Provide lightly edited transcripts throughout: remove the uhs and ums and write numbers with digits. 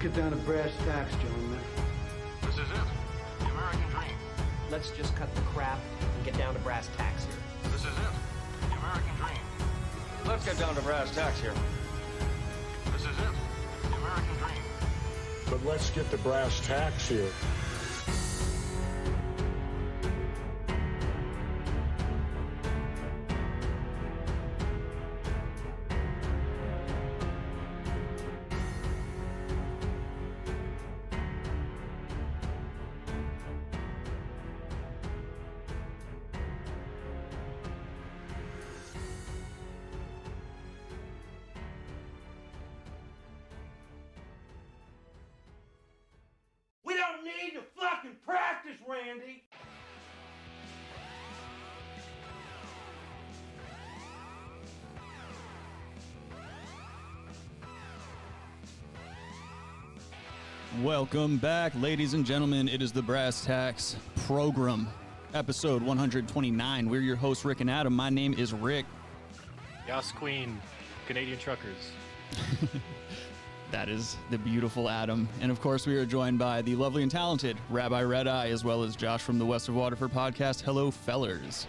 get down to brass tacks, gentlemen. This is it. The American dream. Let's just cut the crap and get down to brass tacks here. This is it. The American dream. Let's get down to brass tacks here. This is it. The American dream. But let's get to brass tacks here. Randy. Welcome back, ladies and gentlemen. It is the Brass Tacks program, episode 129. We're your hosts, Rick and Adam. My name is Rick. Yas Queen, Canadian truckers. That is the beautiful Adam. And of course, we are joined by the lovely and talented Rabbi Red Eye, as well as Josh from the West of Waterford podcast. Hello, fellers.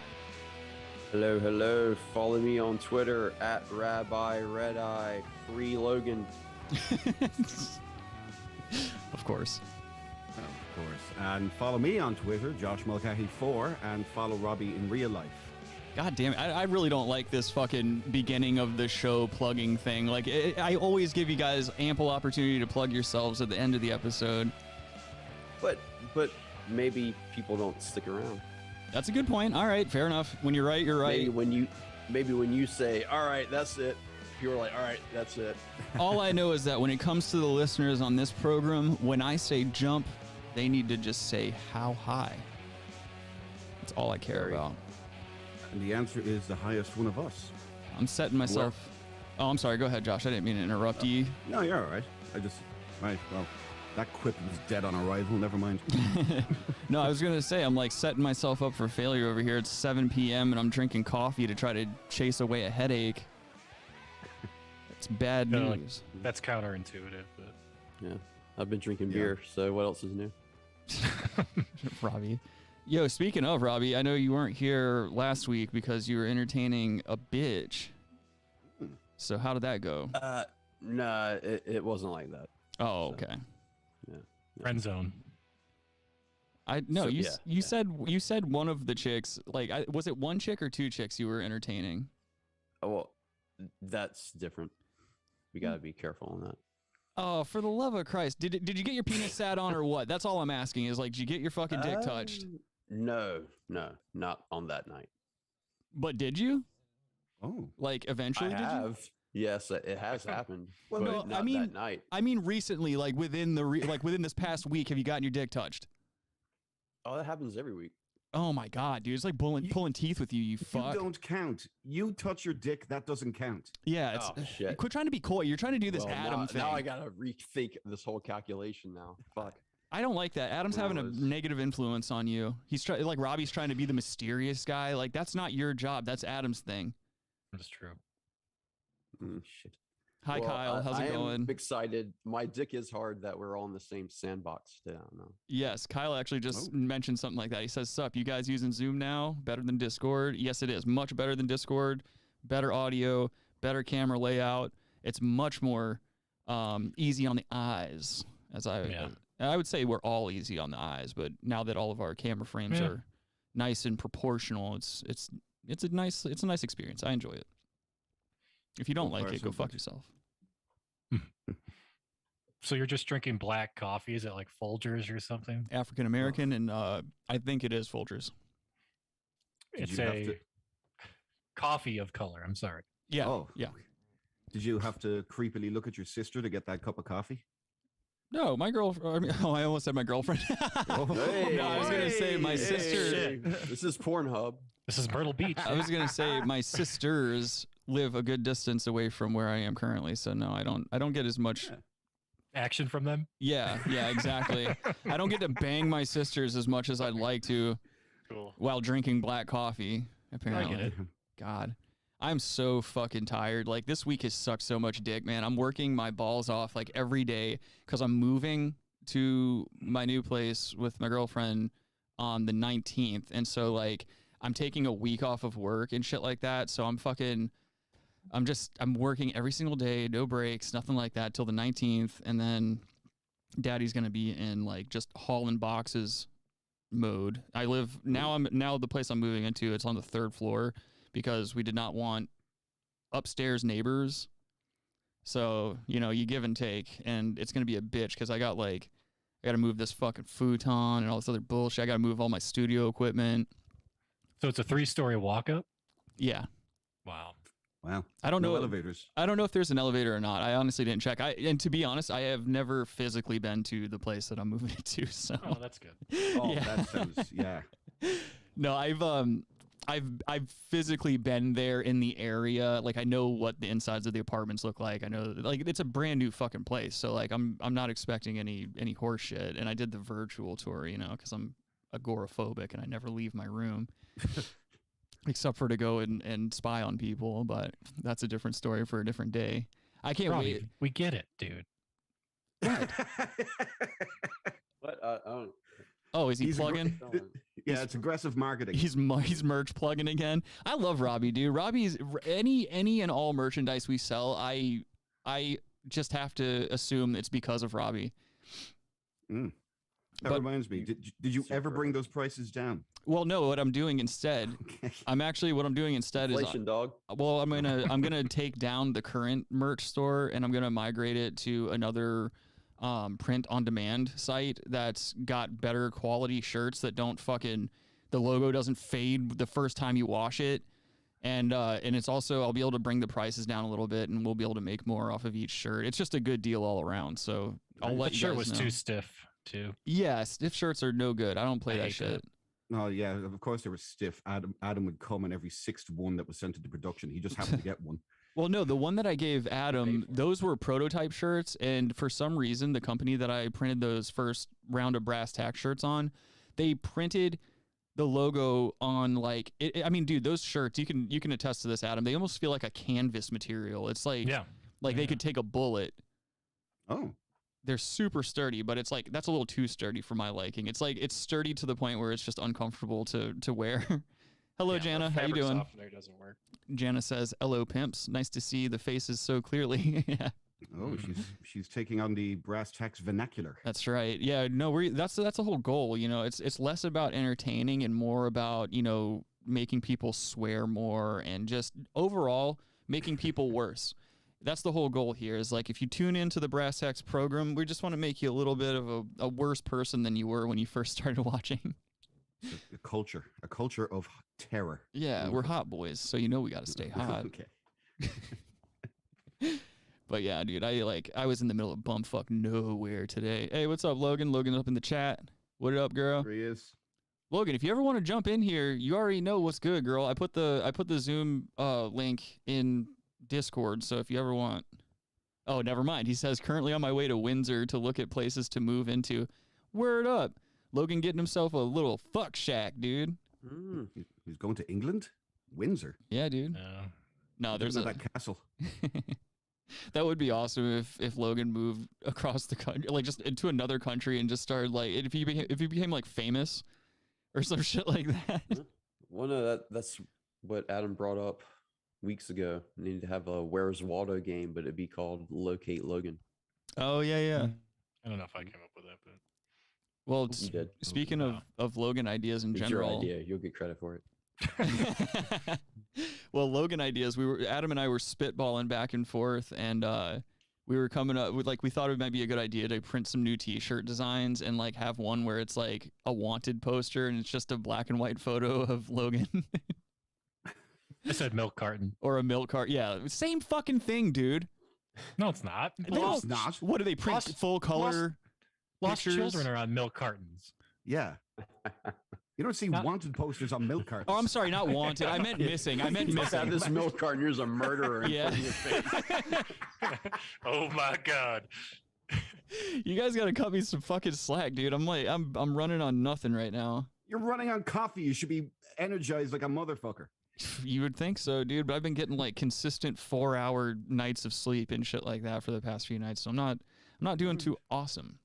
Hello, hello. Follow me on Twitter at Rabbi Red Eye. Free Logan. Of course. Of course. And follow me on Twitter, Josh Mulcahy4, and follow Robbie in real life. God damn it. I really don't like this fucking beginning of the show plugging thing. Like, I always give you guys ample opportunity to plug yourselves at the end of the episode. But maybe people don't stick around. That's a good point. All right, fair enough. When you're right, you're right. Maybe when you say, all right, that's it, people are like, all right, that's it. All I know is that when it comes to the listeners on this program, when I say jump, they need to just say how high. That's all I care about. And the answer is the highest one of us. I'm setting myself... Oh, I'm sorry. Go ahead, Josh. I didn't mean to interrupt you. No, you're all right. Well, that quip was dead on arrival. Never mind. No, I was going to say, I'm like setting myself up for failure over here. It's 7 p.m. and I'm drinking coffee to try to chase away a headache. It's bad news. Like, that's counterintuitive, but... Yeah, I've been drinking beer, so what else is new? Robbie. Yo, speaking of, Robbie, I know you weren't here last week because you were entertaining a bitch. So how did that go? Nah, it wasn't like that. Oh, okay. Yeah. Friend zone. You said one of the chicks, like, was it one chick or two chicks you were entertaining? Oh, well, that's different. We got to be careful on that. Oh, for the love of Christ. Did you get your penis sat on or what? That's all I'm asking is, like, did you get your fucking dick touched? No, not on that night. But did you? Oh. Like, eventually I have. Yes, it has happened. Well, but no, not that night. I mean recently, like within this past week, have you gotten your dick touched? Oh, that happens every week. Oh my God, dude. It's like pulling teeth with you, you fuck. You don't count. You touch your dick, that doesn't count. Yeah, shit. Quit trying to be coy. You're trying to do this Adam thing. Now I gotta rethink this whole calculation now. Fuck. I don't like that. Adam's having a negative influence on you. He's like Robbie's trying to be the mysterious guy. Like, that's not your job. That's Adam's thing. That's true. Shit. Hi, Kyle. How's it going? I'm excited. My dick is hard that we're all in the same sandbox today. I don't know. Yes, Kyle actually just mentioned something like that. He says, sup, you guys using Zoom now? Better than Discord? Yes, it is. Much better than Discord. Better audio, better camera layout. It's much more easy on the eyes. I would say we're all easy on the eyes, but now that all of our camera frames are nice and proportional, it's a nice experience. I enjoy it. If you don't like it, go fuck yourself. So you're just drinking black coffee? Is it like Folgers or something? African American, and I think it is Folgers. It's a coffee of color. I'm sorry. Yeah. Oh, yeah. Did you have to creepily look at your sister to get that cup of coffee? No, my girlfriend. I almost said my girlfriend. Hey, no, I was gonna say my sister. This is Pornhub. This is Myrtle Beach. I was gonna say my sisters live a good distance away from where I am currently, so no, I don't get as much action from them. Yeah, exactly. I don't get to bang my sisters as much as I'd like to. Cool. While drinking black coffee, apparently. I get it. God. I'm so fucking tired. Like, this week has sucked so much dick, man. I'm working my balls off like every day because I'm moving to my new place with my girlfriend on the 19th. And so, like, I'm taking a week off of work and shit like that. So I'm working every single day, no breaks, nothing like that till the 19th. And then Daddy's going to be in like just hauling boxes mode. Now the place I'm moving into, it's on the 3rd floor because we did not want upstairs neighbors. So, you give and take, and it's going to be a bitch because I got to move this fucking futon and all this other bullshit. I got to move all my studio equipment. So it's a 3-story walk-up? Yeah. Wow. I don't know elevators. I don't know if there's an elevator or not. I honestly didn't check. And to be honest, I have never physically been to the place that I'm moving to. So. Oh, that's good. Oh, yeah. That sounds, yeah. No, I've physically been there in the area. Like, I know what the insides of the apartments look like. I know, like, it's a brand new fucking place. So, like, I'm not expecting any horse shit. And I did the virtual tour, because I'm agoraphobic and I never leave my room. Except for to go and spy on people, but that's a different story for a different day. I can't wait. We get it, dude. What? Oh, is he plugging? Yeah, it's aggressive marketing. He's merch plugging again. I love Robbie, dude. Robbie's any and all merchandise we sell. I just have to assume it's because of Robbie. That reminds me. Did you ever bring those prices down? Well, no. What I'm doing instead, Inflation, dog. Well, I'm gonna take down the current merch store and I'm gonna migrate it to another print on demand site that's got better quality shirts that don't the logo doesn't fade the first time you wash it. And it's also, I'll be able to bring the prices down a little bit and we'll be able to make more off of each shirt. It's just a good deal all around. So I'll let you guys know. That shirt was too stiff too. Yeah, stiff shirts are no good. I don't play that shit. Oh yeah, of course they were stiff. Adam would come in every 6th one that was sent into production. He just happened to get one. Well, no, the one that I gave Adam, those were prototype shirts, and for some reason, the company that I printed those first round of Brass Tacks shirts on, they printed the logo on I mean, dude, those shirts, you can attest to this, Adam. They almost feel like a canvas material. It's like they could take a bullet. Oh. They're super sturdy, but it's like that's a little too sturdy for my liking. It's like it's sturdy to the point where it's just uncomfortable to wear. Hello, Jana. How you doing? Softener doesn't work. Jana says, "Hello, pimps. Nice to see the faces so clearly." Yeah. Oh, she's taking on the Brass Tacks vernacular. That's right. Yeah. No, that's the whole goal. It's less about entertaining and more about making people swear more and just overall making people worse. That's the whole goal here is like if you tune into the Brass Tacks program, we just want to make you a little bit of a worse person than you were when you first started watching. A culture of terror. Yeah, we're hot boys, so we got to stay hot. Okay. But yeah, dude, I was in the middle of bumfuck nowhere today. Hey, what's up, Logan? Logan up in the chat. What up, girl? There he is. Logan, if you ever want to jump in here, you already know what's good, girl. I put the Zoom link in Discord, so if you ever want. Oh, never mind. He says currently on my way to Windsor to look at places to move into. Word up. Logan getting himself a little fuck shack, dude. He's going to England? Windsor. Yeah, dude. No, there's that castle. That would be awesome if Logan moved across the country, like just into another country and just started like if he became like famous or some shit like that. Well, no, that's what Adam brought up weeks ago. Needed to have a Where's Waldo game, but it'd be called Locate Logan. Oh yeah. I don't know if I came up with that, but well, speaking of Logan ideas in general, your idea. You'll get credit for it. Well, Logan ideas. Adam and I were spitballing back and forth, and we were coming up with we thought it might be a good idea to print some new T-shirt designs and have one where it's like a wanted poster and it's just a black and white photo of Logan. I said milk carton. Or a milk carton. Yeah, same fucking thing, dude. No, it's not. It's not. What do they print? Full color Lost pictures? children are on milk cartons. Yeah. You don't see wanted posters on milk cartons. Oh, I'm sorry, not wanted. I meant missing. I meant missing. Have this milk carton. Here's a murderer in front of your face. Oh my god. You guys got to cut me some fucking slack, dude. I'm running on nothing right now. You're running on coffee. You should be energized like a motherfucker. You would think so, dude, but I've been getting like consistent 4-hour nights of sleep and shit like that for the past few nights, so I'm not doing too awesome.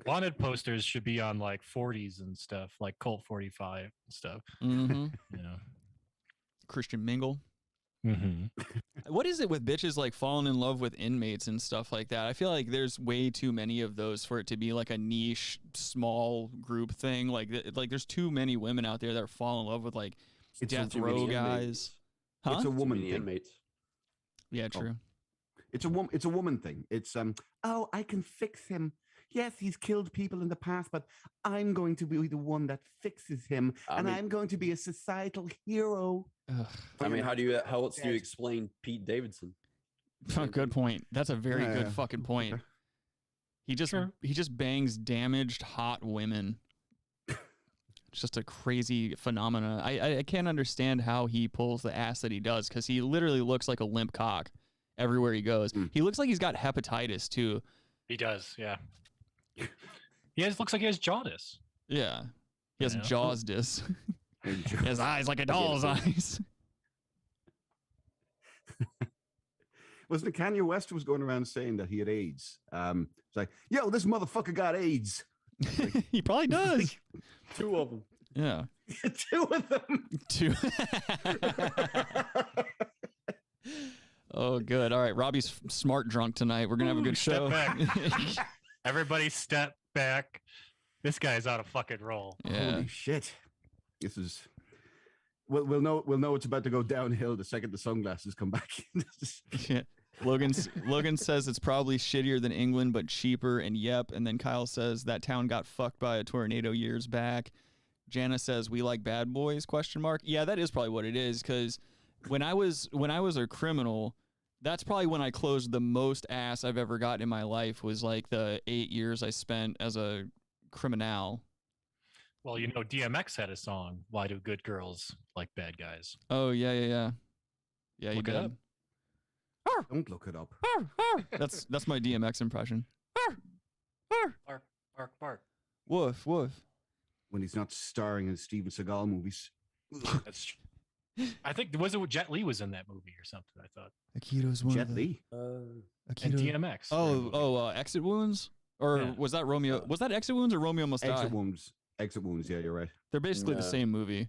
Wanted posters should be on like 40s and stuff, like Colt 45 and stuff. Mm-hmm. Christian Mingle. Mm-hmm. What is it with bitches like falling in love with inmates and stuff like that? I feel like there's way too many of those for it to be like a niche, small group thing. Like there's too many women out there that are falling in love with like death row guys. Huh? It's a woman thing. Inmates. Yeah, true. It's a woman thing. It's oh, I can fix him. Yes, he's killed people in the past, but I'm going to be the one that fixes him, and I'm going to be a societal hero. I mean, how else do you explain Pete Davidson? Good point. That's a very good fucking point. He just bangs damaged hot women. It's just a crazy phenomena. I can't understand how he pulls the ass that he does, because he literally looks like a limp cock everywhere he goes. He looks like he's got hepatitis too. He does, yeah. Looks like he has jaundice. Yeah. He has jaws-dis. He has eyes like a doll's eyes. Wasn't it Kanye West was going around saying that he had AIDS? It's like, yo, this motherfucker got AIDS. Like, he probably does. 2 of them. Yeah. 2 of them. 2. Oh, good. All right. Robbie's smart drunk tonight. We're going to have a good show. Everybody step back. This guy's on a fucking roll. Yeah. Holy shit. This is... We'll know it's about to go downhill the second the sunglasses come back in. Yeah. Logan says it's probably shittier than England, but cheaper, and yep. And then Kyle says that town got fucked by a tornado years back. Jana says we like bad boys, ? Yeah, that is probably what it is, because when I was a criminal, that's probably when I closed the most ass I've ever gotten in my life, was like the 8 years I spent as a criminal. Well, DMX had a song, Why Do Good Girls Like Bad Guys? Oh, yeah. Yeah, you Look it did. up. Don't look it up. That's my DMX impression. Bark, bark, bark. Woof, woof. When he's not starring in Steven Seagal movies. That's true. I think, was it Jet Li was in that movie or something, I thought. Akito's one Jet Li? And DMX. Exit Wounds? Or was that Romeo? Was that Exit Wounds or Romeo Must Die? Exit Wounds, yeah, you're right. They're basically the same movie.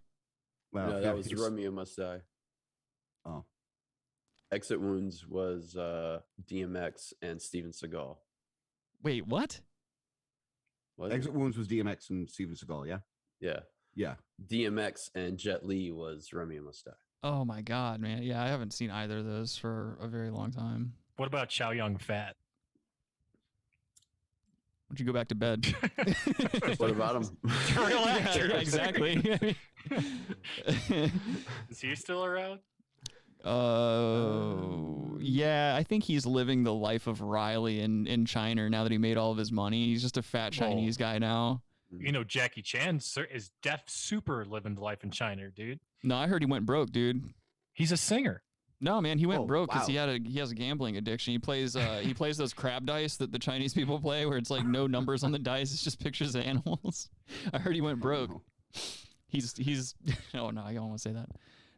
Well, no, that was Romeo Must Die. Oh. Exit Wounds was DMX and Steven Seagal. Wait, what? Exit Wounds was DMX and Steven Seagal, yeah? Yeah. Yeah. DMX and Jet Li was Romeo Must Die. Oh my God, man. Yeah, I haven't seen either of those for a very long time. What about Chow Yun Fat? Why don't you go back to bed? What about him? Real actor. Yeah, exactly. Is he still around? Yeah, I think he's living the life of Riley in China now that he made all of his money. He's just a fat Chinese guy now. Jackie Chan is deaf super living the life in China, dude. No, I heard he went broke, dude. He's a singer. No, man, he went broke because he has a gambling addiction. He plays those crab dice that the Chinese people play, where it's like no numbers on the dice, it's just pictures of animals. I heard he went broke. He's oh no, I don't want to say that.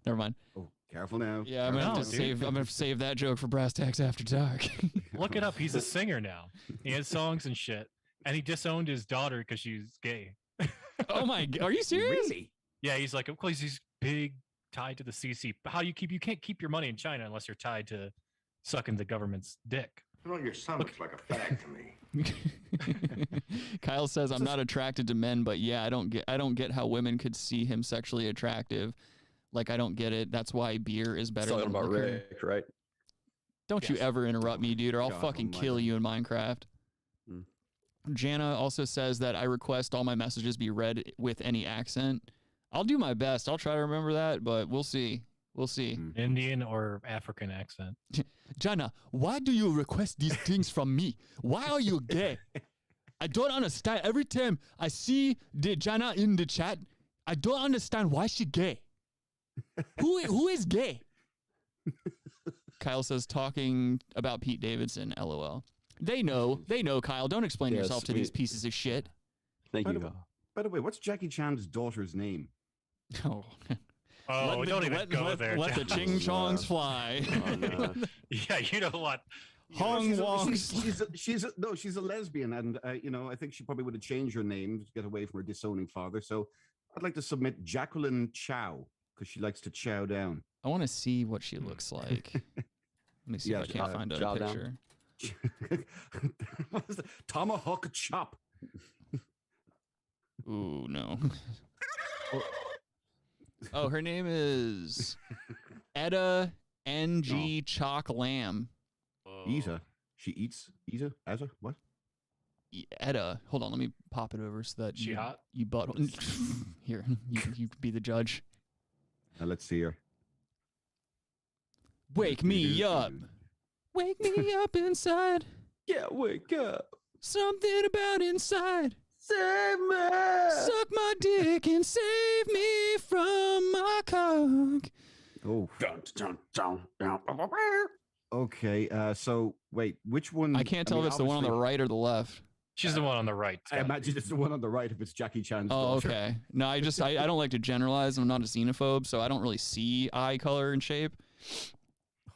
Never mind. Oh, careful now. Yeah, I'm gonna save that joke for Brass Tacks After Dark. Look it up. He's a singer now. He has songs and shit, and he disowned his daughter because she's gay. Oh my! Are you serious? Really? Yeah, he's like, of course, he's big, tied to the CC. How you can't keep your money in China unless you're tied to sucking the government's dick. Your son looks like a fag to me. Kyle says I'm not attracted to men, but yeah, I don't get how women could see him sexually attractive. Like, I don't get it. That's why beer is better Talking than about liquor. Rick, right? Don't you ever interrupt me, dude, or I'll God fucking almighty. kill you in Minecraft. Jana also says that I request all my messages be read with any accent. I'll do my best. I'll try to remember that, but we'll see. We'll see. Indian or African accent. Jana, why do you request these things from me? Why are you gay? I don't understand. Every time I see the Jana in the chat, I don't understand why she gay. Who is gay? Kyle says talking about Pete Davidson, LOL. They know, Kyle. Don't explain yourself to these pieces of shit. Thank you. By the way, what's Jackie Chan's daughter's name? Oh, Oh, don't even go there. Let the ching chongs fly. Oh, no. Yeah, you know what? Hong Wong. She's a lesbian, and I think she probably would have changed her name to get away from her disowning father. So I'd like to submit Jacqueline Chow because she likes to chow down. I want to see what she looks like. Let me see if I can't find a picture. What is that? Tomahawk chop. Ooh, no. Oh, her name is Etta Ng Chalk Lamb. Isa. She eats Isa? Asa? What? Etta. Hold on, let me pop it over so that She hot? You Here, you can be the judge. Now let's see her. Wake me up. Wake me up inside. Yeah, wake up. Something about inside. Save me. Suck my dick and save me from my cock. Oh. Okay, so wait, which one? I can't tell if it's the one on the right or the left. She's the one on the right. I imagine it's the one on the right if it's Jackie Chan's Oh, daughter. okay. No, I don't like to generalize. I'm not a xenophobe, so I don't really see eye color and shape.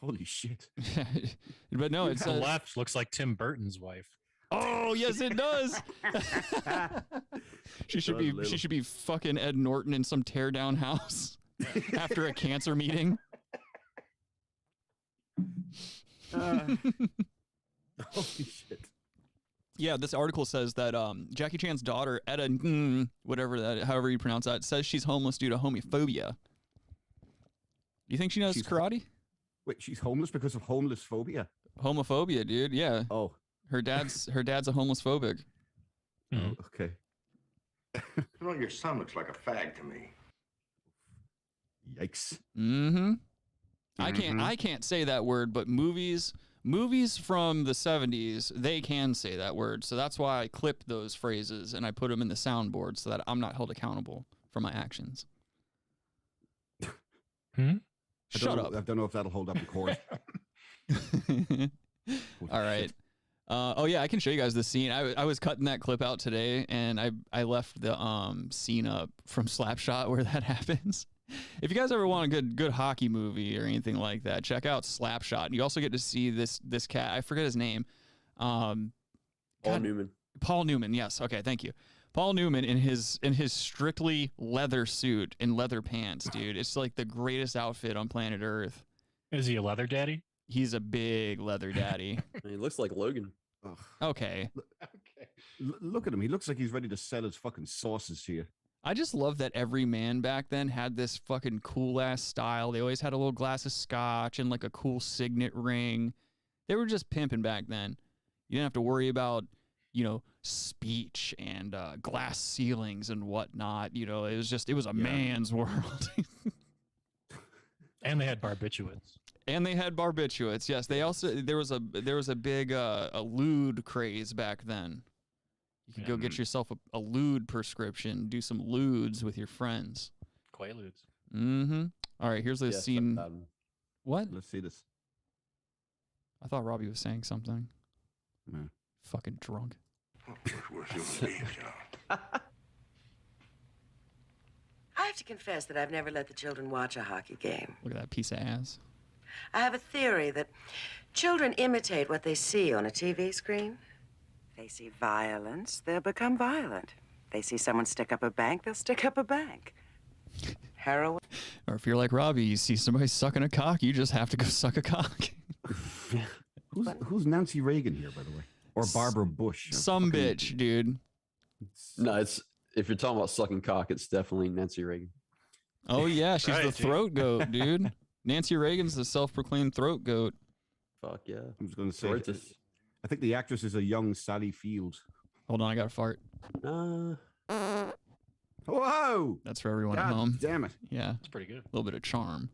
Holy shit. But no, it's the left looks like Tim Burton's wife. Oh, yes, it does. She should be fucking Ed Norton in some teardown house after a cancer meeting. Holy shit. Yeah, this article says that Jackie Chan's daughter, Etta, however you pronounce that, says she's homeless due to homophobia. Do you think she knows karate? Wait, she's homeless because of homeless phobia? Homophobia, dude. Yeah. Oh. Her dad's a homeless phobic. Oh, okay. Your son looks like a fag to me. Yikes. Mm-hmm. I can't say that word, but movies from the 70s, they can say that word. So that's why I clipped those phrases and I put them in the soundboard so that I'm not held accountable for my actions. Shut up. I don't know if that'll hold up in court. All right. Oh yeah, I can show you guys the scene. I was cutting that clip out today, and I left the scene up from Slapshot where that happens. If you guys ever want a good hockey movie or anything like that, check out Slapshot. You also get to see this cat. I forget his name. Paul Newman. Paul Newman. Yes. Okay. Thank you. Paul Newman in his strictly leather suit and leather pants, dude. It's like the greatest outfit on planet Earth. Is he a leather daddy? He's a big leather daddy. He looks like Logan. Ugh. Okay. Look at him. He looks like he's ready to sell his fucking sauces here. I just love that every man back then had this fucking cool ass style. They always had a little glass of scotch and like a cool signet ring. They were just pimping back then. You didn't have to worry about, speech and glass ceilings and whatnot. It was a man's world. And they had barbiturates. Yes, they also there was a big a lewd craze back then. You could go get yourself a lewd prescription, do some lewds with your friends. Quaaludes. Mm-hmm. All right, here's the scene. What? Let's see this. I thought Robbie was saying something. No. Fucking drunk. I have to confess that I've never let the children watch a hockey game. Look at that piece of ass. I have a theory that children imitate what they see on a TV screen. They see violence, they'll become violent. They see someone stick up a bank, they'll stick up a bank. Heroin. Or if you're like Robbie, you see somebody sucking a cock, you just have to go suck a cock. Who's Nancy Reagan here, by the way? Or Barbara Bush? Some bitch, dude. No, if you're talking about sucking cock, it's definitely Nancy Reagan. Oh yeah, she's the throat goat, dude. Nancy Reagan's the self-proclaimed throat goat. Fuck yeah. I was going to say, I think the actress is a young Sally Field. Hold on, I got a fart. Whoa! That's for everyone God at home. Damn it! Yeah, it's pretty good. A little bit of charm.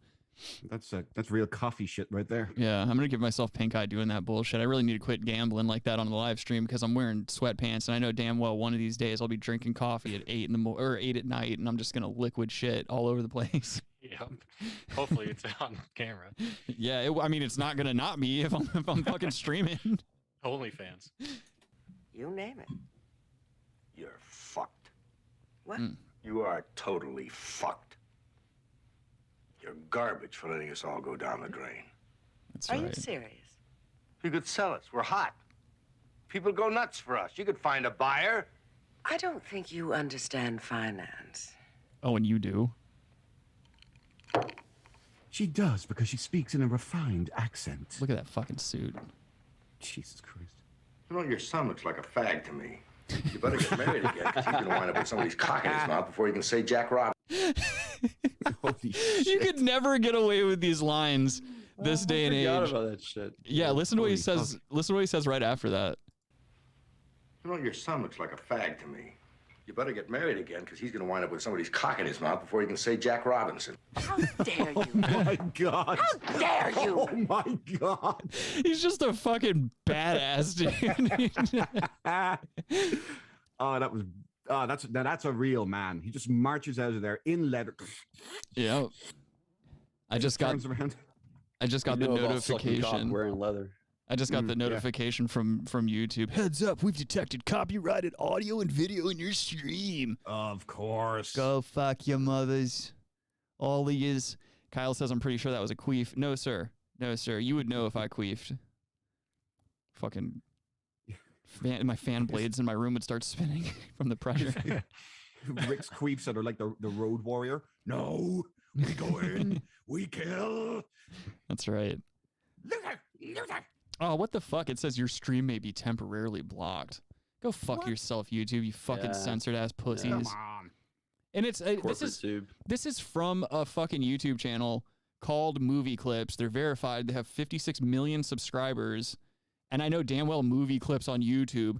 That's real coffee shit right there. Yeah, I'm gonna give myself pink eye doing that bullshit. I really need to quit gambling like that on the live stream because I'm wearing sweatpants and I know damn well one of these days I'll be drinking coffee at 8 at night and I'm just gonna liquid shit all over the place. Yeah, hopefully it's on camera. Yeah, it's not gonna not be if I'm fucking streaming. OnlyFans. You name it. You're fucked. What? You are totally fucked. You're garbage for letting us all go down the drain. That's Are right. you serious? You could sell us. We're hot. People go nuts for us. You could find a buyer. I don't think you understand finance. Oh, and you do. She does, because she speaks in a refined accent. Look at that fucking suit. Jesus Christ. You know, your son looks like a fag to me. You better get married again, because he's going to wind up with somebody's cock in his mouth before he can say Jack Robinson. Holy shit. You could never get away with these lines this day and I forgot age. about that shit. Yeah, listen to what he Holy says. Listen to what he says right after that. You know, your son looks like a fag to me. You better get married again, because he's going to wind up with somebody's cock in his mouth before he can say Jack Robinson. How dare you? Oh my God. How dare you? Oh my God. He's just a fucking badass, dude. That's a real man. He just marches out of there in leather. Yeah. I just got Turns around. the notification. Wearing leather. I just got the notification from YouTube. Heads up, we've detected copyrighted audio and video in your stream. Of course. Go fuck your mothers. All he is. Kyle says, I'm pretty sure that was a queef. No, sir. No, sir. You would know if I queefed. Fucking. My fan blades in my room would start spinning from the pressure. Rick's queefs that are like the road warrior. No, we go in, we kill. That's right. Loser. Oh, what the fuck? It says your stream may be temporarily blocked. Go fuck yourself, YouTube, you fucking censored ass pussies. Come on. And it's this is from a fucking YouTube channel called Movie Clips. They're verified. They have 56 million subscribers. And I know damn well Movie Clips on YouTube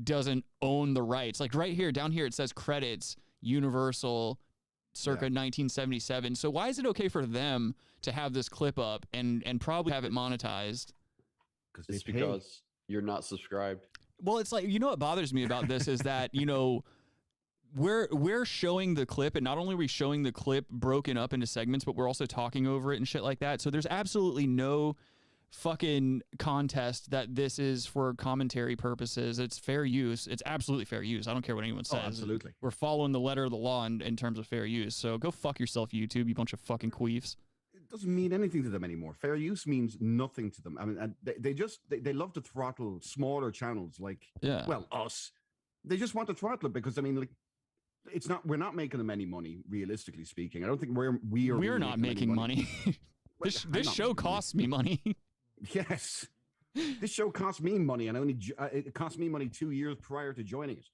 doesn't own the rights. Like right here, down here, it says credits, Universal, circa 1977. So why is it okay for them to have this clip up and probably have it monetized? It's because you're not subscribed. Well, it's like, you know what bothers me about this is that, you know, we're showing the clip, and not only are we showing the clip broken up into segments, but we're also talking over it and shit like that. So there's absolutely no fucking contest that this is for commentary purposes. It's fair use. It's absolutely fair use. I don't care what anyone says. Oh, absolutely. We're following the letter of the law in terms of fair use. So go fuck yourself, YouTube, you bunch of fucking queefs. It doesn't mean anything to them anymore. Fair use means nothing to them. I mean, they love to throttle smaller channels like, well, us. They just want to throttle it because, I mean, like, we're not making them any money, realistically speaking. I don't think we're not making money. This show costs me money. Yes. This show cost me money, and it cost me money 2 years prior to joining it.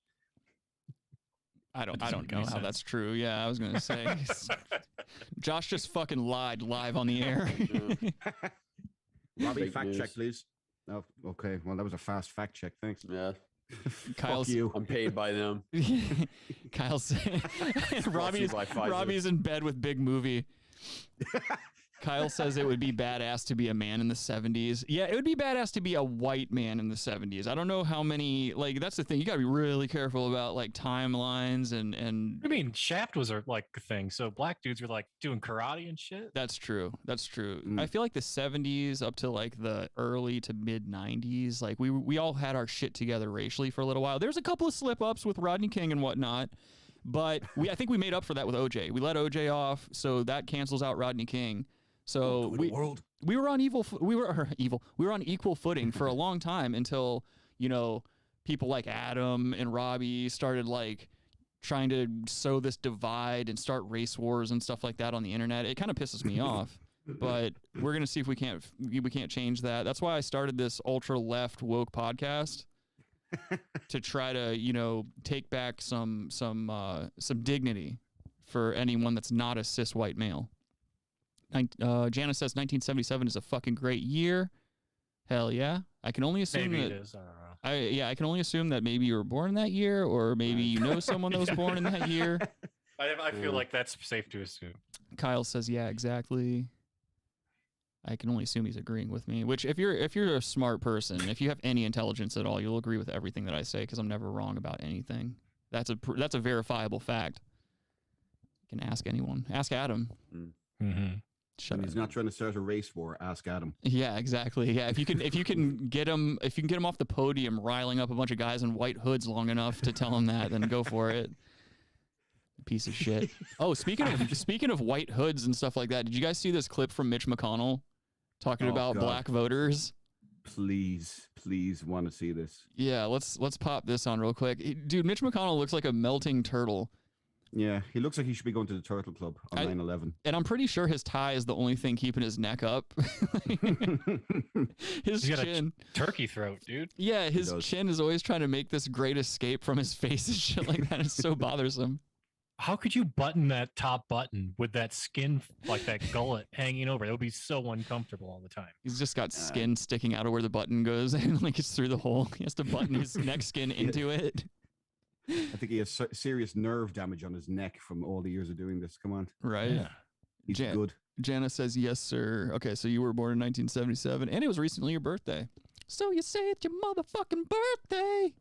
I don't know how that's true. Yeah, I was gonna say. Josh just fucking lied live on the air. Robbie, fact check, please. Oh, okay. Well, that was a fast fact check. Thanks. Yeah. Kyle's, Fuck you. I'm paid by them. Kyle said, Robbie's in bed with Big Movie. Kyle says it would be badass to be a man in the 70s. Yeah, it would be badass to be a white man in the 70s. I don't know how many, like, that's the thing. You got to be really careful about, like, timelines and... I mean, Shaft was like a thing, so black dudes were, like, doing karate and shit. That's true. That's true. I feel like the 70s up to, like, the early to mid-90s, like, we all had our shit together racially for a little while. There's a couple of slip-ups with Rodney King and whatnot, but I think we made up for that with OJ. We let OJ off, so that cancels out Rodney King. So we were on we were on equal footing for a long time until, you know, people like Adam and Robbie started like trying to sow this divide and start race wars and stuff like that on the internet. It kind of pisses me off, but we're going to see if we can't change that. That's why I started this ultra left woke podcast to try to, you know, take back some dignity for anyone that's not a cis white male. Janice says 1977 is a fucking great year. Hell yeah. I can only assume maybe that it is. I don't know. I can only assume that maybe you were born that year, or maybe you know someone that was born in that year. I feel like that's safe to assume. Kyle says, yeah, exactly. I can only assume he's agreeing with me, which if you're a smart person, if you have any intelligence at all, you'll agree with everything that I say because I'm never wrong about anything. That's a verifiable fact. You can ask anyone. Ask Adam. Mm-hmm. He's not trying to start a race war. Ask Adam. Yeah, exactly. Yeah, if you can get him off the podium, riling up a bunch of guys in white hoods long enough to tell him that, then go for it. Piece of shit. Oh, speaking of white hoods and stuff like that, did you guys see this clip from Mitch McConnell talking about God. black voters? Please want to see this. Yeah, let's pop this on real quick. Dude, Mitch McConnell looks like a melting turtle. Yeah, he looks like he should be going to the Turtle Club on 9/11. And I'm pretty sure his tie is the only thing keeping his neck up. His He's got chin. a turkey throat, dude. Yeah, his chin is always trying to make this great escape from his face and shit like that. It's so bothersome. How could you button that top button with that skin, like that gullet hanging over? That would be so uncomfortable all the time. He's just got skin sticking out of where the button goes and like it's through the hole. He has to button his neck skin into it. I think he has serious nerve damage on his neck from all the years of doing this. Come on. Right. Yeah. He's good. Jana says, yes, sir. Okay, so you were born in 1977, and it was recently your birthday. So you say it's your motherfucking birthday.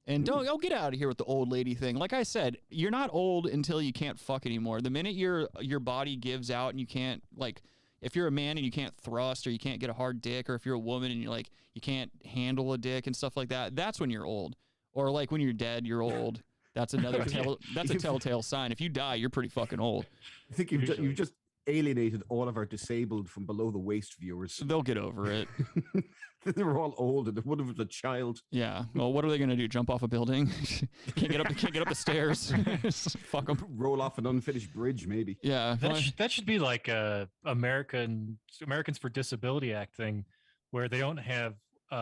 And don't get out of here with the old lady thing. Like I said, you're not old until you can't fuck anymore. The minute your body gives out and you can't, like, if you're a man and you can't thrust or you can't get a hard dick, or if you're a woman and you can't handle a dick and stuff like that, that's when you're old. Or like when you're dead, you're old. That's another that's a telltale sign. If you die, you're pretty fucking old. I think you've just alienated all of our disabled from below the waist viewers. They'll get over it. They were all old, and one of them was a child. Yeah. Well, what are they gonna do? Jump off a building? Can't get up the stairs. Fuck them. Roll off an unfinished bridge, maybe. Yeah. That should be like a Americans for Disability Act thing, where they don't have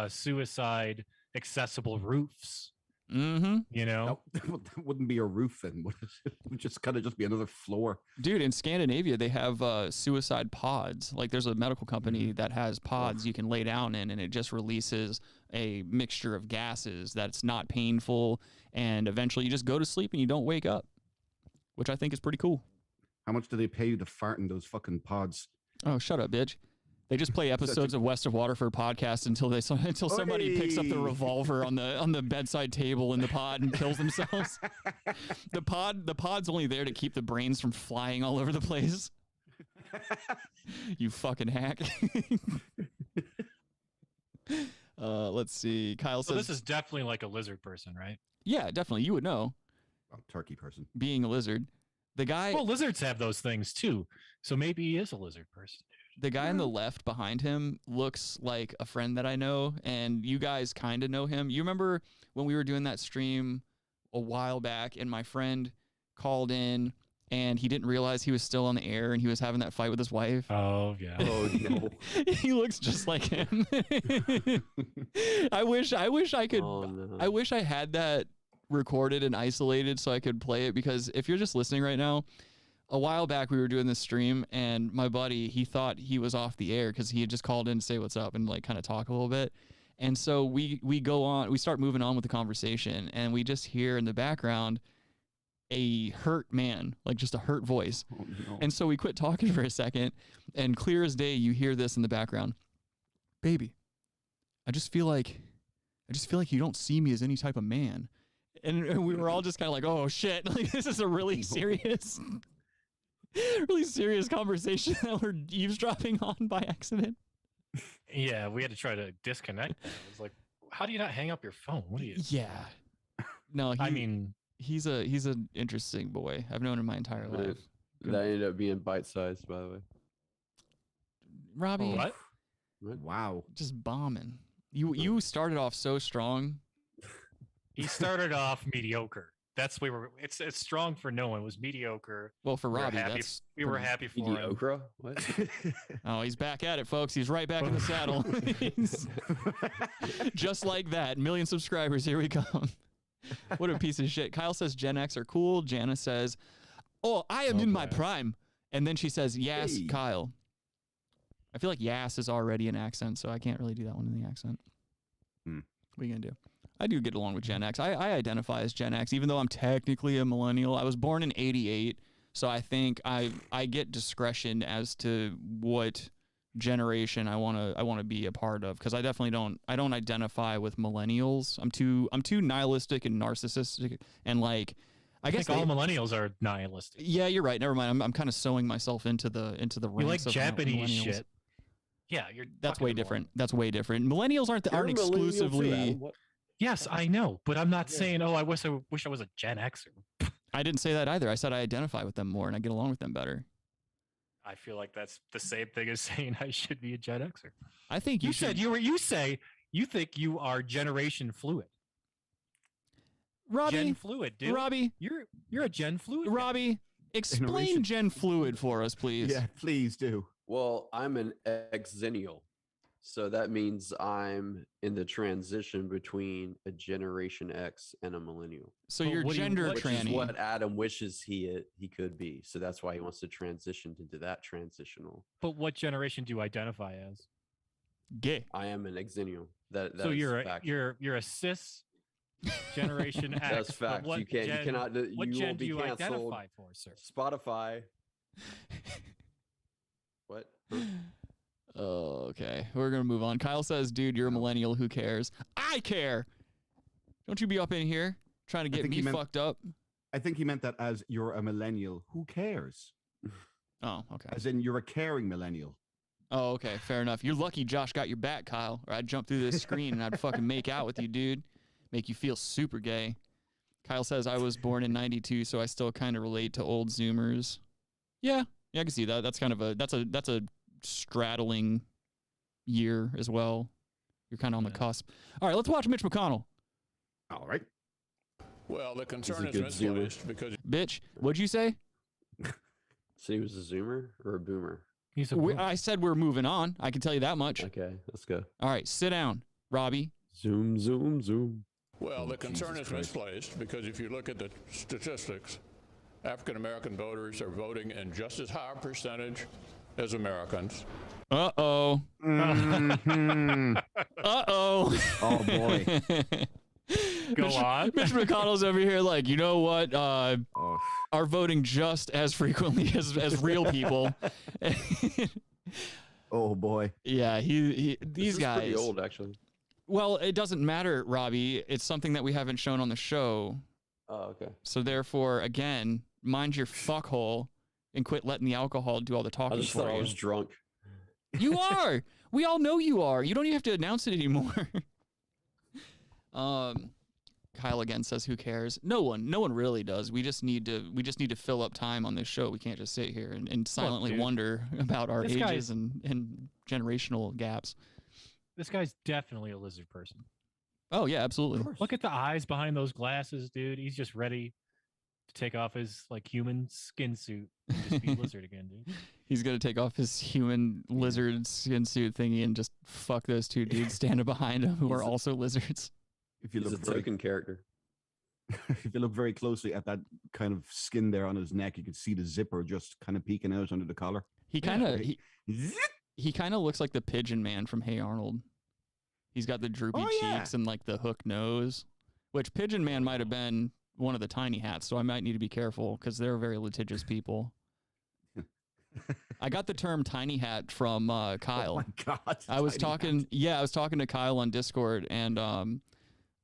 suicide accessible roofs. Mm-hmm. You know, that wouldn't be a roof then. It would just be another floor. Dude, in Scandinavia, they have suicide pods. Like there's a medical company that has pods you can lay down in, and it just releases a mixture of gases that's not painful, and eventually you just go to sleep and you don't wake up, which I think is pretty cool. How much do they pay you to fart in those fucking pods? Oh, shut up, bitch. They just play episodes of West of Waterford podcast until somebody picks up the revolver on the bedside table in the pod and kills themselves. The pod's only there to keep the brains from flying all over the place. You fucking hack. Let's see. Kyle says this is definitely like a lizard person, right? Yeah, definitely. You would know. Turkey person. Being a lizard. The guy. Well, lizards have those things too, so maybe he is a lizard person. The guy on the left behind him looks like a friend that I know, and you guys kind of know him. You remember when we were doing that stream a while back, and my friend called in, and he didn't realize he was still on the air, and he was having that fight with his wife? Oh, yeah. Oh, no. He looks just like him. I wish I could. Oh, no. I wish I had that recorded and isolated so I could play it, because if you're just listening right now, a while back we were doing this stream, and my buddy, he thought he was off the air because he had just called in to say what's up and like kind of talk a little bit. And so we go on, we start moving on with the conversation, and we just hear in the background a hurt man, like just a hurt voice. Oh, no. And so we quit talking for a second, and clear as day you hear this in the background. Baby, I just feel like you don't see me as any type of man. And we were all just kind of like, oh shit, like this is a really serious conversation that we're eavesdropping on by accident. Yeah, we had to try to disconnect that. It was like, how do you not hang up your phone? What do you? Yeah. No, I mean, he's an interesting boy. I've known him my entire life. That ended up being bite-sized, by the way. Robbie. What? Wow. Just bombing. You started off so strong. He started off mediocre. That's it's strong for no one. It was mediocre. Well, for Robbie, we were happy for mediocre. him. What? Oh, he's back at it, folks. He's right back in the saddle. Just like that. 1 million subscribers. Here we come. What a piece of shit. Kyle says Gen X are cool. Jana says, oh, I am in my prime. And then she says, yes, hey. Kyle. I feel like yes is already an accent, so I can't really do that one in the accent. What are you going to do? I do get along with Gen X. I identify as Gen X, even though I'm technically a millennial. I was born in '88, so I think I get discretion as to what generation I want to be a part of, because I definitely don't identify with millennials. I'm too nihilistic and narcissistic, and like I guess all millennials are nihilistic. Yeah, you're right. Never mind. I'm kind of sewing myself into the ranks you like of Japanese millennials. Shit. Yeah, that's way different. That's way different. Millennials aren't exclusively. Yes, I know, but I'm not saying, oh, I wish I was a Gen Xer. I didn't say that either. I said I identify with them more and I get along with them better. I feel like that's the same thing as saying I should be a Gen Xer. I think you said you say you think you are generation fluid. Robbie, Gen fluid, dude. Robbie, you're a Gen fluid. Robbie, explain Gen fluid for us, please. Yeah, please do. Well, I'm an exennial. So that means I'm in the transition between a Generation X and a millennial. So you're gender which tranny. is what Adam wishes he could be. So that's why he wants to transition into that transitional. But what generation do you identify as? Gay. I am an exennial. That so is you're fact. you're a cis Generation X. That's fact. What You can't. gen, you cannot. What You gen will do be you canceled. identify for, sir? Spotify. What? Oh, okay. We're going to move on. Kyle says, dude, you're a millennial. Who cares? I care. Don't you be up in here trying to get me fucked up. I think he meant that as you're a millennial. Who cares? Oh, okay. As in you're a caring millennial. Oh, okay. Fair enough. You're lucky Josh got your back, Kyle, or I'd jump through this screen and I'd fucking make out with you, dude. Make you feel super gay. Kyle says, I was born in 92, so I still kind of relate to old Zoomers. Yeah, I can see that. That's kind of that's a straddling year as well. You're kind of on the cusp. All right, let's watch Mitch McConnell. All right. Well, the concern is misplaced because... Bitch, what'd you say? So he was a Zoomer or a Boomer? He's a I said we're moving on. I can tell you that much. Okay, let's go. All right, sit down, Robbie. Zoom, zoom, zoom. Well, the concern is misplaced because if you look at the statistics, African-American voters are voting in just as high a percentage as Americans. Uh-oh. Mm-hmm. Uh-oh. Oh, boy. Go on. Mitch McConnell's over here like, you know what? Are voting just as frequently as real people. Oh, boy. Yeah, these this guys. is pretty old, actually. Well, it doesn't matter, Robbie. It's something that we haven't shown on the show. Oh, okay. So therefore, again, mind your fuckhole and quit letting the alcohol do all the talking I just for thought you. I was drunk. You are. We all know you are. You don't even have to announce it anymore. Kyle again says, "Who cares?" No one really does. We just need to fill up time on this show. We can't just sit here and silently wonder about our ages and generational gaps. This guy's definitely a lizard person. Oh yeah, absolutely. Look at the eyes behind those glasses, dude. He's just ready to take off his like human skin suit and just be lizard again, dude. He's gonna take off his human lizard skin suit thingy and just fuck those two dudes standing behind him who are also lizards. If you He's look a token character. If you look very closely at that kind of skin there on his neck, you can see the zipper just kind of peeking out under the collar. He kind of looks like the Pigeon Man from Hey Arnold. He's got the droopy cheeks and like the hook nose, which Pigeon Man might have been one of the tiny hats. So I might need to be careful because they're very litigious people. I got the term tiny hat from Kyle. Oh my God. I was talking to Kyle on Discord and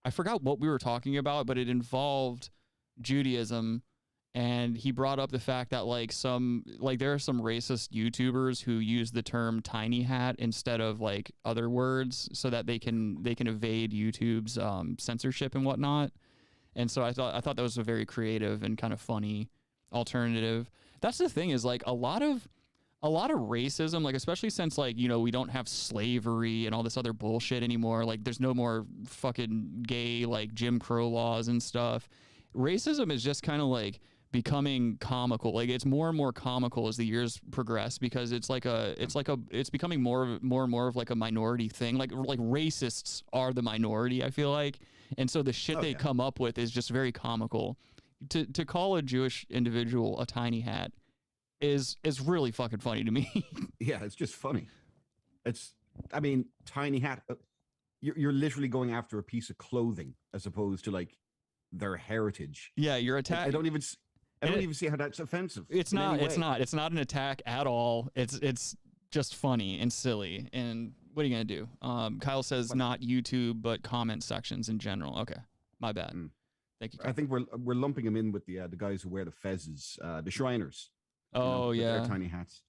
I forgot what we were talking about, but it involved Judaism. And he brought up the fact that there are some racist YouTubers who use the term tiny hat instead of like other words so that they can evade YouTube's censorship and whatnot. And so I thought that was a very creative and kind of funny alternative. That's the thing is like a lot of racism, like especially since like, you know, we don't have slavery and all this other bullshit anymore. Like there's no more fucking gay like Jim Crow laws and stuff. Racism is just kind of like becoming comical. Like it's more and more comical as the years progress because it's becoming more and more of like a minority thing. Like racists are the minority, I feel like. And so the shit they come up with is just very comical. To call a Jewish individual a tiny hat is really fucking funny to me. Yeah, it's just funny. Tiny hat. You're literally going after a piece of clothing as opposed to like their heritage. Yeah, you're attacking. I don't even see how that's offensive. It's not an attack at all. It's just funny and silly. And what are you gonna do? Kyle says not YouTube, but comment sections in general. Okay, my bad. Thank you, Kyle. I think we're lumping them in with the guys who wear the fezzes, the Shriners. Oh yeah, their tiny hats.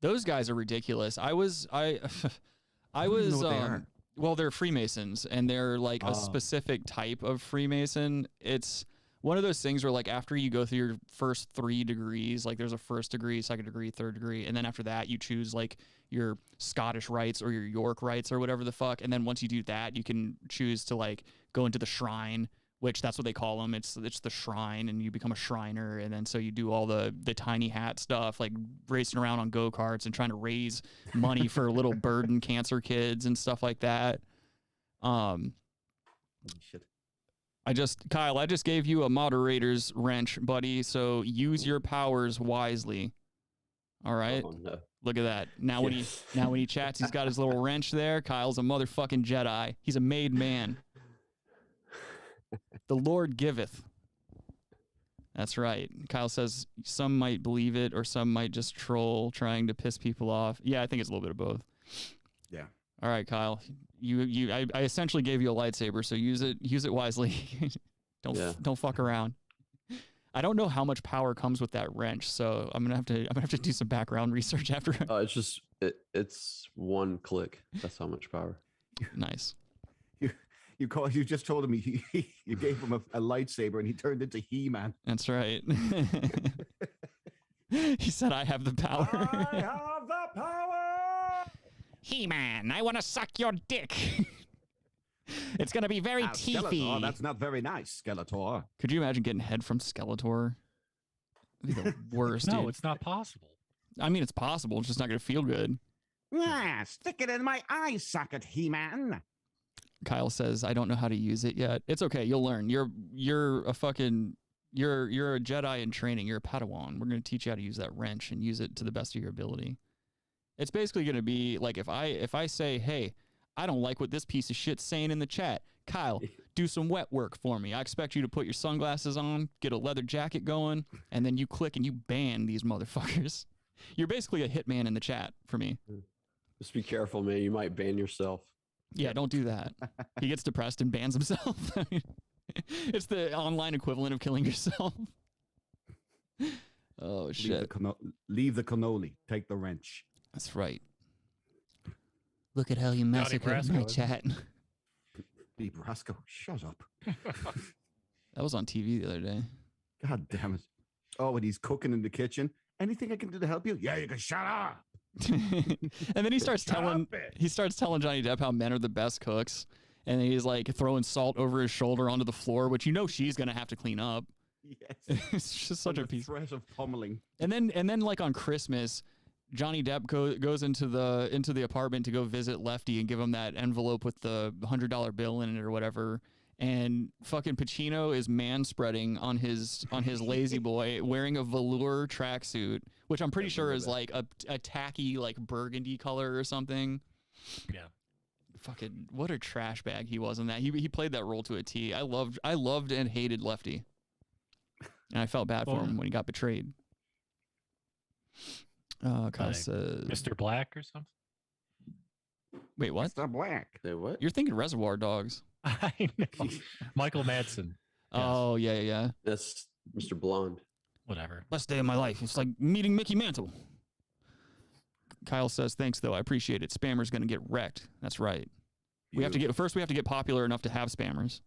Those guys are ridiculous. Well, they're Freemasons, and they're like a specific type of Freemason. It's one of those things where like after you go through your first 3 degrees, like there's a first degree, second degree, third degree, and then after that you choose like your Scottish rites or your York rites or whatever the fuck. And then once you do that, you can choose to like go into the shrine, which that's what they call them. It's the shrine, and you become a Shriner. And then so you do all the tiny hat stuff, like racing around on go-karts and trying to raise money for little bird and cancer kids and stuff like that. Shit. Kyle, I just gave you a moderator's wrench, buddy. So use your powers wisely. All right. Oh, no. Look at that. Now when he chats, he's got his little wrench there. Kyle's a motherfucking Jedi. He's a made man. The Lord giveth. That's right. Kyle says some might believe it or some might just troll trying to piss people off. Yeah, I think it's a little bit of both. Yeah. All right, Kyle. I essentially gave you a lightsaber, so use it wisely. Don't fuck around. I don't know how much power comes with that wrench, so I'm gonna have to do some background research after. It's 1 click. That's how much power. Nice. You just told him you gave him a lightsaber and he turned into He-Man. That's right. He said, "I have the power." I have the power. He-Man, I want to suck your dick. It's going to be very teethy. Skeletor, that's not very nice, Skeletor. Could you imagine getting head from Skeletor? That'd be the worst. No, dude. it's not possible. I mean, it's possible. It's just not going to feel good. Yeah, stick it in my eye socket, He-Man. Kyle says, "I don't know how to use it yet." It's okay. You'll learn. You're a Jedi in training. You're a Padawan. We're going to teach you how to use that wrench and use it to the best of your ability. It's basically going to be like if I say, "Hey, I don't like what this piece of shit's saying in the chat. Kyle, do some wet work for me. I expect you to put your sunglasses on, get a leather jacket going, and then you click and you ban these motherfuckers." You're basically a hitman in the chat for me. Just be careful, man. You might ban yourself. Yeah, don't do that. He gets depressed and bans himself. I mean, it's the online equivalent of killing yourself. Oh, shit. Leave the cannoli. Take the wrench. That's right. Look at how you massacred my chat. B. Brasco, shut up. That was on TV the other day. God damn it. Oh, and he's cooking in the kitchen. Anything I can do to help you? Yeah, you can shut up. And then he starts telling Johnny Depp how men are the best cooks. And he's like throwing salt over his shoulder onto the floor, which she's going to have to clean up. Yes. It's just such a piece. Threat of pummeling. And then like on Christmas, Johnny Depp goes into the apartment to go visit Lefty and give him that envelope with the $100 bill in it or whatever. And fucking Pacino is manspreading on his lazy boy wearing a velour tracksuit, which I'm pretty sure is like a tacky like burgundy color or something. Yeah. Fucking what a trash bag he was in that. He played that role to a T. I loved and hated Lefty. And I felt bad for him when he got betrayed. Kyle says Mr. Black or something. Wait, what? Mr. Black. Say what? You're thinking Reservoir Dogs. I know. Michael Madsen. Oh, yeah. That's Mr. Blonde. Whatever. Best day of my life. It's like meeting Mickey Mantle. Kyle says, "Thanks, though. I appreciate it. Spammers going to get wrecked." That's right. We have to get popular enough to have spammers.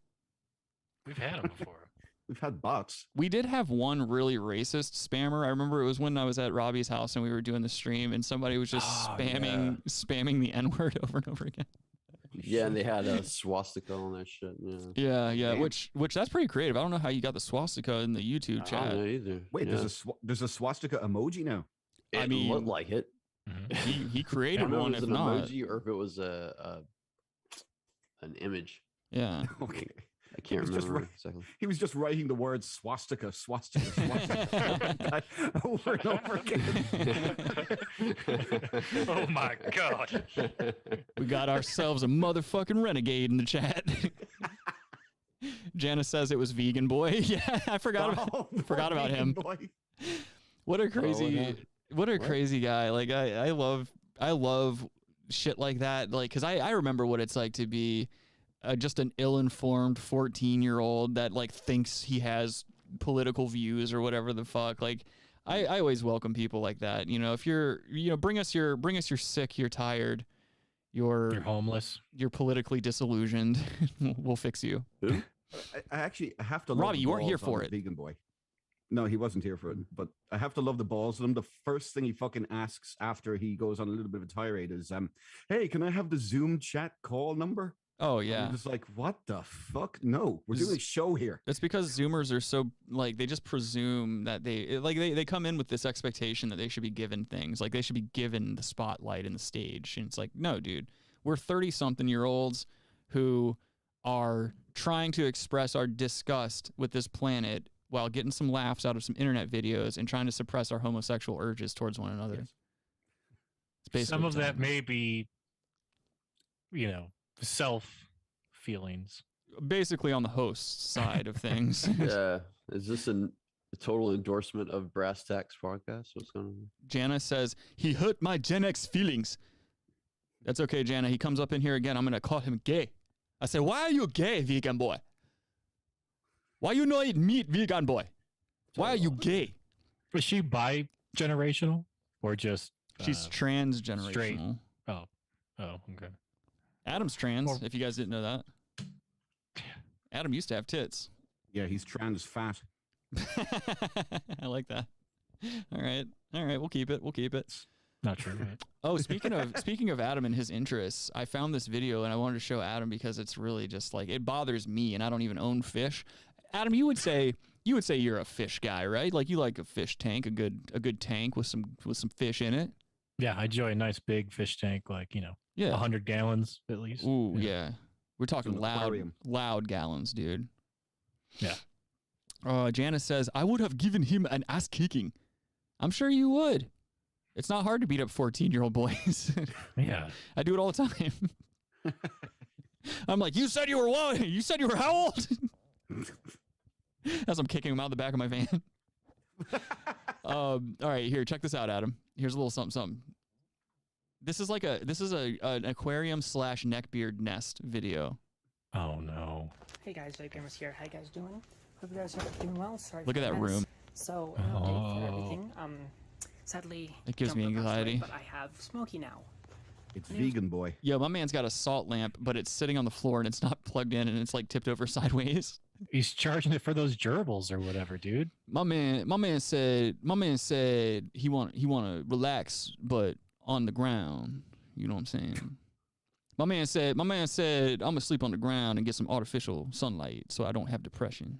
We've had them before. We've had bots. We did have one really racist spammer. I remember it was when I was at Robbie's house and we were doing the stream and somebody was just spamming the N-word over and over again. Yeah, and they had a swastika on that shit. Yeah. Which that's pretty creative. I don't know how you got the swastika in the YouTube chat. I don't know either. Wait, there's a swastika emoji now. It looked like it. He created one. If it was an emoji or if it was an image. Yeah. Okay. I can't remember exactly. He was just writing the words swastika over and over again. Oh my God. We got ourselves a motherfucking renegade in the chat. Janice says it was Vegan Boy. Yeah, I forgot about him. Boy. What a crazy guy. Like I love shit like that. Like, cause I remember what it's like to be just an ill-informed 14-year-old that like thinks he has political views or whatever the fuck. Like I always welcome people like that. You know, if bring us your sick, you're tired, you're homeless, you're politically disillusioned. We'll fix you. Who? I actually have to. Robbie, love you weren't here balls on for the it. Vegan boy. No, he wasn't here for it. But I have to love the balls on him. The first thing he fucking asks after he goes on a little bit of a tirade is, "Hey, can I have the Zoom chat call number?" Oh And yeah. I'm just like, what the fuck? No, we're doing a show here. It's because Zoomers are so like they just presume that they come in with this expectation that they should be given things, like they should be given the spotlight and the stage, and it's like, no, dude, we're 30-something-year-olds who are trying to express our disgust with this planet while getting some laughs out of some internet videos and trying to suppress our homosexual urges towards one another. Yes. It's basically Some of what's that happening. may be, self feelings. Basically on the host side of things. Yeah. Is this a total endorsement of Brass Tacks Podcast? What's going on? Jana says, he hurt my Gen X feelings. That's okay, Jana. He comes up in here again. I'm going to call him gay. I say, why are you gay, vegan boy? Why you not eat meat, vegan boy? Why are you gay? Was she bi-generational or just She's transgenerational. straight? Oh, okay. Adam's trans, Or- if you guys didn't know that. Adam used to have tits. Yeah, he's trans fat. I like that. All right. We'll keep it. Not true. Right? Oh, speaking of Adam and his interests, I found this video and I wanted to show Adam because it's really just like it bothers me, and I don't even own fish. Adam, you would say you're a fish guy, right? Like you like a fish tank, a good tank with some fish in it. Yeah, I enjoy a nice big fish tank, like 100 gallons at least. Ooh, yeah. We're talking An loud aquarium. gallons, dude. Yeah. Janice says, I would have given him an ass kicking. I'm sure you would. It's not hard to beat up 14-year-old boys. Yeah. I do it all the time. I'm like, you said you were what? You said you were how old? As I'm kicking him out the back of my van. All right, here, check this out, Adam. Here's a little something. This is an aquarium / neckbeard nest video. Oh no. Hey guys, Jake Gamers here. How you guys doing? Hope you guys are doing well. Sorry. Look for at the that mess. room. So an update for everything. Sadly, It gives don't me procrastinate, anxiety. But I have Smokey now. It's vegan boy. Yo, my man's got a salt lamp, but it's sitting on the floor and it's not plugged in and it's like tipped over sideways. He's charging it for those gerbils or whatever, dude. My man said he want to relax, but on the ground. You know what I'm saying? My man said I'm gonna sleep on the ground and get some artificial sunlight so I don't have depression.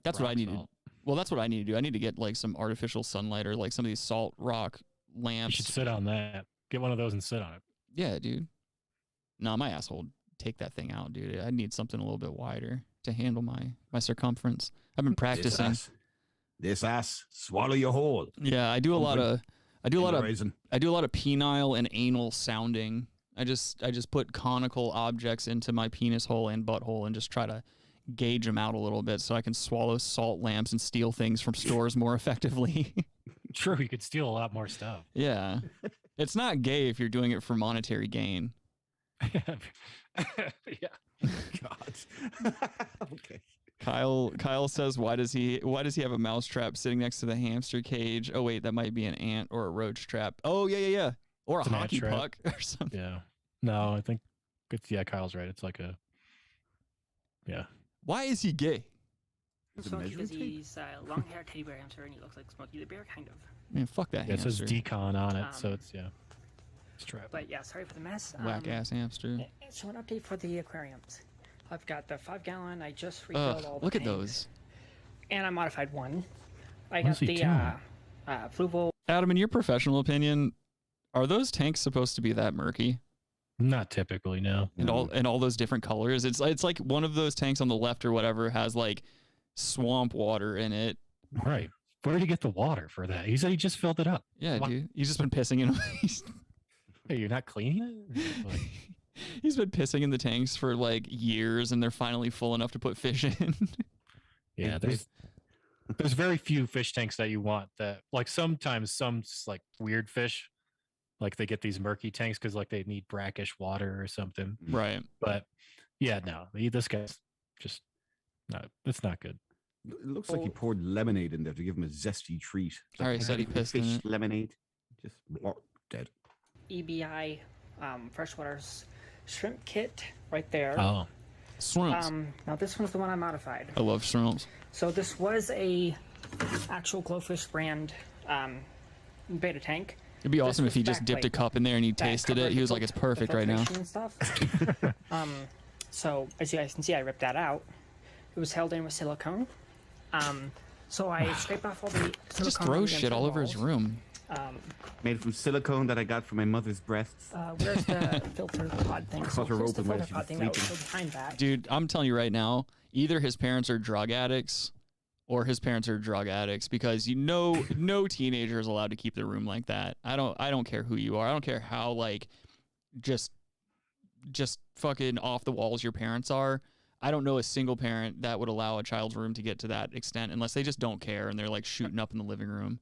That's what I need to. Well, that's what I need to do. I need to get like some artificial sunlight or like some of these salt rock lamps. You should sit on that. Get one of those and sit on it. Yeah, dude. No, my asshole. Take that thing out, dude. I need something a little bit wider to handle my circumference. I've been practicing. This ass, swallow your whole. Yeah, I do a lot of Raisin. penile and anal sounding. I just put conical objects into my penis hole and butthole and just try to gauge them out a little bit so I can swallow salt lamps and steal things from stores more effectively. True, you could steal a lot more stuff. Yeah. It's not gay if you're doing it for monetary gain. Yeah. God. Okay. Kyle says, why does he have a mouse trap sitting next to the hamster cage? Oh wait, that might be an ant or a roach trap. Oh yeah. Or It's a an ant hockey trap. puck or something. Yeah. No, I think Kyle's right. It's like a Why is he gay? Smokey because he's a long-haired teddy bear hamster and he looks like Smokey the Bear, kind of. Man, fuck that Yeah, it hamster. says decon on it, so it's it's trap. But yeah, sorry for the mess. Whack ass hamster. So an update for the aquariums. I've got the 5-gallon. I just refilled all the Look at tanks. those. And I modified one. I What got is he the doing? Fluval. Adam, in your professional opinion, are those tanks supposed to be that murky? Not typically, no. And all those different colors. It's like one of those tanks on the left or whatever has like swamp water in it. Right. Where did he get the water for that? He said he just filled it up. Yeah, Why- dude. He's just been pissing in them. Hey, you're not cleaning it? Like, He's been pissing in the tanks for like years and they're finally full enough to put fish in. yeah, there's very few fish tanks that you want that, like sometimes some just, like weird fish, like they get these murky tanks because like they need brackish water or something. Right. But yeah, no, this guy's just not. It's not good. It looks like he poured lemonade in there to give him a zesty treat. I already said he pissed in Fish it. lemonade. Just dead. EBI freshwater shrimp kit right there. Oh, Shrimps. Now this one's the one I modified. I love shrimps. So this was a actual Glowfish brand beta tank. It'd be This awesome if was he just back, dipped a like, cup in there and he that tasted it. covered He was the like, it's fil- perfect the right now. filtration and stuff. So as you guys can see, I ripped that out. It was held in with silicone. So I scraped off all the silicone. He just on throws the shit all over his walls. room. Made from silicone that I got from my mother's breasts. Where's the filter pod thing? So Cut her here's the open while filter she pod was thing that was sleeping. so behind that. Dude, I'm telling you right now, either his parents are drug addicts or his parents are drug addicts, because no teenager is allowed to keep their room like that. I don't care who you are. I don't care how like just fucking off the walls your parents are. I don't know a single parent that would allow a child's room to get to that extent unless they just don't care and they're like shooting up in the living room.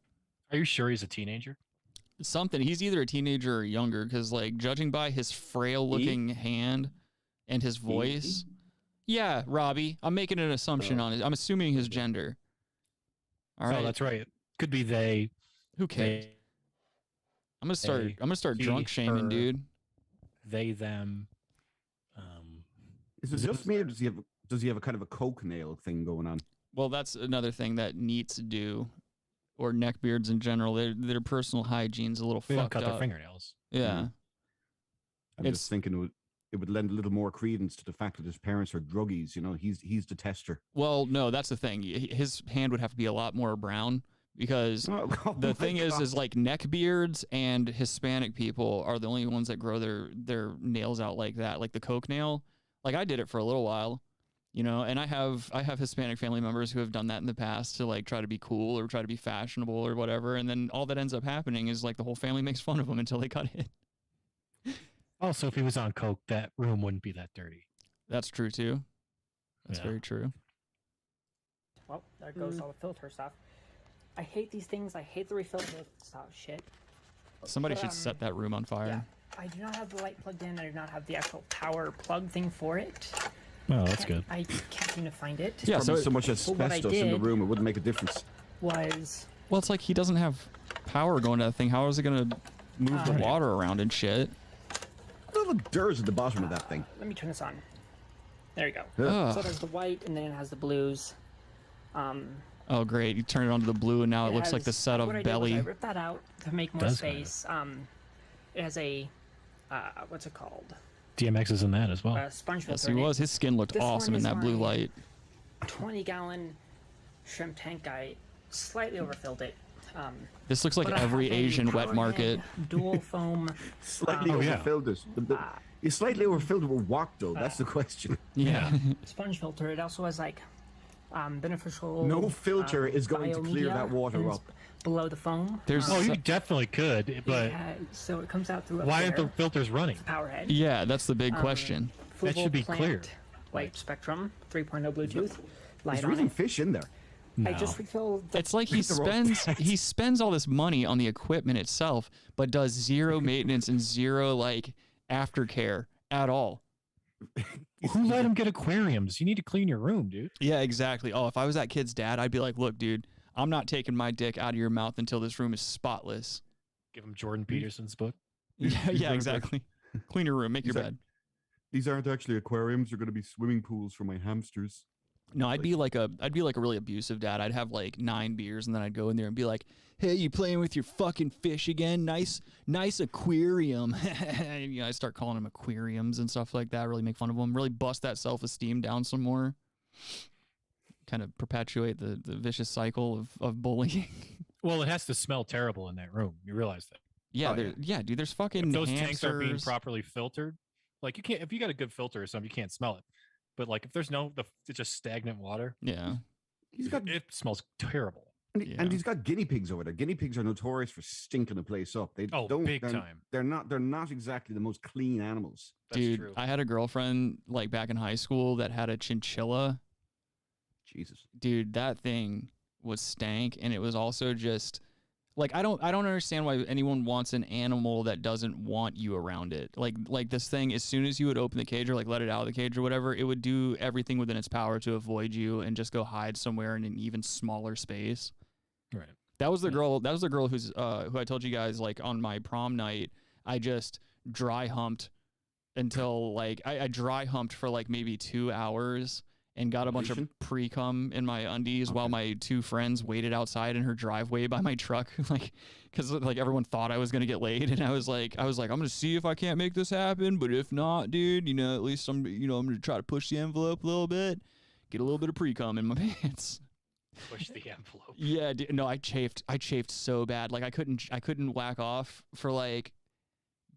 Are you sure he's a teenager? Something. He's either a teenager or younger, because like judging by his frail looking hand and his voice. Yeah, Robbie. I'm making an assumption on it. I'm assuming his gender. All right. Oh, that's right. Could be they. Who cares? They, I'm gonna start he, drunk shaming, her, dude. They, them. Is it just me, or does he have a kind of a coke nail thing going on? Well, that's another thing that neats do, or neckbeards in general. Their personal hygiene's a little They don't fucked cut up. their fingernails. Yeah. I'm just thinking it would lend a little more credence to the fact that his parents are druggies. You know, he's the tester. Well, no, that's the thing. His hand would have to be a lot more brown, because the thing is like neckbeards and Hispanic people are the only ones that grow their nails out like that, like the coke nail. Like I did it for a little while, you know, and I have Hispanic family members who have done that in the past to like try to be cool or try to be fashionable or whatever, and then all that ends up happening is like the whole family makes fun of them until they cut it. Also, if he was on coke, that room wouldn't be that dirty. That's true too. That's very true. Well, there goes all the filter stuff. I hate these things. I hate the refill stuff shit. Somebody But, should set that room on fire. Yeah. I do not have the light plugged in. I do not have the actual power plug thing for it. Oh, that's good. I can't seem to find it. Yeah, Probably so much But what I asbestos in the did room, it wouldn't make a difference. was Well, it's like he doesn't have power going to that thing. How is it going to move the water around and shit? Look at the dirt at the bottom of that thing. Let me turn this on. There you go. Ugh. So it has the white, and then it has the blues. Oh, great. You turn it on to the blue, and now it looks like the has- set of what I did was belly. I ripped that out to make more Does kinda. space. It has a what's it called? DMX is in that as well. Sponge filter. Yes, he in it. was. His skin looked This one awesome in is that blue my light. 20-gallon shrimp tank. I slightly overfilled it. This looks like but I every have a Asian wet power market. head dual foam. Slightly Oh, yeah. overfilled it. You slightly overfilled it with what, though? That's the question. Yeah. Sponge filter. It also has like beneficial. No filter is going to clear biomedia that water in- up. below the foam. There's Oh, you definitely could, but So it comes out through. up why aren't there. the filters running? Power head. Yeah, that's the big question. That should be Full clear. plant Light spectrum 3.0 Bluetooth. Light There's on even it. fish in there. I just refilled. It's like he spends all this money on the equipment itself, but does zero maintenance and zero like aftercare at all. Who let him get aquariums? You need to clean your room, dude. Yeah, exactly. Oh, if I was that kid's dad, I'd be like, look, dude, I'm not taking my dick out of your mouth until this room is spotless. Give him Jordan Peterson's book. Yeah, exactly. Clean your room, make your bed. These aren't actually aquariums. They're going to be swimming pools for my hamsters. No, I'd be like a really abusive dad. I'd have like 9 beers and then I'd go in there and be like, "Hey, you playing with your fucking fish again? Nice aquarium." And, you know, I start calling them aquariums and stuff like that. Really make fun of them. Really bust that self-esteem down some more. Kind of perpetuate the vicious cycle of bullying. Well, it has to smell terrible in that room. You realize that? Yeah, yeah, dude. There's fucking If those tanks aren't being hamsters. properly filtered, like you can't. If you got a good filter or something, you can't smell it. But like if there's it's just stagnant water. Yeah, it smells terrible. And he's got guinea pigs over there. Guinea pigs are notorious for stinking the place up. They don't big they're- time. They're not exactly the most clean animals. Dude, I had a girlfriend like back in high school that had a chinchilla. Jesus. Dude, that thing was stank, and it was also just like I don't understand why anyone wants an animal that doesn't want you around it. Like this thing, as soon as you would open the cage or like let it out of the cage or whatever, it would do everything within its power to avoid you and just go hide somewhere in an even smaller space. Right. That was the girl. That was the girl who I told you guys like on my prom night. I just dry humped until like I dry humped for like maybe 2 hours and got a bunch of pre-cum in my undies while my two friends waited outside in her driveway by my truck, like, because like everyone thought I was gonna get laid, and I was like, I'm gonna see if I can't make this happen, but if not, dude, you know, at least I'm gonna try to push the envelope a little bit, get a little bit of pre-cum in my pants. Push the envelope. Yeah, dude, no, I chafed so bad, like I couldn't whack off for like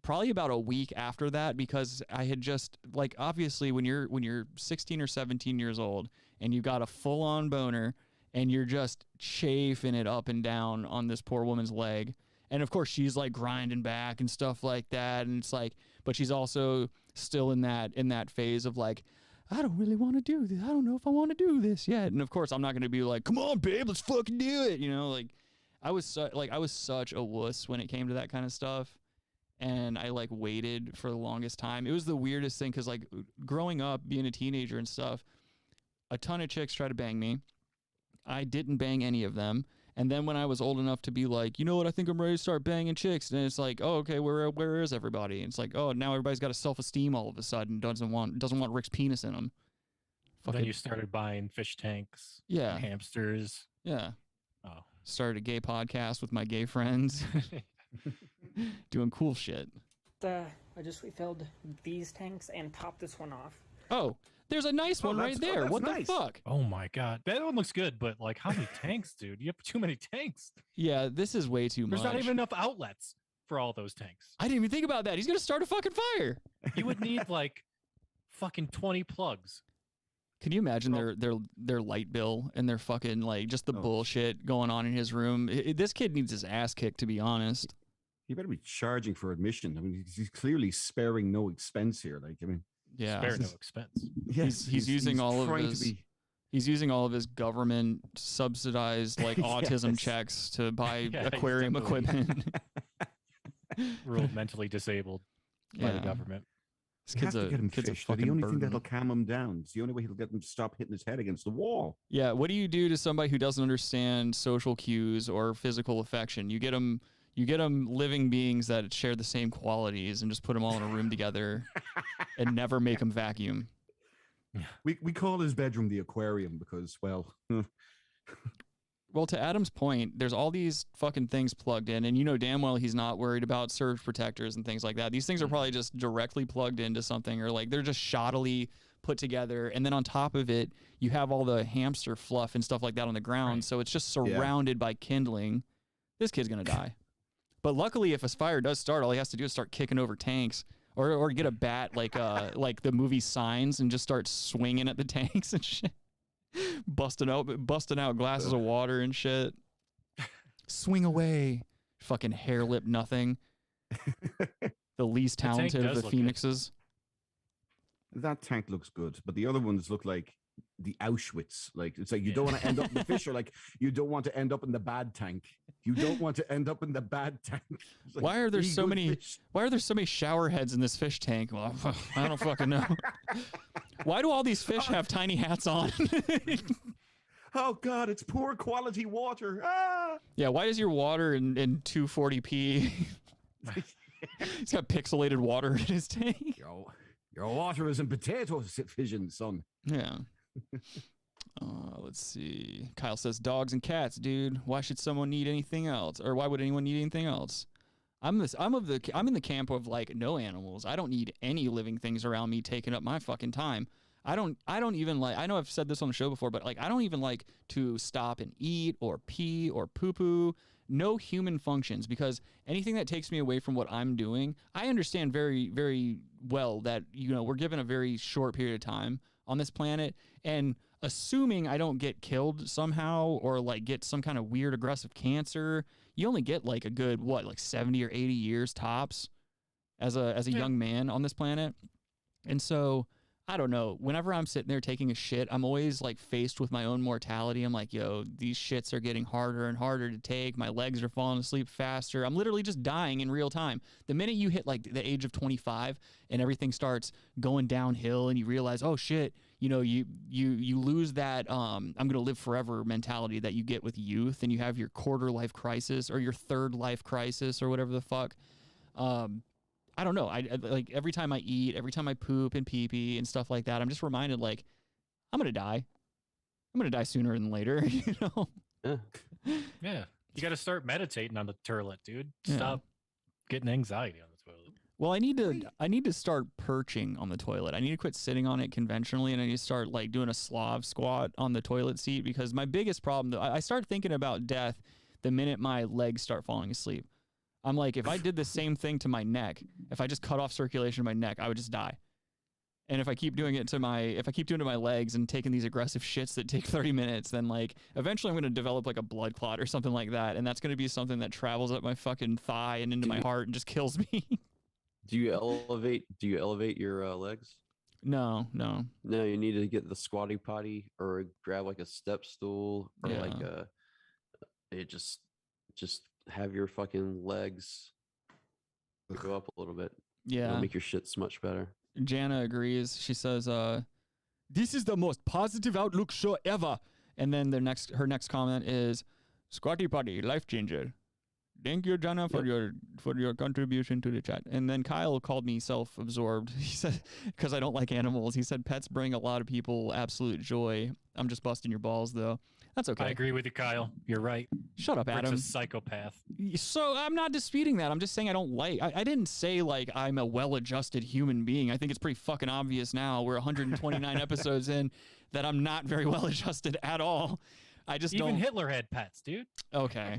probably about a week after that, because I had just, like, obviously when you're 16 or 17 years old and you got a full-on boner and you're just chafing it up and down on this poor woman's leg, and of course she's like grinding back and stuff like that, and it's like, but she's also still in that phase of like, I don't really want to do this, I don't know if I want to do this yet, and of course I'm not going to be like, come on babe, let's fucking do it, you know, like I was such a wuss when it came to that kind of stuff. And I like waited for the longest time. It was the weirdest thing, because like growing up, being a teenager and stuff, a ton of chicks tried to bang me. I didn't bang any of them. And then when I was old enough to be like, you know what, I think I'm ready to start banging chicks. And it's like, oh, okay, where is everybody? And it's like, oh, now everybody's got a self-esteem all of a sudden. Doesn't want Rick's penis in them. Then you started buying fish tanks. Yeah. Hamsters. Yeah. Oh. Started a gay podcast with my gay friends. Doing cool shit. I just refilled these tanks and topped this one off. Oh, there's a nice one right there. What the fuck? Oh my god, that one looks good, but like, how many tanks, dude? You have too many tanks. Yeah, this is way too much. There's not even enough outlets for all those tanks. I didn't even think about that. He's gonna start a fucking fire. You would need like fucking 20 plugs. Can you imagine their light bill and their fucking like just the bullshit going on in his room? This kid needs his ass kicked, to be honest. He better be charging for admission. I mean, he's clearly sparing no expense here. Like, I mean, yeah, spare no expense. Yes, he's using all of his. He's using all of his government subsidized like autism checks to buy aquarium equipment. Ruled mentally disabled by the government. This kid's to get him fish. The only thing that'll calm him down. It's the only way he'll get him to stop hitting his head against the wall. Yeah, what do you do to somebody who doesn't understand social cues or physical affection? You get them living beings that share the same qualities and just put them all in a room together and never make them vacuum. We call his bedroom the aquarium because, well... Well, to Adam's point, there's all these fucking things plugged in, and you know damn well he's not worried about surge protectors and things like that. These things are probably just directly plugged into something, or like they're just shoddily put together, and then on top of it, you have all the hamster fluff and stuff like that on the ground, so it's just surrounded by kindling. This kid's gonna die. But luckily, if a fire does start, all he has to do is start kicking over tanks, or get a bat like the movie Signs and just start swinging at the tanks and shit, busting out glasses of water and shit. Swing away, fucking hair lip nothing. The least talented of the phoenixes. That tank looks good, but the other ones look like the Auschwitz. Like, it's like you don't want to end up in the fish, or like you don't want to end up in the bad tank. You don't want to end up in the bad tank. Like, why are there so many shower heads in this fish tank? Well, I don't fucking know. Why do all these fish have tiny hats on? Oh God, it's poor quality water. Ah! Yeah, why is your water in 240p? He's got pixelated water in his tank. Your water is in potato vision, son. Yeah. Let's see. Kyle says dogs and cats, dude. Why should someone need anything else? Or why would anyone need anything else? I'm in the camp of like no animals. I don't need any living things around me taking up my fucking time. I don't even like, I know I've said this on the show before, but like I don't even like to stop and eat or pee or poo-poo. No human functions, because anything that takes me away from what I'm doing, I understand very, very well that, you know, we're given a very short period of time on this planet, and assuming I don't get killed somehow or like get some kind of weird aggressive cancer, you only get like a good, like 70 or 80 years tops as a young man on this planet. And so I don't know, whenever I'm sitting there taking a shit, I'm always like faced with my own mortality. I'm like, yo, these shits are getting harder and harder to take. My legs are falling asleep faster. I'm literally just dying in real time. The minute you hit like the age of 25 and everything starts going downhill and you realize, oh shit, you know, you lose that I'm going to live forever mentality that you get with youth, and you have your quarter life crisis or your third life crisis or whatever the fuck. I don't know. I like every time I eat, every time I poop and pee pee and stuff like that, I'm just reminded like I'm gonna die. I'm gonna die sooner than later. You know. Yeah. You got to start meditating on the toilet, dude. Yeah. Stop getting anxiety on the toilet. Well, I need to start perching on the toilet. I need to quit sitting on it conventionally, and I need to start like doing a Slav squat on the toilet seat, because my biggest problem, though, I start thinking about death the minute my legs start falling asleep. I'm like, if I did the same thing to my neck, if I just cut off circulation to my neck, I would just die. And if I keep doing it to my legs and taking these aggressive shits that take 30 minutes, then like eventually I'm going to develop like a blood clot or something like that. And that's going to be something that travels up my fucking thigh and into my heart and just kills me. Do you elevate your legs? No. No, you need to get the squatty potty or grab like a step stool or like just have your fucking legs go up a little bit. Yeah. It'll make your shits much better. Jana agrees. She says, this is the most positive outlook show ever. And then her next comment is, Squatty Potty, life changer. Thank you, Jana, for your contribution to the chat. And then Kyle called me self-absorbed. He said, because I don't like animals. He said pets bring a lot of people absolute joy. I'm just busting your balls, though. That's okay. I agree with you, Kyle. You're right. Shut up, Adam. Rick's a psychopath. So I'm not disputing that. I'm just saying I don't like. I didn't say like I'm a well-adjusted human being. I think it's pretty fucking obvious now. We're 129 episodes in that I'm not very well-adjusted at all. I just Even don't. Hitler had pets, dude. Okay.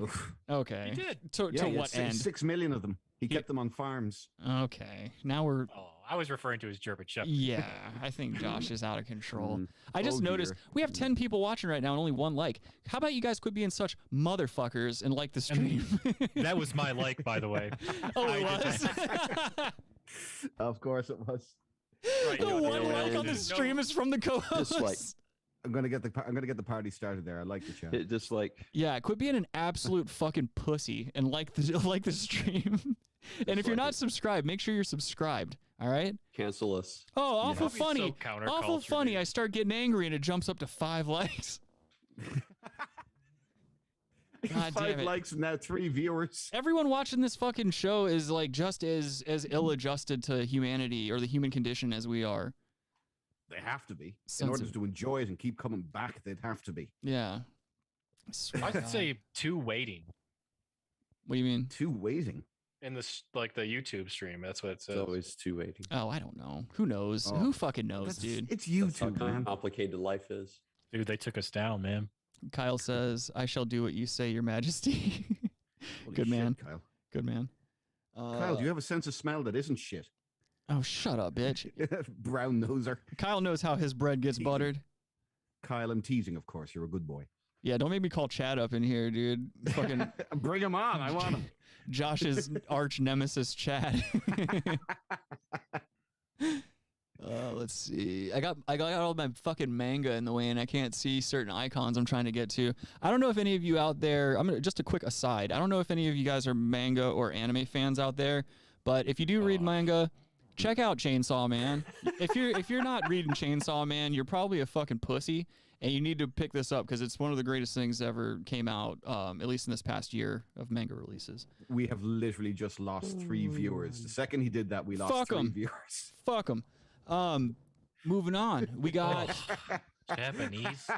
Okay. He did. To what end? 6 million of them. He kept them on farms. Okay. Now we're. Oh, I was referring to his German Shepherd. Yeah, I think Josh is out of control. I just Oh, noticed dear. we have 10 people watching right now and only 1 like. How about you guys quit being such motherfuckers and like the stream? That was my like, by the way. Oh, I it did was? that. Of course it was. Right, The no, one no, like on the no. stream is from the co-host. Dislike. I'm gonna get the party started there. I like the chat. Hit dislike. Yeah, quit being an absolute fucking pussy and like the stream. And if you're not subscribed, make sure you're subscribed. All right. Cancel us. Oh, awful That'd be so funny. Awful counterculture, funny. dude. I start getting angry and it jumps up to 5 likes. God 5 damn it. likes and now 3 viewers. Everyone watching this fucking show is like just as ill-adjusted to humanity or the human condition as we are. They have to be. In Sense order of- to enjoy it and keep coming back, they'd have to be. Yeah. I swear to I'd God. say 2 waiting What do you mean? 2 waiting. in this, like the YouTube stream. That's what it says. It's always 2 waiting. Oh, I don't know. Who knows? Oh. Who fucking knows, That's- dude? It's That's how YouTube, man. complicated life is. Dude, they took us down, man. Kyle says, I shall do what you say, your majesty. Holy Good shit, man. Kyle. Good man. Kyle, do you have a sense of smell that isn't shit? Oh, shut up, bitch. Brown noser. Kyle knows how his bread gets buttered. Kyle, I'm teasing, of course. You're a good boy. Yeah, don't make me call Chad up in here, dude. Fucking Bring him on. I want him. Josh's arch nemesis, Chad. Let's see. I got all my fucking manga in the way, and I can't see certain icons I'm trying to get to. I don't know if any of you out there. Just a quick aside. I don't know if any of you guys are manga or anime fans out there, but if you do read manga, check out Chainsaw Man. If you're not reading Chainsaw Man, you're probably a fucking pussy, and you need to pick this up because it's one of the greatest things that ever came out, at least in this past year of manga releases. We have literally just lost 3 viewers. The second he did that, we lost Fuck 3 'em. viewers. Fuck them. Moving on. We got. Japanese.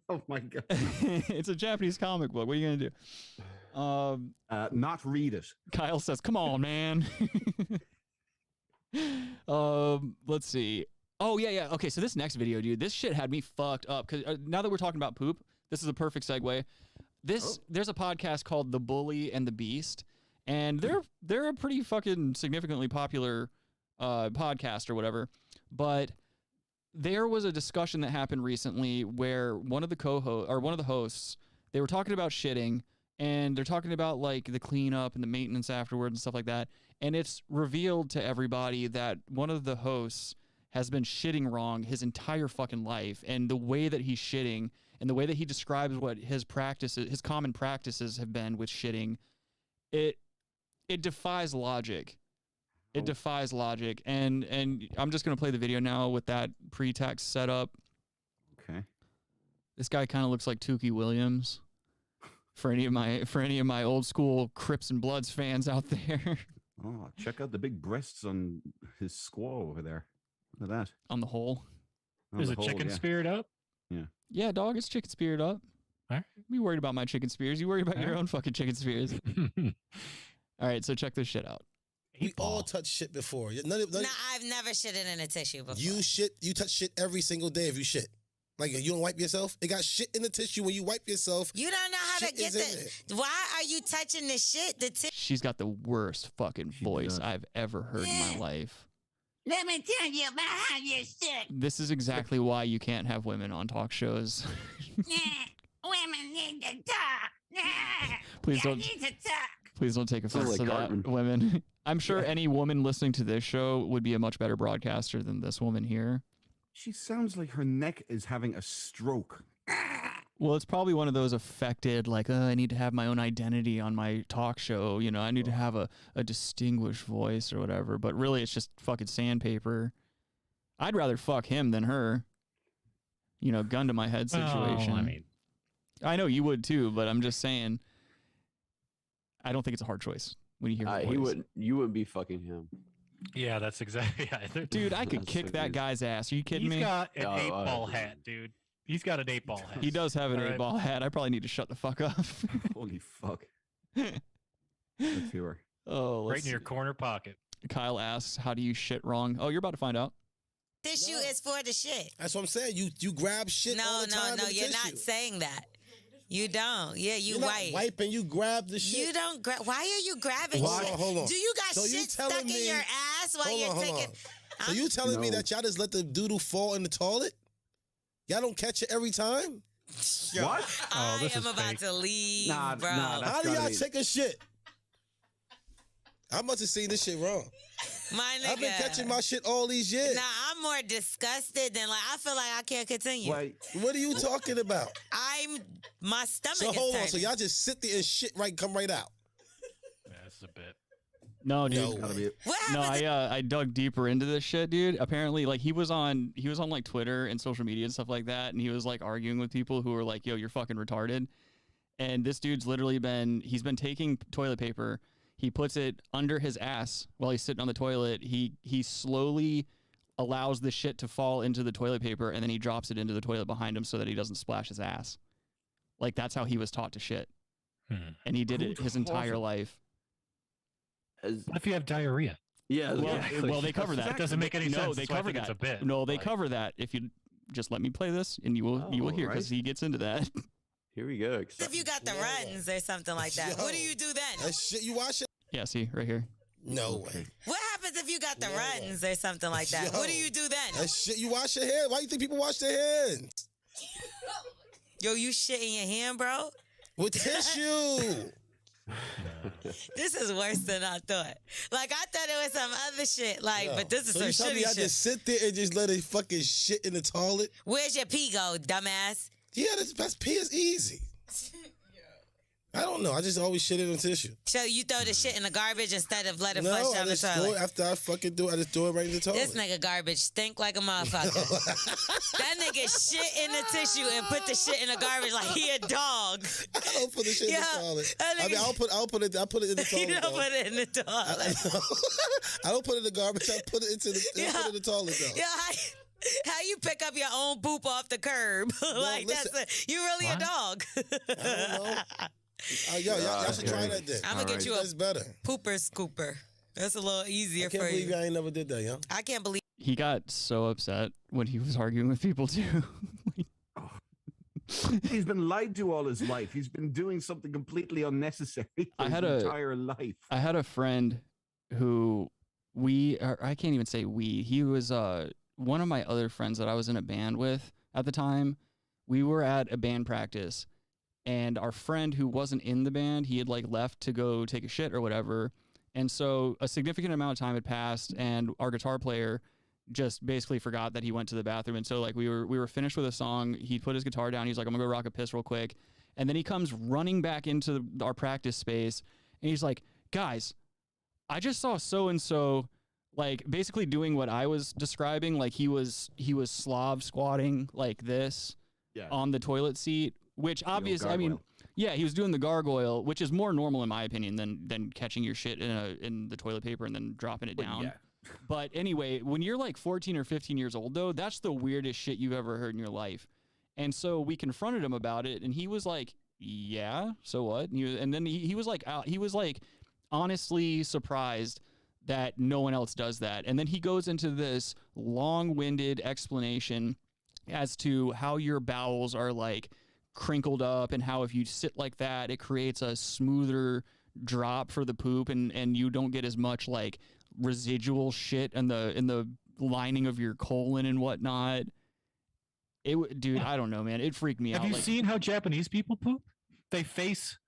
Oh my god. It's a Japanese comic book. What are you gonna do? Not read it. Kyle says, "Come on, man." Let's see. Oh yeah. Okay, so this next video, dude, this shit had me fucked up. Cause now that we're talking about poop, this is a perfect segue. There's a podcast called The Bully and the Beast, and they're a pretty fucking significantly popular podcast or whatever. But there was a discussion that happened recently where one of the hosts, they were talking about shitting, and they're talking about like the cleanup and the maintenance afterwards and stuff like that. And it's revealed to everybody that one of the hosts has been shitting wrong his entire fucking life, and the way that he's shitting and the way that he describes what his common practices have been with shitting, it defies logic. It defies logic, and I'm just gonna play the video now with that pretext set up. Okay. This guy kind of looks like Tukey Williams. For any of my old school Crips and Bloods fans out there. Oh, check out the big breasts on his squaw over there. Look at that. On the hole. There's a chicken spirit up? Yeah. Yeah, dog, it's chicken spirit up. All right. You worried about my chicken spears. You worried about your right. own fucking chicken spears. All right, so check this shit out. We all touch shit before. No, I've never shitted in a tissue before. You touch shit every single day if you shit. Like, you don't wipe yourself? It got shit in the tissue when you wipe yourself. You don't know how to get the... Why are you touching the shit? She's got the worst fucking voice I've ever heard in my life. Let me tell you about how you shit. This is exactly why you can't have women on talk shows. Women need to talk. Please don't. Need to talk. Please don't take offense to that, women. I'm sure any woman listening to this show would be a much better broadcaster than this woman here. She sounds like her neck is having a stroke. Well, it's probably one of those affected, like, I need to have my own identity on my talk show. You know, I need to have a distinguished voice or whatever. But really, it's just fucking sandpaper. I'd rather fuck him than her. You know, gun to my head situation. Oh, I mean, I know you would too, but I'm just saying, I don't think it's a hard choice when you hear her voice. You wouldn't be fucking him. Yeah, that's exactly. Yeah, dude, I could kick that guy's ass. Are you kidding me? He's got an 8-ball hat, dude. He's got an 8-ball hat. He does have an 8-ball hat. I probably need to shut the fuck up. Holy fuck. Let's hear her. Oh, right in your corner pocket. Kyle asks, how do you shit wrong? Oh, you're about to find out. Tissue is for the shit. That's what I'm saying. You grab shit all the time. No, you're not saying that. You don't. Yeah, you wipe. Not wiping, you grab the shit. You don't grab. Why are you grabbing Hold shit? on, hold on. Do you got shit stuck in your ass while you're taking... So you telling me that y'all just let the doodle fall in the toilet? Y'all don't catch it every time? What? I am about to leave, bro. How do y'all take a shit? I must have seen this shit wrong. My nigga. I've been catching my shit all these years. Nah, I'm more disgusted than I feel like I can't continue. Wait, what are you talking about? My stomach So is hold on, turning. so y'all just sit there and shit come right out. Yeah, that's a bit. No, dude. No, I dug deeper into this shit, dude. Apparently, like he was on like Twitter and social media and stuff like that, and he was like arguing with people who were like, "Yo, you're fucking retarded." And this dude's literally been taking toilet paper. He puts it under his ass while he's sitting on the toilet. He slowly allows the shit to fall into the toilet paper, and then he drops it into the toilet behind him so that he doesn't splash his ass. Like that's how he was taught to shit, and he did it his entire life. What if you have diarrhea? Yeah. Well, they cover that. That doesn't make any sense. No, they so I cover think that. It's a bit. No, they cover that. If you just let me play this, and you will hear because he gets into that. Here we go. If you got the runs or something like that, what do you do then? That shit, you wash it? Yeah, see right here. No way. What happens if you got the runs or something like that? What do you do then? That shit, you wash your hands. Why do you think people wash their hands? Yo, you shit in your hand, bro? With tissue. This is worse than I thought. Like, I thought it was some other shit. Like, but this is so some you tell me shitty I shit. just sit there and just let it fucking shit in the toilet? Where's your pee go, dumbass? Yeah, that's pee is easy. I don't know. I just always shit in the tissue. So you throw the shit in the garbage instead of let it No, flush I down the just throw toilet? it after I fucking do it. I just throw it right in the toilet. This nigga garbage stink like a motherfucker. That nigga shit in the tissue and put the shit in the garbage like he a dog. I don't put the shit in the toilet. I mean, I put it in the toilet. You don't put it in the toilet. I don't put it in the garbage. I put it into the put it in the toilet though. Yeah, how you pick up your own poop off the curb? Like that's you really a dog. I don't know. Y'all should try that then. I'm gonna get you a That's better. pooper scooper. That's a little easier I can't for believe you. I ain't never did that, yo. I can't believe. He got so upset when he was arguing with people too. He's been lied to all his life. He's been doing something completely unnecessary for his entire life. I had a friend who I can't even say we. He was one of my other friends that I was in a band with at the time. We were at a band practice, and our friend who wasn't in the band, he had like left to go take a shit or whatever. And so a significant amount of time had passed, and our guitar player just basically forgot that he went to the bathroom. And so like we were finished with a song. He put his guitar down. He's like, I'm gonna go rock a piss real quick. And then he comes running back into our practice space, and he's like, guys, I just saw so-and-so like basically doing what I was describing. Like he was Slav squatting like this on the toilet seat, which obviously, I mean, Yeah, he was doing the gargoyle, which is more normal in my opinion than catching your shit in the toilet paper and then dropping it down. Yeah. But anyway, when you're like 14 or 15 years old, though, that's the weirdest shit you've ever heard in your life. And so we confronted him about it, and he was like, "Yeah, so what?" And then he was like, honestly surprised that no one else does that. And then he goes into this long-winded explanation as to how your bowels are like crinkled up, and how if you sit like that, it creates a smoother drop for the poop, and you don't get as much like residual shit in the lining of your colon and whatnot. Dude, I don't know, man. It freaked me out. Have you seen how Japanese people poop? They face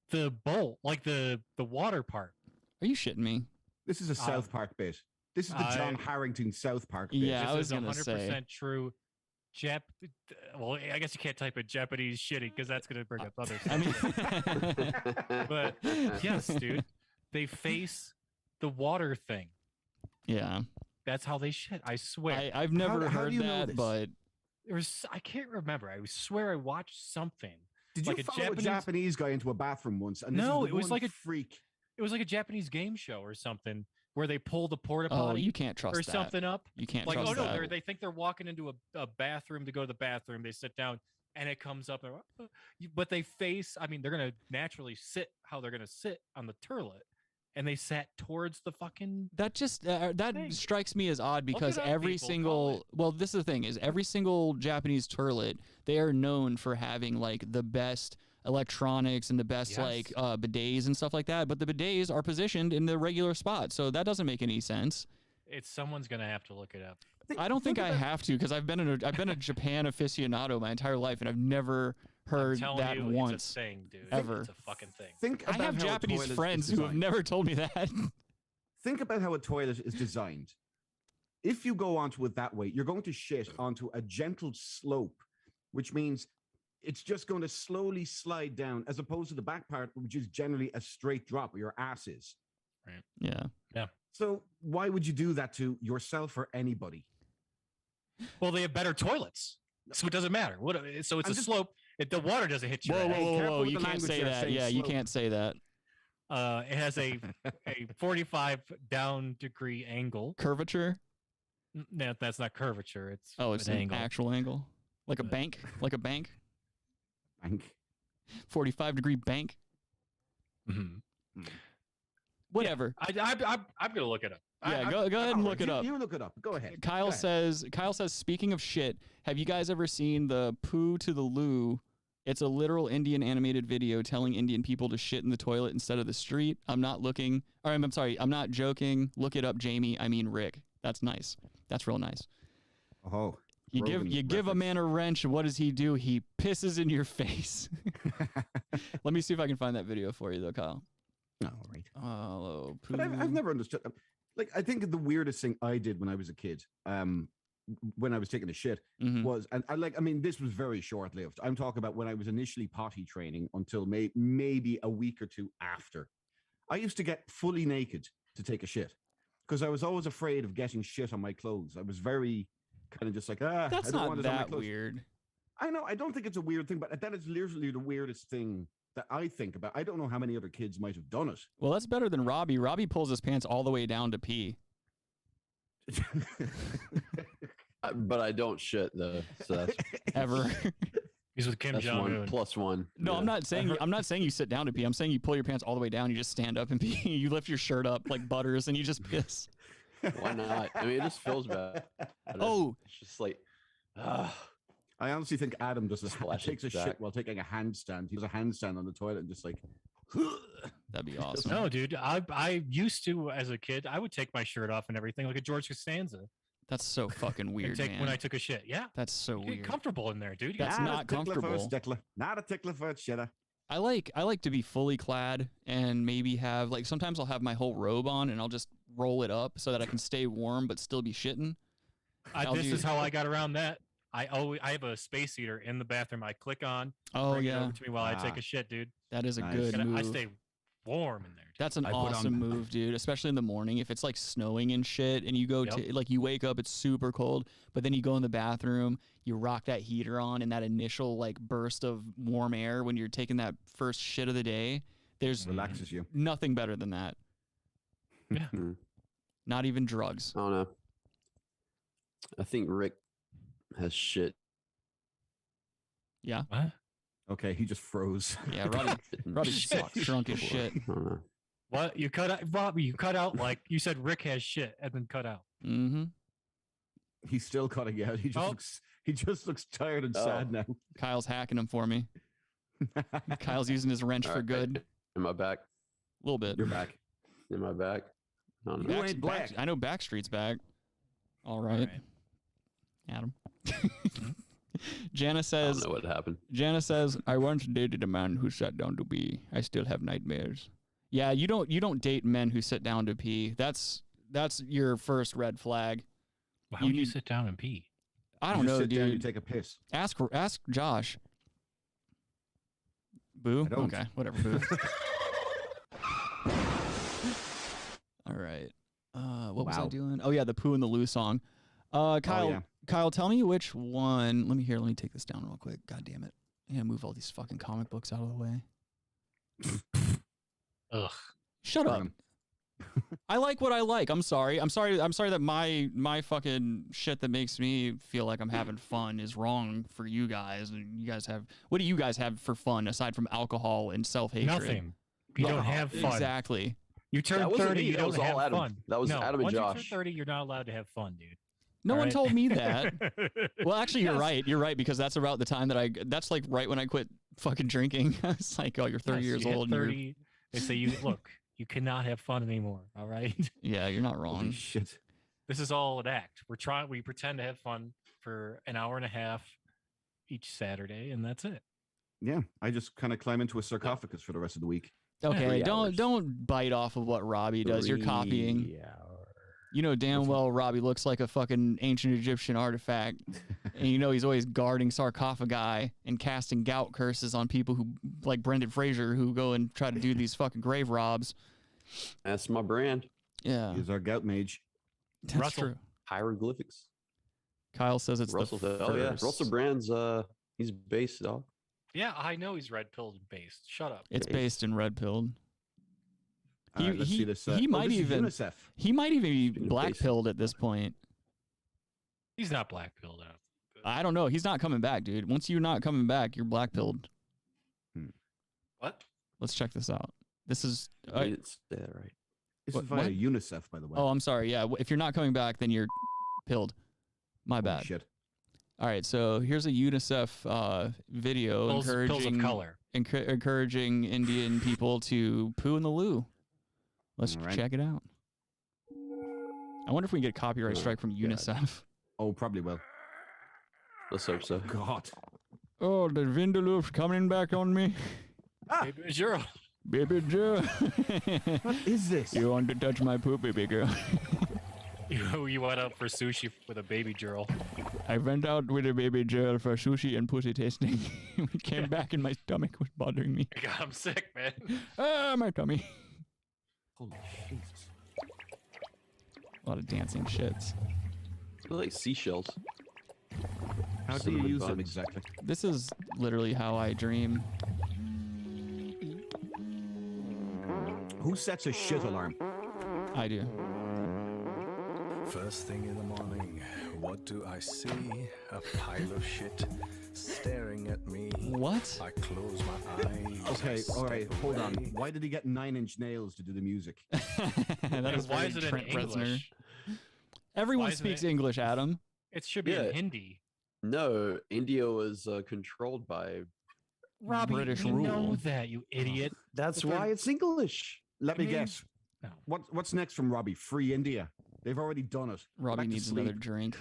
the bowl, like the water part. Are you shitting me? This is a South Park bit. This is the John Harrington South Park bit. Yeah, I was This is gonna 100% say. true. Well, I guess you can't type in Japanese shitty because that's going to bring up other stuff. I mean, but yes, dude, they face the water thing. Yeah, that's how they shit. I swear. I've never how heard do you know that, this? but I can't remember. I swear I watched something. Did like you follow a Japanese guy into a bathroom once? And No, this is the it was one like a freak. It was like a Japanese game show or something where they pull the porta Oh, potty you can't trust or that. something up. You can't like, trust oh no, that. they think they're walking into a bathroom to go to the bathroom. They sit down and it comes up, and but they face. I mean, they're gonna naturally sit how they're gonna sit on the toilet, and they sat towards the fucking. That just that strikes me as odd because it up, every people. single this is the thing is every single Japanese toilet, they are known for having like the best electronics and the best like bidets and stuff like that, but the bidets are positioned in the regular spot, so that doesn't make any sense. It's someone's gonna have to look it up. I don't think I have to because I've been a Japan aficionado my entire life, and I've never heard that once. It's a thing, dude. Ever. It's a fucking thing. Think I about have how a Japanese toilet is friends who have designed. never told me that. Think about how a toilet is designed. If you go onto it that way, you're going to shit onto a gentle slope, which means it's just going to slowly slide down, as opposed to the back part, which is generally a straight drop where your ass is. Right. Yeah. Yeah. So why would you do that to yourself or anybody? Well, they have better toilets, so it doesn't matter. So it's a slope. The water doesn't hit your Whoa, ass. whoa! You can't say that. Yeah, you can't say that. It has a 45 down degree angle. Curvature? No, that's not curvature. It's It's an angle. actual angle, like a bank, like a bank. Bank. 45-degree bank. Mm-hmm. Whatever. Yeah, I'm gonna look it up. Yeah, go ahead and look it up. You look it up. Go ahead. Kyle says, speaking of shit, have you guys ever seen the Poo to the Loo? It's a literal Indian animated video telling Indian people to shit in the toilet instead of the street. I'm not joking. Look it up, Jamie. I mean Rick. That's nice. That's real nice. Oh. You give a man a wrench, and what does he do? He pisses in your face. Let me see if I can find that video for you, though, Kyle. All right. Oh, but I've never understood. Like, I think the weirdest thing I did when I was a kid, when I was taking a shit, was, and I mean, this was very short lived. I'm talking about when I was initially potty training until maybe a week or two after. I used to get fully naked to take a shit because I was always afraid of getting shit on my clothes. I was very kind of just like, that's I don't not want this on my that clothes. weird. I know. I don't think it's a weird thing, but that is literally the weirdest thing that I think about. I don't know how many other kids might have done it. Well, that's better than Robbie. Robbie pulls his pants all the way down to pee. But I don't shit though. So that's ever. He's with Kim Jong Un. +1. No, Yeah. I'm not saying you sit down to pee. I'm saying you pull your pants all the way down. You just stand up and pee. You lift your shirt up like Butters, and you just piss. Why not? I mean, it just feels bad. Oh, it's just like. I honestly think Adam takes a back. shit while taking a handstand. He does a handstand on the toilet and just like. That'd be awesome. No, dude. I used to, as a kid, I would take my shirt off and everything like a George Costanza. That's so fucking weird, man. When I took a shit, yeah. That's so Get weird. comfortable in there, dude. That's not comfortable. Not a tickler for a shitter. I like to be fully clad and maybe have like sometimes I'll have my whole robe on and I'll just roll it up so that I can stay warm but still be shitting. This is how I got around that. I have a space heater in the bathroom. I click on. Oh bring it yeah. over to me while I take a shit, dude. That is a Nice. good move. I stay warm in there. That's an awesome move, dude. Especially in the morning, if it's like snowing and shit, and you go to like you wake up, it's super cold, but then you go in the bathroom, you rock that heater on, and that initial like burst of warm air when you're taking that first shit of the day. There's relaxes you. Nothing better than that. Yeah. Not even drugs. I don't know. I think Rick has shit. Yeah. What? Okay, he just froze. Yeah, Robbie sucks. Drunk as shit. What? You cut out, Robbie, you cut out like you said Rick has shit and then cut out. Mm-hmm. He's still cutting out. He just looks tired and sad now. Kyle's hacking him for me. Kyle's using his wrench for good. Am I back? A little bit. You're back. Am I back? No, no. You ain't black. I know Backstreet's back. All right. Adam. Jana says. I don't know what happened. Jana says, I once dated a man who sat down to pee. I still have nightmares. Yeah, you don't date men who sit down to pee. That's your first red flag. Well, how do you sit down and pee? I don't know, sit dude. down, you take a piss. Ask Josh. Boo? Okay, whatever, Boo. All right. What was I doing? Oh yeah, the Pooh and the Lou song. Kyle, Kyle, tell me which one. Let me take this down real quick. God damn it. I gotta move all these fucking comic books out of the way. Ugh. Shut up. I like what I like. I'm sorry that my fucking shit that makes me feel like I'm having fun is wrong for you guys. And you guys have, what do you guys have for fun aside from alcohol and self-hatred? Nothing. You don't have fun. Exactly. You turn 30, you don't have Adam. fun. That was no, Adam and once Josh. You turn 30, you're not allowed to have fun, dude. No All one right? told me that. Well, actually, you're right. You're right, because that's about the time that that's like right when I quit fucking drinking. It's like, oh, you're 30 years you hit old. 30, they say, you cannot have fun anymore. All right. Yeah, you're not wrong. Holy shit. This is all an act. We pretend to have fun for an hour and a half each Saturday, and that's it. Yeah, I just kind of climb into a sarcophagus for the rest of the week. Okay, don't bite off of what Robbie does. You're copying. You know damn well Robbie looks like a fucking ancient Egyptian artifact. And you know he's always guarding sarcophagi and casting gout curses on people who, like Brendan Fraser, who go and try to do these fucking grave robs. That's my brand. Yeah. He's our gout mage. That's true. Hieroglyphics. Kyle says it's Russell. the first. Oh yeah, Russell Brand's he's based, dog. Yeah, I know he's red pilled and based. Shut up. It's based in red pilled. Let's see this. He might this is even UNICEF. he might even be black pilled at this point. He's not black pilled out. I don't know. He's not coming back, dude. Once you're not coming back, you're black pilled. What? Let's check this out. This is It's right. This is via UNICEF, by the way. Oh, I'm sorry. Yeah, if you're not coming back, then you're pilled. My bad. Shit. All right, so here's a UNICEF video Pills of color. encouraging Indian people to poo in the loo. Let's check it out. I wonder if we can get a copyright strike from UNICEF. Oh, probably will. Let's hope so. God. Oh, the Vindaloof's coming back on me. Baby Gerald. Baby Joe. What is this? You want to touch my poo, baby girl? You went out for sushi with a baby Gerald. I went out with a baby girl for sushi and pussy tasting. We came back and my stomach was bothering me. God, I'm sick, man. Ah, my tummy. Holy Jesus. A lot of dancing shits. They're like seashells. How do you use them exactly? This is literally how I dream. Who sets a shit alarm? I do. First thing in the morning, what do I see? A pile of shit staring at me. What? I close my eyes. Okay, all right, hold on. Why did he get 9 Inch Nails to do the music? That is why very is it in Trent Reznor. English? Everyone Why isn't speaks it- English, Adam. It should be in Hindi. No, India was controlled by Robbie, British we know rule. that, you idiot. That's why it's English. Let me mean- guess. No. What's next from Robbie? Free India. They've already done it. Robbie Back to needs sleep. another drink.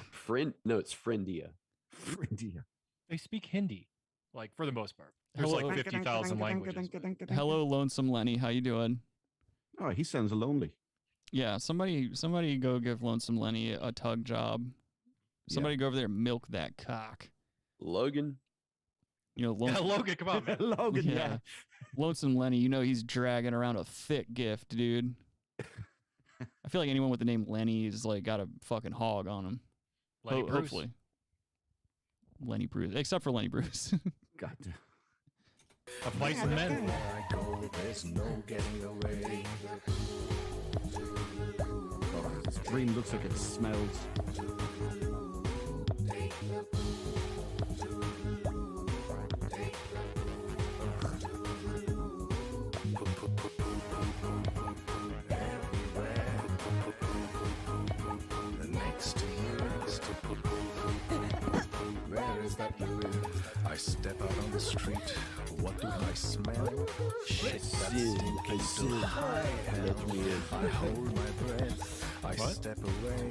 No, it's Friendia. Free India. They speak Hindi, like for the most part. There's Hello. like 50,000 languages. Hello, Lonesome Lenny. How you doing? Oh, he sounds lonely. Yeah, somebody go give Lonesome Lenny a tug job. Somebody go over there and milk that cock. Logan. You know, Logan, come on, man. Logan, yeah. Lonesome Lenny, you know he's dragging around a thick gift, dude. I feel like anyone with the name Lenny is like got a fucking hog on him. Lenny Bruce. Hopefully. Lenny Bruce, except for Lenny Bruce. God. Of mice and men. Where I go, there's no getting away. Oh, this dream looks like it smells. The next year, where is that you live? I step out on the street. What do I smell? Shit, that's stinking too high. I hold my breath. I step away,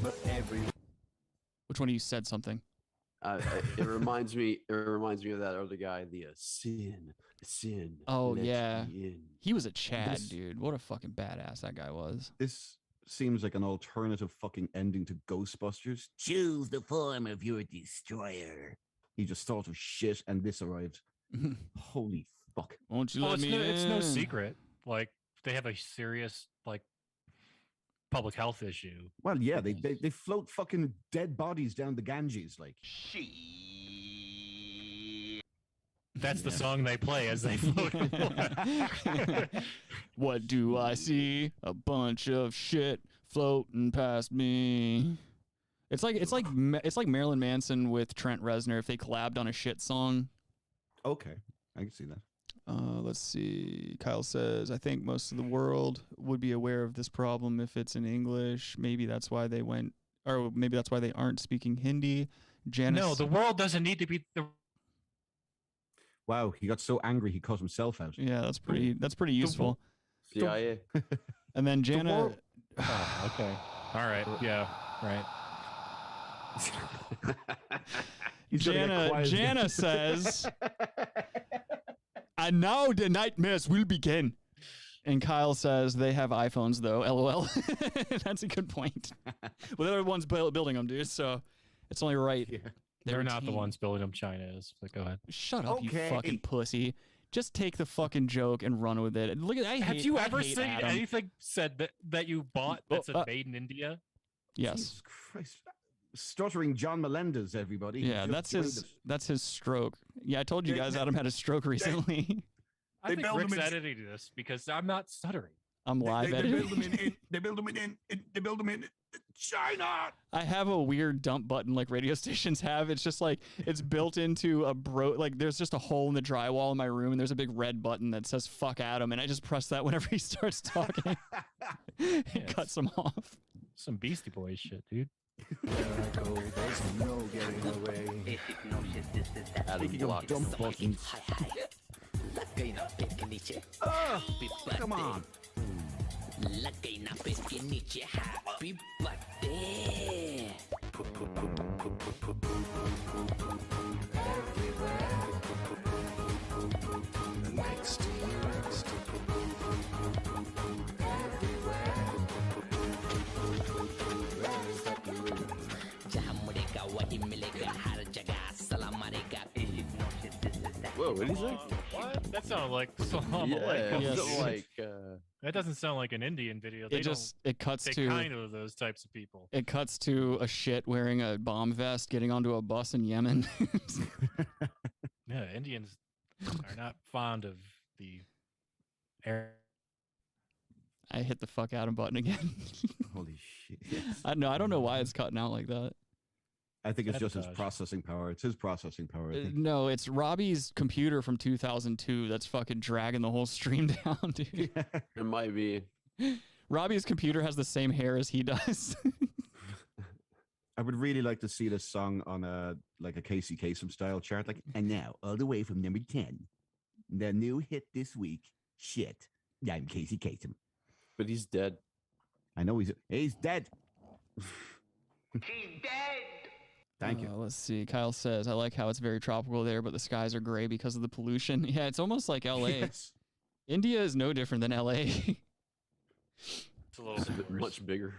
but every. Which one of you said something? It reminds me. It reminds me of that other guy, the sin. Oh let yeah, me in. he was a Chad, This- dude. What a fucking badass that guy was. This seems like an alternative fucking ending to Ghostbusters. Choose the form of your destroyer. He just thought of shit, and this arrived. Holy fuck! Won't you let it's me no, it's no in? secret. Like they have a serious like public health issue. Well, yeah, they float fucking dead bodies down the Ganges, like. That's the song they play as they float. What do I see? A bunch of shit floating past me. It's like Marilyn Manson with Trent Reznor if they collabed on a shit song. Okay, I can see that. Let's see. Kyle says, I think most of the world would be aware of this problem if it's in English. Maybe that's why they went, or maybe that's why they aren't speaking Hindi. Janice. No, the world doesn't need to be the. Wow, he got so angry he cut himself out. Yeah, that's pretty useful. CIA. And then Jana. Oh, okay. All right. Yeah. Right. Jana says, and now the nightmares will begin. And Kyle says they have iPhones though. LOL. That's a good point. Well, they're the ones building them, dude. So it's only right. Yeah. They're not the ones building them. China is. But go ahead. Shut up, Okay. you fucking pussy. Just take the fucking joke and run with it. And look at Have you ever seen anything said that you bought that said made in India? Yes. Jesus Christ. Stuttering John Melendez, everybody. Yeah, that's his stroke. Yeah, I told you guys Adam had a stroke recently. I think Rick's editing this because I'm not stuttering. I'm live editing. They build them in China. I have a weird dump button like radio stations have. It's just like it's built into like there's just a hole in the drywall in my room and there's a big red button that says fuck Adam and I just press that whenever he starts talking. It cuts him off. Some Beastie Boys shit, dude. There's no getting away. Speaking of dump buttons. Oh, come on. Happy birthday. Next Whoa, what did he say? What? That sounded like Salam Yeah, Alaikum. it was like That doesn't sound like an Indian video. It cuts they to kind of those types of people. It cuts to a shit wearing a bomb vest getting onto a bus in Yemen. Yeah, Indians are not fond of the air. I hit the fuck out of button again. Holy shit. I don't know why it's cutting out like that. I think it's just his processing power. It's his processing power. I think. No, it's Robbie's computer from 2002 that's fucking dragging the whole stream down, dude. It might be. Robbie's computer has the same hair as he does. I would really like to see this song on a Casey Kasem style chart. Like, and now all the way from number 10, the new hit this week. Shit, I'm Casey Kasem. But he's dead. I know he's dead. He's dead. Thank you. Let's see. Kyle says, I like how it's very tropical there, but the skies are gray because of the pollution. Yeah, it's almost like LA. Yes. India is no different than LA. It's a little much bigger.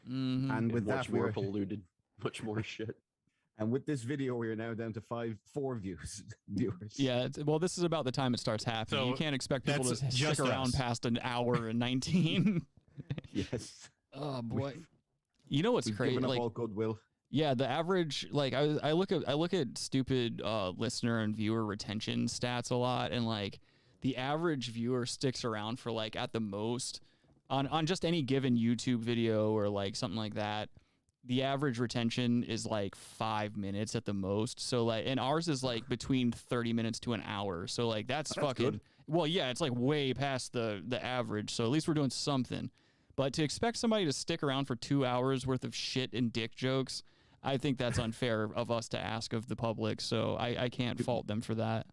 Mm-hmm. And with much that, more polluted. Much more shit. And with this video, we are now down to four viewers. Yeah, well, this is about the time it starts happening. So you can't expect people to that's stick just around us. past an hour and 19. Yes. Oh boy. You know what's We've crazy? given up Like, all goodwill. yeah, the average, like I look at stupid listener and viewer retention stats a lot, and like the average viewer sticks around for like at the most on just any given YouTube video or like something like that. The average retention is like 5 minutes at the most. So like, and ours is like between 30 minutes to an hour. So like that's fucking good. well, yeah, it's like way past the average. So at least we're doing something. But to expect somebody to stick around for 2 hours worth of shit and dick jokes, I think that's unfair of us to ask of the public. So I can't fault them for that.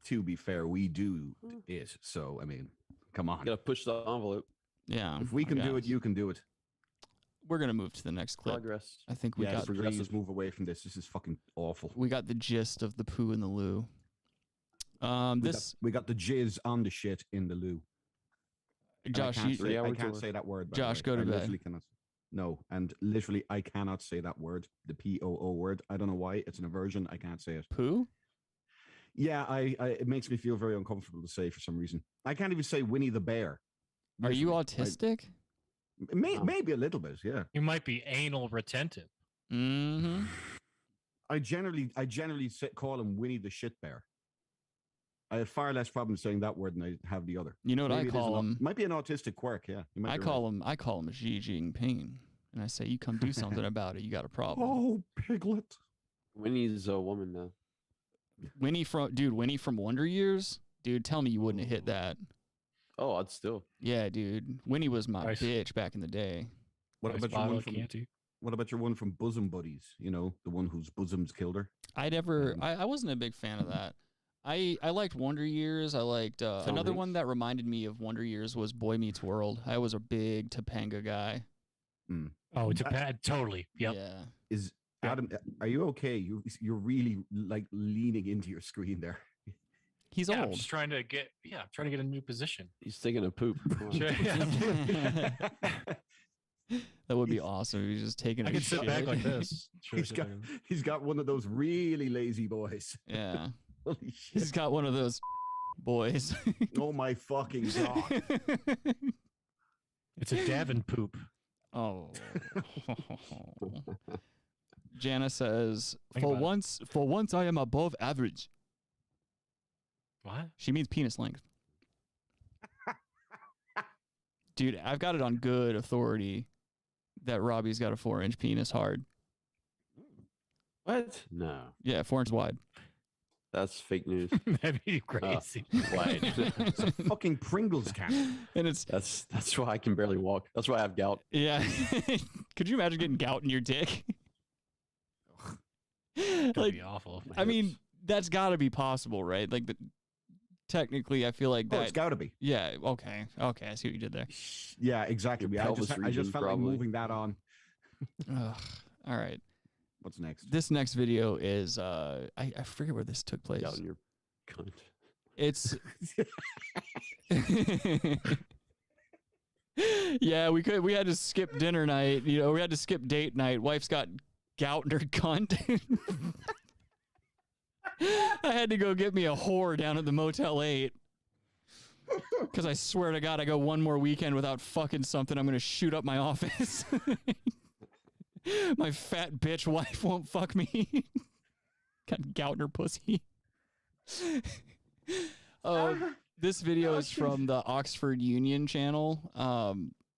To be fair, we do it. So, I mean, come on. Gotta push the envelope. Yeah. If we can do it, guess. you can do it. We're gonna move to the next clip. Progress. I think we got let's just move away from this. This is fucking awful. we got the gist of the poo in the loo. We got the jizz on the shit in the loo. And Josh, I can't say that word. by the Josh, way. go to I bed. literally cannot. No, and literally, I cannot say that word. The POO word. I don't know why. It's an aversion. I can't say it. Poo? Yeah, it makes me feel very uncomfortable to say for some reason. I can't even say Winnie the Bear. Are you Literally, autistic? Maybe a little bit. Yeah. You might be anal retentive. Mm-hmm. I generally call him Winnie the Shit Bear. I have far less problem saying that word than I have the other. You know what Maybe I it is call an him? Might be an autistic quirk. Yeah. You might I be call him Xi Jinping, and I say, "You come do something about it. You got a problem." Oh, Piglet. Winnie's a woman now. Winnie from Wonder Years, dude. Tell me you wouldn't have hit that. Oh, I'd still. Yeah, dude. Winnie was my Nice. bitch back in the day. What Nice about your bottle one of from? Chianti. What about your one from Bosom Buddies? You know, the one whose bosoms killed her. I wasn't a big fan of that. I liked Wonder Years. I liked another Hanks? one that reminded me of Wonder Years was Boy Meets World. I was a big Topanga guy. Oh, it's totally. Yep. Yeah. Is Adam? Are you okay? You're really like leaning into your screen there. He's I'm old. just trying to get a new position. He's taking a poop. Come on. Sure, yeah. That would be awesome if he's just taking I a can shit. sit back like this. Sure, He's got one of those really lazy boys. Yeah. Holy shit. He's got one of those boys. Oh my fucking god. It's a Davin poop. Oh. Jana says, Think for about once I am above average. What? She means penis length. Dude, I've got it on good authority that Robbie's got a 4-inch penis hard. What? No. Yeah, 4 inches wide. That's fake news. That'd be crazy. Wide. It's a fucking Pringles can. And it's that's why I can barely walk. That's why I have gout. yeah. Could you imagine getting gout in your dick? That'd be awful. I mean, that's got to be possible, right? Like, technically, I feel like that. Oh, it's got to be. Yeah. Okay. Okay. I see what you did there. Yeah, exactly. Your I pelvis just region, felt probably. like moving that on. Ugh. All right. What's next? This next video is I forget where this took place. Gout in your cunt. It's yeah, we had to skip dinner night. You know, we had to skip date night. Wife's got gout in her cunt. I had to go get me a whore down at the Motel 8. Because I swear to God, I go one more weekend without fucking something, I'm going to shoot up my office. My fat bitch wife won't fuck me. Got gout in her pussy. This video is from the Oxford Union channel.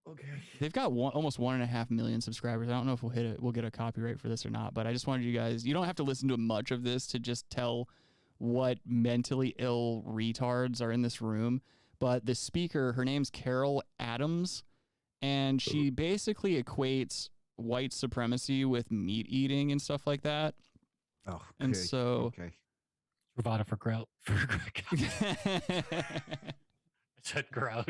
Okay. They've got almost 1.5 million subscribers. I don't know if we'll get a copyright for this or not, but I just wanted you guys, you don't have to listen to much of this to just tell what mentally ill retards are in this room. But the speaker, her name's Carol Adams, and she basically equates white supremacy with meat eating and stuff like that. Oh, okay. And so okay. Bravado for grout. I said grout.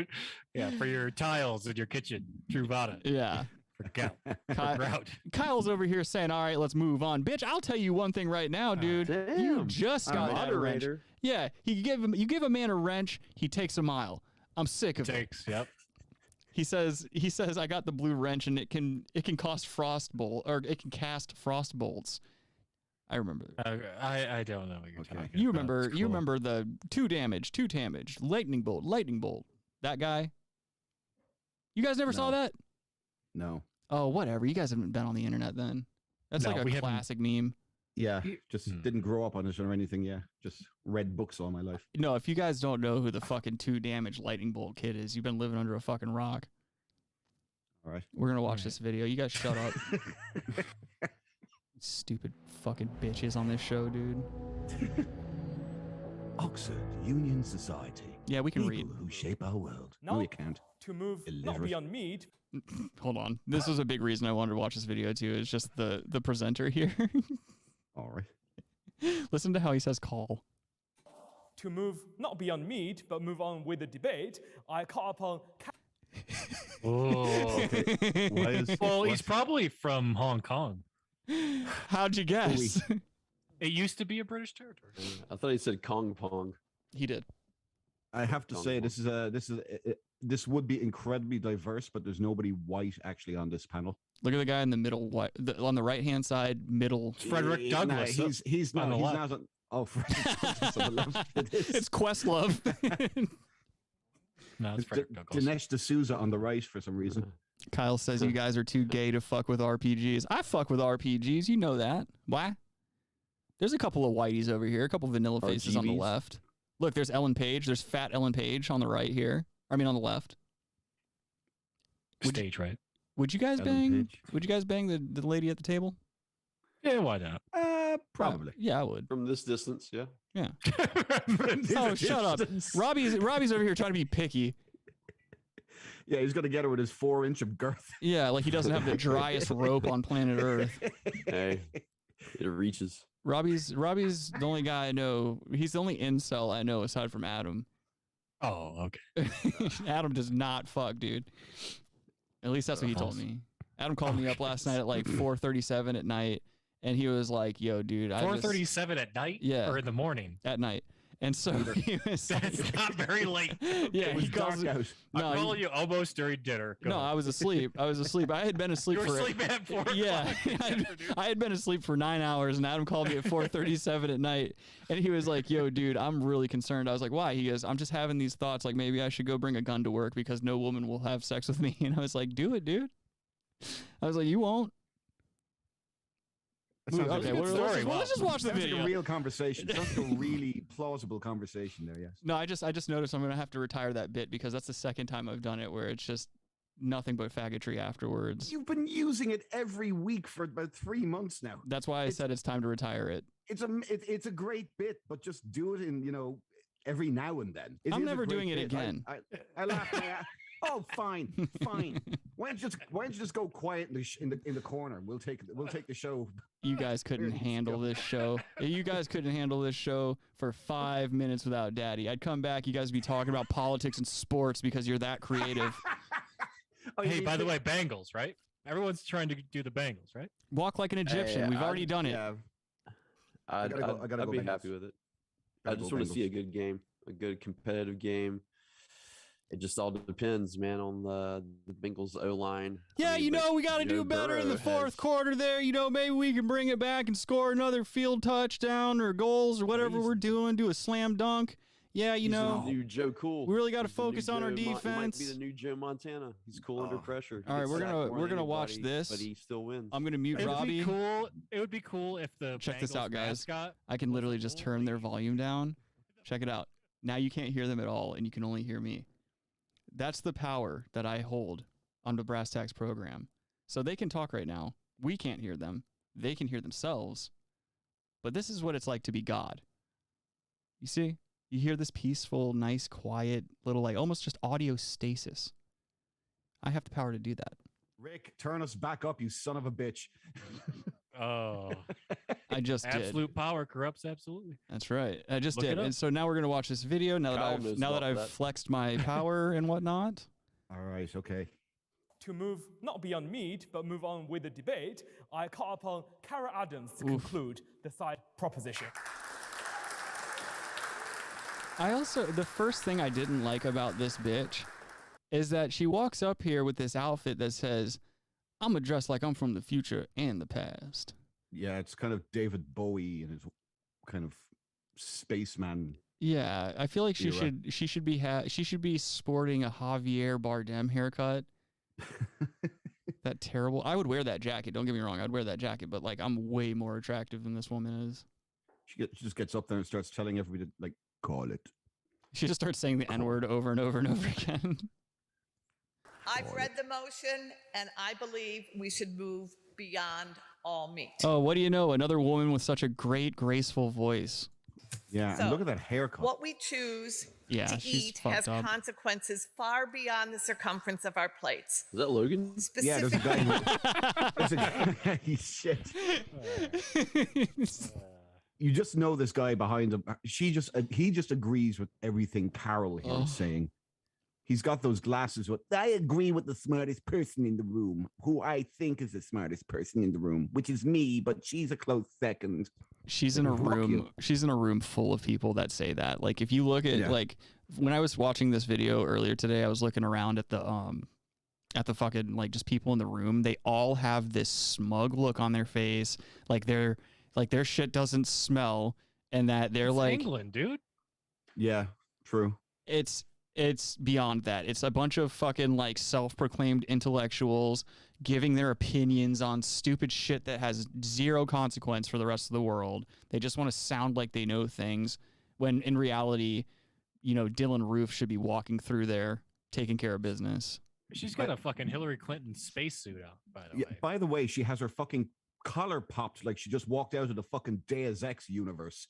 Yeah, for your tiles in your kitchen. Truvada. Yeah. For gout. For grout. Kyle's over here saying, all right, let's move on. Bitch, I'll tell you one thing right now, dude. You just got that a wrench. Yeah, you give a man a wrench, he takes a mile. I'm sick of it. Yep. He says I got the blue wrench and it can cast frost bolts. I remember. I don't know what you're talking about. You remember? It's You cool. remember the two damage, lightning bolt. That guy. You guys never saw that? No. Oh, whatever. You guys haven't been on the internet then. That's No, like we a haven't. classic meme. Yeah, just didn't grow up on it or anything. Yeah, just read books all my life. No, if you guys don't know who the fucking 2 damage lightning bolt kid is, you've been living under a fucking rock. All right. We're gonna watch this video. You guys shut up. Stupid fucking bitches on this show, dude. Oxford Union Society. Yeah, we can People read. who shape our world. No, you can't. To move not Illiterate. beyond meat. Hold on. This was a big reason I wanted to watch this video too. It's just the presenter here. All right. Listen to how he says call. To move not beyond meat, but move on with the debate, I call upon. Oh, well, he's probably from Hong Kong. How'd you guess? It used to be a British territory. I thought he said Kong Pong. He did. I have to say this would be incredibly diverse, but there's nobody white actually on this panel. Look at the guy in the middle, on the right hand side, middle. Frederick Douglass. He's on the he's left. not on. Oh, Frederick Douglass on the left. It's Questlove. No, it's It's Frederick Douglass. Dinesh D'Souza on the right for some reason. Kyle says you guys are too gay to fuck with RPGs. I fuck with RPGs. You know that. Why? There's a couple of whiteys over here, a couple of vanilla faces on the RGBs. left. Look, there's Ellen Page. There's fat Ellen Page on the right here. I mean, on the left. Stage right. Would you guys Ellen bang? Page. Would you guys bang the lady at the table? Yeah, why not? Probably. Yeah, I would. From this distance, yeah. Yeah. Oh, shut up. Robbie's over here trying to be picky. Yeah, he's gonna get her with his 4-inch of girth. Yeah, like he doesn't have the driest rope on planet Earth. Hey, it reaches. Robbie's the only guy I know. He's the only incel I know aside from Adam. Oh, okay. Adam does not fuck, dude. At least that's what he told me. Adam called me up last night at like 4:37 at night, and he was like, "Yo, dude, 4:37 at night. Yeah. Or in the morning. At night." And so he was, That's not very late. yeah, he calls dark out. No, I'm he- calling you almost during dinner. Go no, on. I was asleep. I had been asleep You were for sleeping at 4 yeah. I had been asleep for 9 hours, and Adam called me at 4:37 at night, and he was like, "Yo, dude, I'm really concerned." I was like, "Why?" He goes, "I'm just having these thoughts, like maybe I should go bring a gun to work because no woman will have sex with me." And I was like, "Do it, dude." I was like, "You won't." Okay, let's just watch the Sounds video. like a real conversation. Sounds like a really plausible conversation there. Yes. No, I just noticed I'm gonna have to retire that bit because that's the second time I've done it where it's just nothing but faggotry afterwards. You've been using it every week for about 3 months now. That's why I said it's time to retire it. It's a great bit, but just do it in every now and then. It I'm is a never great doing it bit. again. I laugh. Oh, fine. Why don't you just go quiet in the corner? We'll take the show. You guys couldn't handle this show. You guys couldn't handle this show for 5 minutes without Daddy. I'd come back. You guys would be talking about politics and sports because you're that creative. Hey, by the way, Bengals, right? Everyone's trying to do the Bengals, right? Walk like an Egyptian. Hey, We've already done it. Yeah. I'd gotta go be Bengals. happy with it. I Gotta just go want to see a Bengals. good game, a good competitive game. It just all depends, man, on the Bengals O-line. Yeah, I mean, we but got to Joe do better in the Burrow fourth has- quarter there. Maybe we can bring it back and score another field touchdown or goals or whatever we're doing. Do a slam dunk. Yeah, He's the new Joe Cool. we really got to He's the new focus on our Joe He might defense. be the new Joe Montana. He's cool under pressure. He All right, gets we're sacked gonna more than watch anybody, this. but he still wins. I'm gonna mute Robbie. It would be cool if the Check this Bengals out, guys. mascot I can literally just turn their volume down. Check it out. Now you can't hear them at all, and you can only hear me. That's the power that I hold on the Brass Tacks program. So they can talk right now. We can't hear them. They can hear themselves. But this is what it's like to be God. You see? You hear this peaceful, nice, quiet, little, like almost just audio stasis. I have the power to do that. Rick, turn us back up, you son of a bitch. Oh, I just did. absolute power corrupts absolutely. That's right. I just Look it did. up. And so now we're going to watch this video now Kyle that knows I've about that. flexed my power and whatnot. All right, okay. To move not beyond meat, but move on with the debate, I call upon Kara Adams to conclude the side proposition. The first thing I didn't like about this bitch is that she walks up here with this outfit that says, I'm going to dress like I'm from the future and the past. Yeah, it's kind of David Bowie and his kind of spaceman. Yeah, I feel like she era. should be sporting a Javier Bardem haircut. That terrible. I would wear that jacket. Don't get me wrong. I'd wear that jacket, but like I'm way more attractive than this woman is. She just gets up there and starts telling everybody to like call it. She just starts saying the N-word over and over and over again. I've read the motion, and I believe we should move beyond all meat. Oh, what do you know? Another woman with such a great, graceful voice. Yeah, So, and look at that haircut. What we choose Yeah, to she's eat has fucked up. consequences far beyond the circumference of our plates. Is that Logan? Yeah, there's a guy. There's a guy. Shit. You just know this guy behind him. He just agrees with everything Carol here is saying. He's got those glasses. I agree with the smartest person in the room, who I think is the smartest person in the room, which is me, but she's a close second. She's in a Fuck room. you. She's in a room full of people that say that. Like, if you look at like when I was watching this video earlier today, I was looking around at the fucking like just people in the room. They all have this smug look on their face, like their shit doesn't smell, and that they're It's like England, dude. Yeah, true. It's beyond that. It's a bunch of fucking like self-proclaimed intellectuals giving their opinions on stupid shit that has zero consequence for the rest of the world. They just want to sound like they know things when in reality, you know, Dylan Roof should be walking through there taking care of business. She's got a fucking Hillary Clinton spacesuit on, by the way. By the way, she has her fucking collar popped like she just walked out of the fucking Deus Ex universe.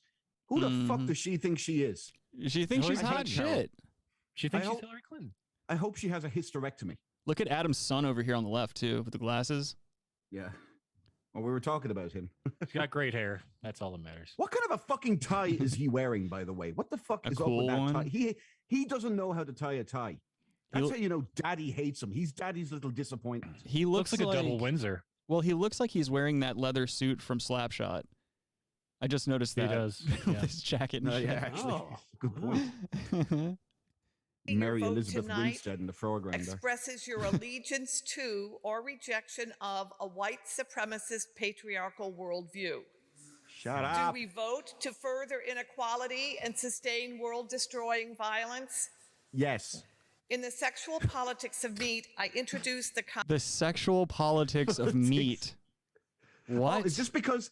Who the fuck does she think she is? She thinks she's hot shit. She thinks she's Hillary Clinton. I hope she has a hysterectomy. Look at Adam's son over here on the left too, with the glasses. Yeah. Well, we were talking about him. He's got great hair. That's all that matters. What kind of a fucking tie is he wearing, by the way? What the fuck is up cool with that one? tie? He doesn't know how to tie a tie. That's how you know Daddy hates him. He's Daddy's little disappointment. He looks like a double Windsor. Well, he looks like he's wearing that leather suit from Slapshot. I just noticed that. He does. With Yeah. his jacket and No, shit. yeah, actually, good point. Mary vote Elizabeth tonight Winstead in the foreground there. expresses your allegiance to or rejection of a white supremacist patriarchal worldview. Shut Do up. we vote to further inequality and sustain world-destroying violence? Yes. In the sexual politics of meat, I introduce the The sexual politics of meat. What? Oh, is this because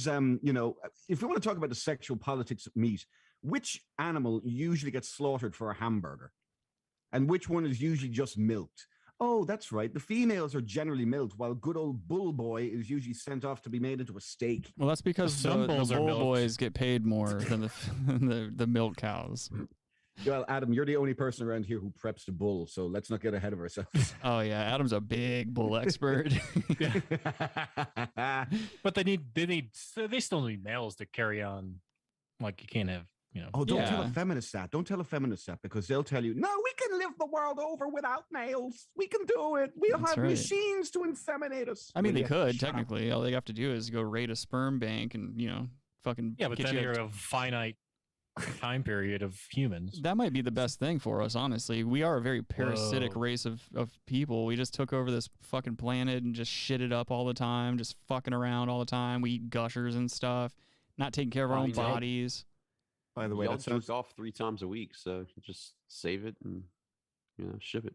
you know, if we want to talk about the sexual politics of meat, which animal usually gets slaughtered for a hamburger? And which one is usually just milked? Oh, that's right. The females are generally milked, while good old bull boy is usually sent off to be made into a steak. Well, that's because Some the bulls are bull milked. boys get paid more than the milk cows. Well, Adam, you're the only person around here who preps the bull, so let's not get ahead of ourselves. Oh yeah, Adam's a big bull expert. But they still need males to carry on. Like you can't have, you know. Oh, don't tell a feminist that. Don't tell a feminist that, because they'll tell you, no, we can live the world over without males. We can do it. We'll That's have right. machines to inseminate us. I mean, Well, they yeah, could shut up. technically. All they have to do is go raid a sperm bank and fucking Yeah, but get then you you're a finite time period of humans. That might be the best thing for us, honestly. We are a very parasitic Whoa. race of people. We just took over this fucking planet and just shit it up all the time, just fucking around all the time. We eat gushers and stuff, not taking care of our own bodies. By the way, y'all that sounds- jerk off 3 times a week, so just save it and ship it.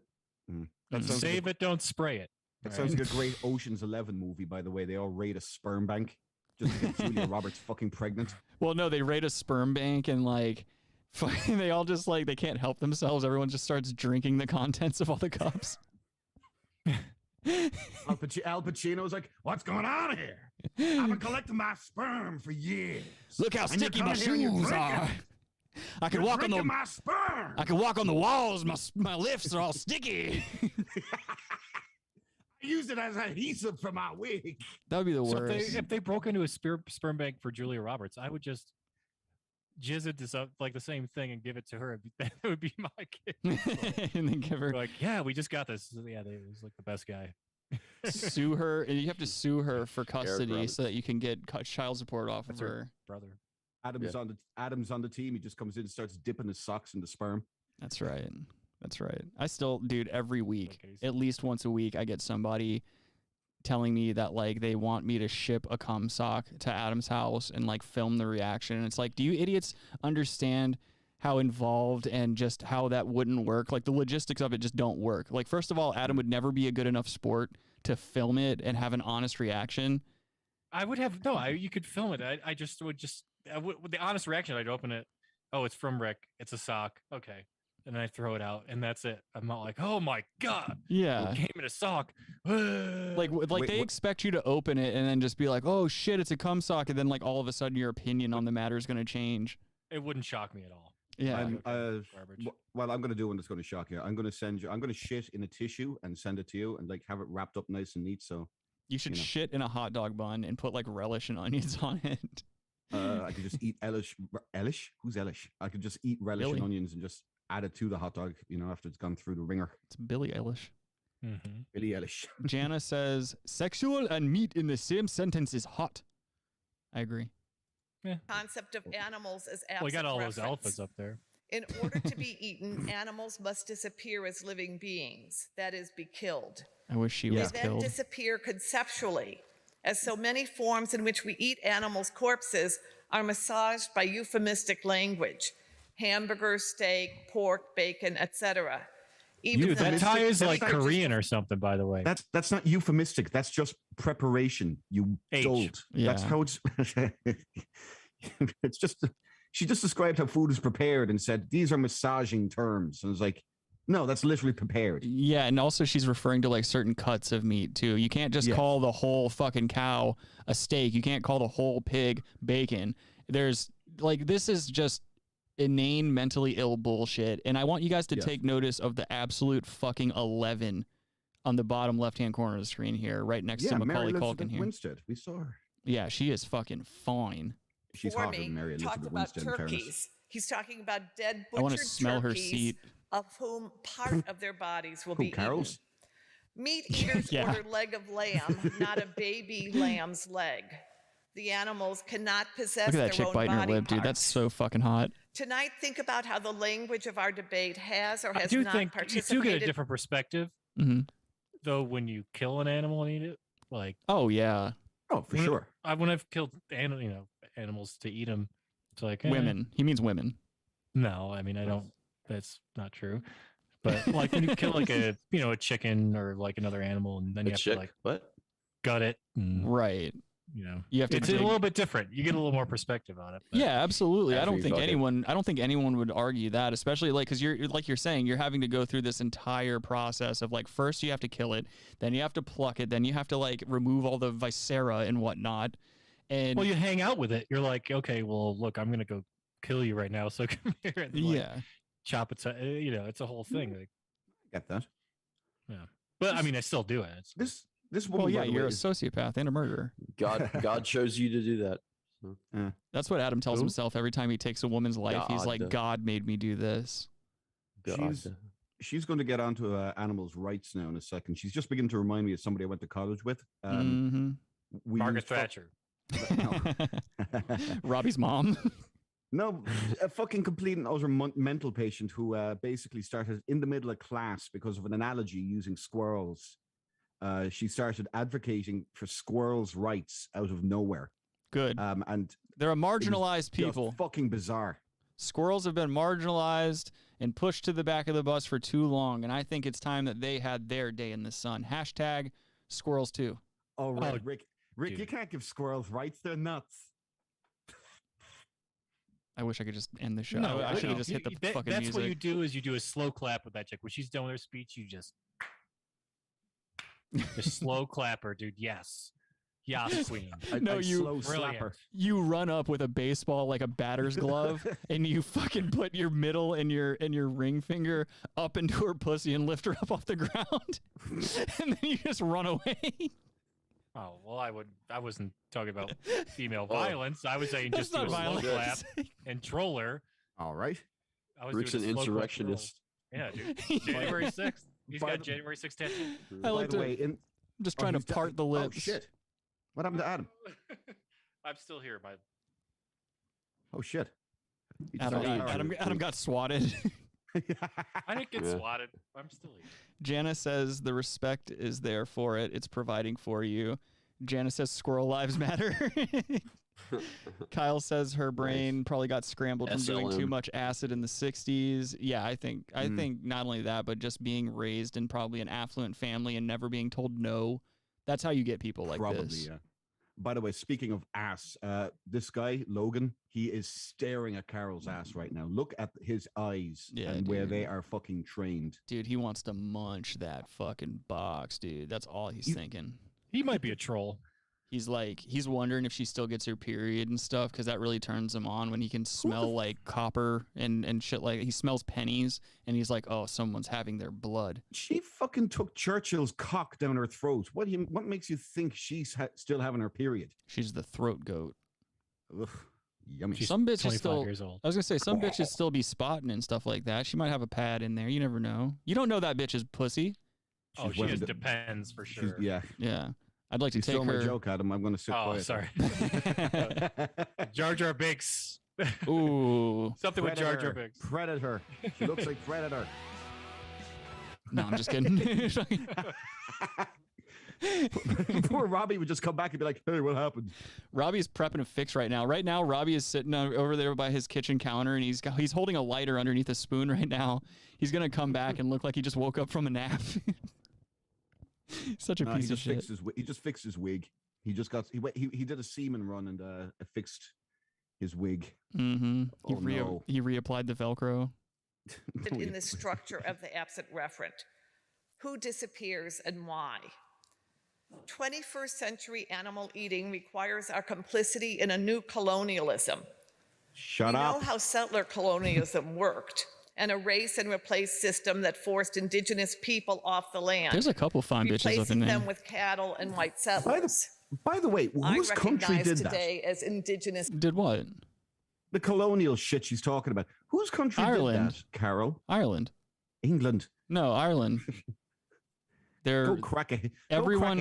That sounds Save it, don't spray it. That All sounds right? like a great Ocean's 11 movie, by the way. They all raid a sperm bank just to get Julia Roberts fucking pregnant. Well, no, they raid a sperm bank and like, fucking, they all just like they can't help themselves. Everyone just starts drinking the contents of all the cups. Al Pacino's like, what's going on here? I've been collecting my sperm for years. Look how And you're sticky my coming here and you're shoes drinking. are. I can You're walk on the drinking my sperm. I can walk on the walls. My lifts are all sticky. I use it as adhesive for my wig. That would be the So worst. if they broke into a sperm bank for Julia Roberts, I would just jizz it to like the same thing and give it to her. That would be my kid. And then give her Like, yeah, we just got this. Yeah, they was like the best guy. sue her, and you have to sue her for custody Roberts. so that you can get child support off That's of her her. brother. Adam's on the team. He just comes in and starts dipping his socks in the sperm. That's right. That's right. I still, dude, every week, Okay, at least once a week, I get somebody telling me that like they want me to ship a cum sock to Adam's house and like film the reaction. And it's like, do you idiots understand how involved and just how that wouldn't work? Like the logistics of it just don't work. Like, first of all, Adam would never be a good enough sport to film it and have an honest reaction. I would have you could film it. I just would with the honest reaction, I'd open it. Oh, it's from Rick. It's a sock. Okay. And then I throw it out, and that's it. I'm not like, oh my god, yeah, it came in a sock. Like they expect you to open it and then just be like, oh shit, it's a cum sock, and then like all of a sudden your opinion on the matter is going to change. It wouldn't shock me at all. Yeah. Well, I'm going to do one that's going to shock you. I'm going to shit in a tissue and send it to you, and like have it wrapped up nice and neat. So you should shit in a hot dog bun and put like relish and onions on it. I could just eat Elish. Elish? Who's Elish? I could just eat relish Billy. and onions and just add it to the hot dog, after it's gone through the ringer. It's Billy Eilish. Mm-hmm. Billy Eilish. Jana says, sexual and meat in the same sentence is hot. I agree. Yeah. Concept of animals as absent Well, we got all reference. those alphas up there. In order to be eaten, animals must disappear as living beings, that is, be killed. I wish she They was then killed. disappear conceptually, as so many forms in which we eat animals' corpses are massaged by euphemistic language. Hamburger, steak, pork, bacon, etc. That tie is like Korean or something, by the way. That's not euphemistic. That's just preparation. You dolt. That's how it's. It's just. She just described how food is prepared and said these are massaging terms, and it's like, no, that's literally prepared. Yeah, and also she's referring to like certain cuts of meat too. You can't just call the whole fucking cow a steak. You can't call the whole pig bacon. There's like, this is just inane, mentally ill bullshit. And I want you guys to take notice of the absolute fucking 11 on the bottom left-hand corner of the screen here, right next to Macaulay Culkin here. Winstead. We saw her. Yeah, she is fucking fine. She's For hotter me, than Mary talked Elizabeth about Winstead. in fairness. turkeys. He's talking about dead I want butchered to smell her turkeys, seat. of whom part of their bodies will Who, be Carol's? eaten. Meat eaters Yeah. order leg of lamb, not a baby lamb's leg. The animals cannot possess Look at that their chick own biting her body lip, dude. parts. That's so fucking hot. Tonight, think about how the language of our debate has or I has do not think you participated. do get a different perspective, Mm-hmm. though, when you kill an animal and eat it. Like, oh yeah, oh for sure. When I've killed animals to eat them, it's like women. He means women. No, I mean I don't. That's not true. But like when you kill like a a chicken or like another animal, and then you have to like gut it, and, right? You have to It's dig- a little bit different. You get a little more perspective on it. but- Yeah, absolutely. I After don't you think fuck it. anyone would argue that, especially like because you're like you're saying you're having to go through this entire process of like first you have to kill it, then you have to pluck it, then you have to like remove all the viscera and whatnot. And Well, you hang out with it. You're like, okay, well, look, I'm gonna go kill you right now. So come here and like, chop it. It's a whole thing. Like, Get that? yeah, but I mean, I still do it. It's, This well, woman. yeah, by the you're way, a is- sociopath and a murderer. God chose you to do that. So. That's what Adam tells Who? himself every time he takes a woman's life. He's like, God. God made me do this. She's going to get onto animals' rights now in a second. She's just beginning to remind me of somebody I went to college with. We Margaret used Thatcher. Robbie's mom. No, a fucking complete and utter mental patient who basically started in the middle of class because of an analogy using squirrels. She started advocating for squirrels' rights out of nowhere. Good. And they're a it was marginalized just people. Fucking bizarre. Squirrels have been marginalized and pushed to the back of the bus for too long, and I think it's time that they had their day in the sun. Hashtag squirrels too. Oh, right, Rick, you can't give squirrels rights. They're nuts. I wish I could just end the show. No, I should have just hit the fucking That's music. what you do is you do a slow clap with that chick. When she's done with her speech, you just slow clapper, dude. Yes. Yes, queen. You run up with a baseball like a batter's glove, and you fucking put your middle and your ring finger up into her pussy and lift her up off the ground, and then you just run away. Oh, well, I wasn't talking about female violence. I was saying just do That's a not slow violence. clap and troll her. All right. I was Rick's doing an a slow clap insurrectionist. troll. Yeah, dude. January 6th. He's got January 6th tattoo. By the way, I'm just trying to part the lips. Oh, shit. What happened to Adam? I'm still here, my. Oh, shit. Adam got swatted. I didn't get Yeah. swatted. I'm still eating. Jana says the respect is there for it. It's providing for you. Jana says squirrel lives matter. Kyle says her brain probably got scrambled from doing too SLM. much acid in the 60s. Yeah, I think not only that, but just being raised in probably an affluent family and never being told no. That's how you get people like Probably, this. yeah. By the way, speaking of ass, this guy, Logan, he is staring at Carol's ass right now. Look at his eyes and where they are fucking trained. Dude, he wants to munch that fucking box, dude. That's all he's thinking. He might be a troll. He's wondering if she still gets her period and stuff, because that really turns him on when he can smell like copper and shit. Like he smells pennies and he's like, oh, someone's having their blood. She fucking took Churchill's cock down her throat. What makes you think she's still having her period? She's the throat goat. Ugh, yummy. Some bitches still. years old. I was gonna say some bitches still be spotting and stuff like that. She might have a pad in there. You never know. You don't know that bitch's pussy. Oh, she just depends for sure. Yeah. Yeah. I'd like to You take stole her. my joke, Adam. I'm going to sit quiet. Sorry. Jar Jar Binks. Ooh. Something with Jar Jar Binks. Predator. She looks like Predator. No, I'm just kidding. Poor Robbie would just come back and be like, hey, what happened? Robbie's prepping a fix right now. Right now, Robbie is sitting over there by his kitchen counter, and he's holding a lighter underneath a spoon right now. He's gonna come back and look like he just woke up from a nap. Such a piece of shit. He just fixed his wig. He just got he did a semen run and fixed his wig. Mm-hmm. Oh, no. He reapplied the Velcro. In the structure of the absent referent. Who disappears and why? 21st century animal eating requires our complicity in a new colonialism. Shut we up. know how settler colonialism worked, and a race and replace system that forced indigenous people off the land. There's a couple fine bitches up in replacing there. them with cattle and white settlers. By the way, whose country I did recognize that? today as indigenous. Did what? The colonial shit she's talking about. Whose country Ireland. did that, Carol? Ireland. England. No, Ireland. Go crack a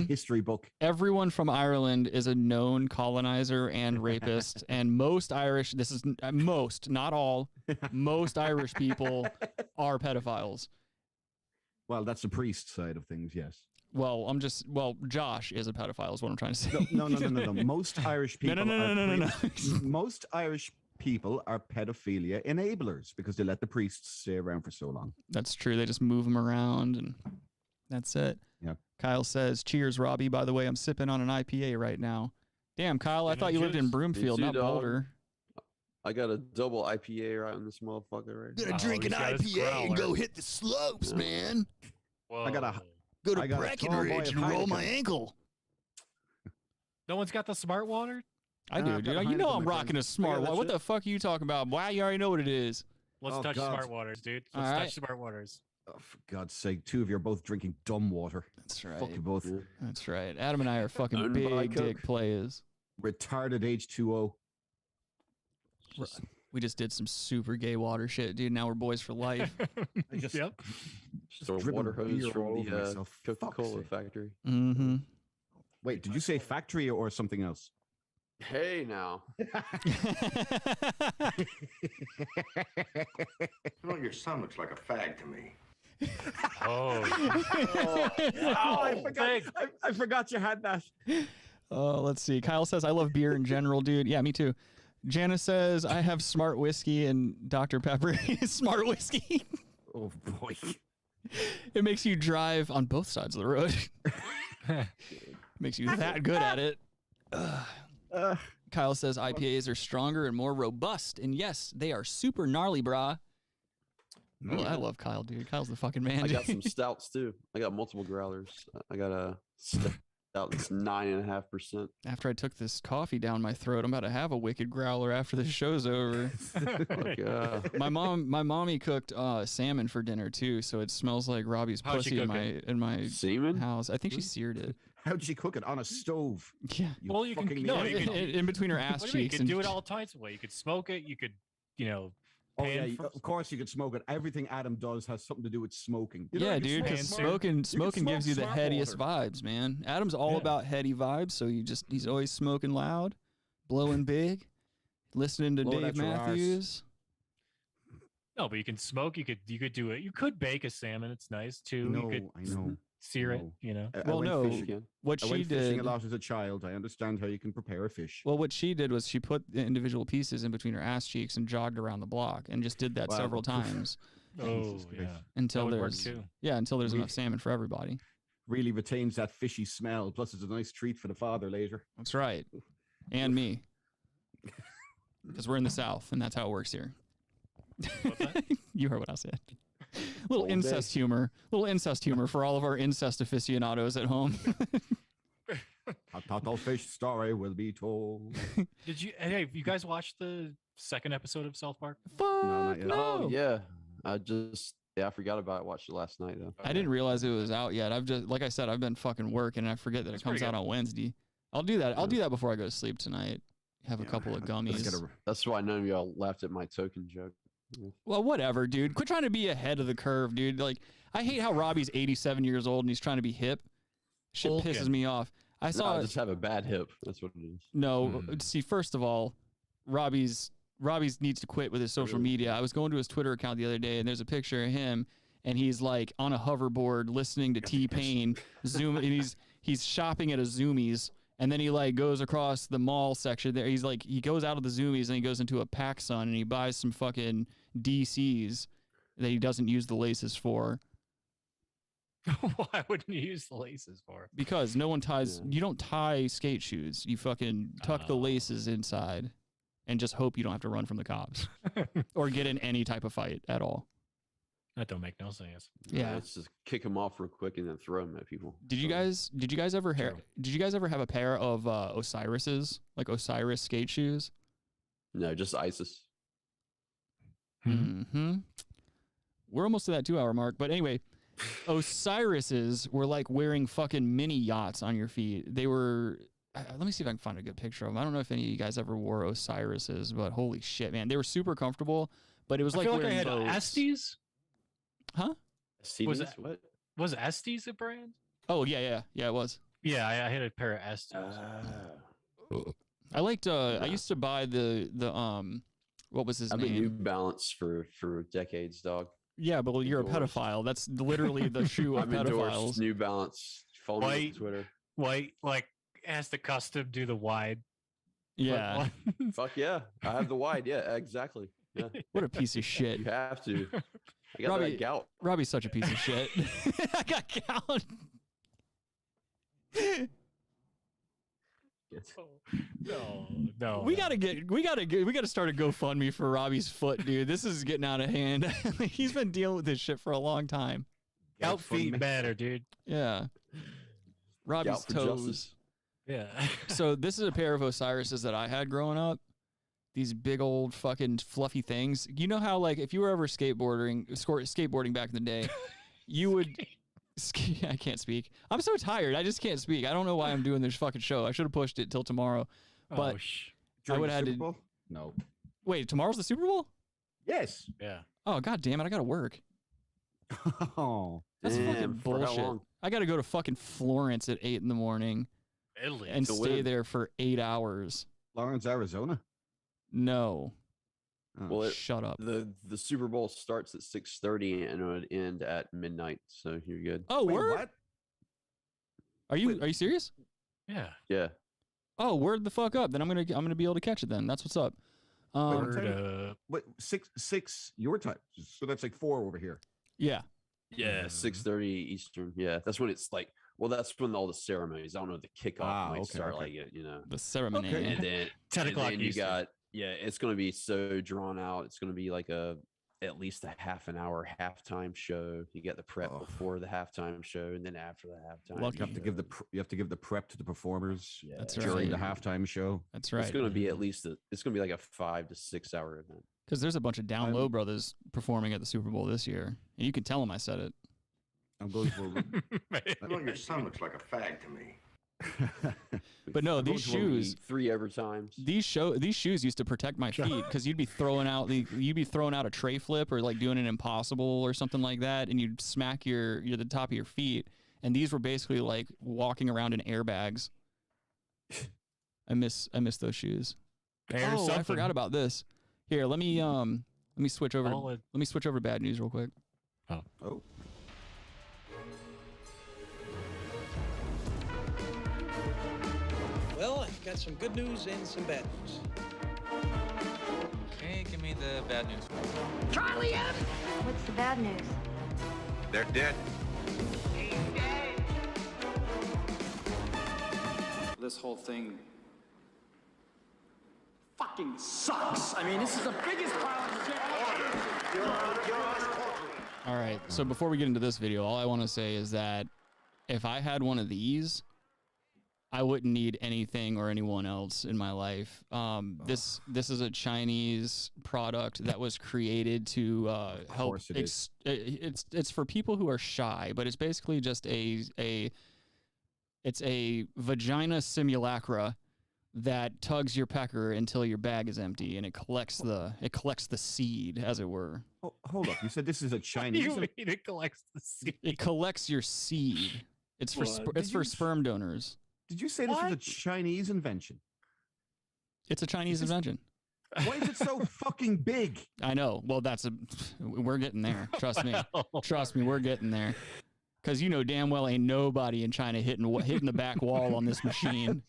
history book. Everyone from Ireland is a known colonizer and rapist, and most Irish. This is most, not all. Most Irish people are pedophiles. Well, that's the priest side of things, yes. Well, Josh is a pedophile, is what I'm trying to say. No. Most Irish people. No. Most Irish people are pedophilia enablers because they let the priests stay around for so long. That's true. They just move them around and. That's it. Yeah. Kyle says, cheers, Robbie. By the way, I'm sipping on an IPA right now. Damn, Kyle, I thought you lived in Broomfield, not Boulder. I got a double IPA right on this motherfucker right now. Gonna drink an IPA and go hit the slopes, man. Whoa. I got a Go to I got a Breckenridge and tall boy roll of my Heineken. ankle. No one's got the smart water? I do, I've got dude. a You know Heineken, I'm my rocking friend. a smart I got one. that What shit. the fuck are you talking about? Why? You already know what it is. Let's Oh, touch God. smart waters, dude. All Let's right. touch smart waters. Oh, for God's sake, two of you are both drinking dumb water. That's right. Fuck you both. That's right. Adam and I are fucking Owned by big dick Coke. players. Retarded H2O. We just did some super gay water shit, dude. Now we're boys for life. Yep. Just a dripping water hose beer all from over the myself. Fuck's Coca-Cola sake. factory. Mm-hmm. Wait, did you say factory or something else? Hey now. Your son looks like a fag to me. Oh. I forgot you had that. Oh, let's see. Kyle says, I love beer in general, dude. Yeah, me too. Janice says, I have smart whiskey and Dr. Pepper is smart whiskey. Oh, boy. It makes you drive on both sides of the road. Makes you that good at it. Kyle says IPAs are stronger and more robust. And yes, they are super gnarly, brah. Oh, I love Kyle, dude. Kyle's the fucking man. I got some stouts too. I got multiple growlers. I got a stout that's 9.5%. After I took this coffee down my throat, I'm about to have a wicked growler after this show's over. My mommy cooked salmon for dinner too, so it smells like Robbie's How'd she pussy cook in my semen house. I think she seared it. How'd she cook it? On a stove? Yeah. Well, you can in between her ass What do you mean? cheeks. You can do it all types of ways. You could smoke it. You could, Oh yeah, pan of course you could smoke it. Everything Adam does has something to do with smoking. You know, Yeah, you can dude, smoke because smart- smoking you can gives you the smoke headiest smart vibes, man. Adam's all Yeah. about heady vibes, so he's always smoking loud, blowing big, listening to Blowing Dave at your arse. Matthews. No, but you can smoke. You could do it. You could bake a salmon. It's nice too. I know. Sear it. You know. I went fishing. What I she went fishing did a lot as a child. I understand how you can prepare a fish. Well, what she did was she put the individual pieces in between her ass cheeks and jogged around the block and just did that Wow. several times. Oh yeah. Until That would work there's too. until there's enough salmon for everybody. Really retains that fishy smell. Plus, it's a nice treat for the father later. That's right, and me, because we're in the South and that's how it works here. You heard what I said. Little All incest day. humor. Little incest humor for all of our incest aficionados at home. A turtle fish story will be told. Did you? Hey, you guys watched the second episode of South Park? not yet. Oh yeah, I forgot about it. Watched it last night though. I didn't realize it was out yet. I've just, like I said, I've been fucking working and I forget that it comes out on Wednesday. I'll do that. I'll do that before I go to sleep tonight. Have a couple of gummies. That's why none of y'all laughed at my token joke. Well, whatever, dude. Quit trying to be ahead of the curve, dude. Like, I hate how Robbie's 87 years old and he's trying to be hip. Shit pisses me off. I just have a bad hip. That's what it is. No, see, first of all, Robbie's needs to quit with his social media. I was going to his Twitter account the other day, and there's a picture of him, and he's like on a hoverboard listening to T-Pain, and he's shopping at a Zoomies, and then he like goes across the mall section there. He's like, he goes out of the Zoomies and he goes into a PacSun and he buys some fucking DCs that he doesn't use the laces for. Why wouldn't you use the laces for? Because no one ties. You don't tie skate shoes. You fucking tuck the laces inside, and just hope you don't have to run from the cops or get in any type of fight at all. That don't make no sense. Yeah. Let's just kick them off real quick and then throw them at people. Did you guys ever have a pair of Osiris's, like Osiris skate shoes? No, just ISIS. Mm-hmm. We're almost to that 2-hour mark, but anyway, Osiris's were like wearing fucking mini yachts on your feet. They were. Let me see if I can find a good picture of them. I don't know if any of you guys ever wore Osiris's, but holy shit, man, they were super comfortable. But it was I like feel wearing I had boats. Estes. Huh? Was it, what? Was Estes a brand? Oh yeah, it was. Yeah, I had a pair of Estes. I liked. I used to buy the what was his I've name? been New Balance for decades, dog. Yeah, but you're a pedophile. That's literally the shoe of I've endorsed pedophiles. New Balance. Follow me on Twitter. White, like as the custom do the wide. Yeah. Fuck yeah. I have the wide. Yeah, exactly. Yeah. What a piece of shit. You have to. I got that gout. Robbie's such a piece of shit. I got gout. No. We gotta start a GoFundMe for Robbie's foot, dude. This is getting out of hand. He's been dealing with this shit for a long time. Gout feet matter, dude. Yeah. Robbie's Gout for toes. justice. Yeah. So this is a pair of Osiris's that I had growing up. These big old fucking fluffy things. You know how like if you were ever skateboarding back in the day, you would. I can't speak. I'm so tired. I just can't speak. I don't know why I'm doing this fucking show. I should have pushed it till tomorrow. But I would have had to. No. Wait, tomorrow's the Super Bowl? Yes. Yeah. Oh god damn it! I gotta work. Oh, that's damn, fucking for how bullshit. long? I gotta go to fucking Florence at 8 a.m. Italy. and To stay win. there for 8 hours. Lawrence, Arizona. No. Oh. Well, Shut up. The Super Bowl starts at 6:30 and it would end at midnight. So you're good. Oh, Wait, word? what? Are you serious? Yeah. Yeah. Oh, word the fuck up. Then I'm gonna be able to catch it then. That's what's up. Wait, what Word time? up. Wait, six your time. So that's like 4 over here. Yeah. Yeah, 6:30 Eastern. Yeah, that's when it's like. Well, that's when all the ceremonies. I don't know the kickoff might start like it. You know, The ceremony. Okay. and then 10 and o'clock then you Eastern. got it's going to be so drawn out. It's going to be like at least a half an hour halftime show. You get the prep before the halftime show, and then after the halftime. Lucky. You have to give you have to give the prep to the performers That's during right. the halftime show. That's right. It's going to be at least it's going to be like a 5 to 6 hour event. Because there's a bunch of Down Low brothers performing at the Super Bowl this year, and you can tell them I said it. I'm going for. You know, your son looks like a fag to me. But no, I'm going these to only shoes. 3 overtimes. These shoes used to protect my feet because you'd be throwing out a tray flip or like doing an impossible or something like that, and you'd smack the top of your feet, and these were basically like walking around in airbags. I miss those shoes. There's I something. forgot about this. Here, let me Let me switch over. Let me switch over to bad news real quick. Oh. Well, I've got some good news and some bad news. Okay, give me the bad news. Charlie M! What's the bad news? They're dead. This whole thing fucking sucks. I mean, this is the biggest pile of shit. All right. So before we get into this video, all I want to say is that if I had one of these, I wouldn't need anything or anyone else in my life. This is a Chinese product that was created to help. course it is. It's for people who are shy, but it's basically just it's a vagina simulacra that tugs your pecker until your bag is empty, and it collects the seed, as it were. Oh, hold up! You said this is a Chinese. What do you mean it collects the seed? It collects your seed. It's for it's for sperm donors. Did you say this was a Chinese invention? It's a Chinese invention. Why is it so fucking big? I know. Well, we're getting there. Trust me. Trust me, we're getting there. Because you know damn well ain't nobody in China hitting the back wall on this machine.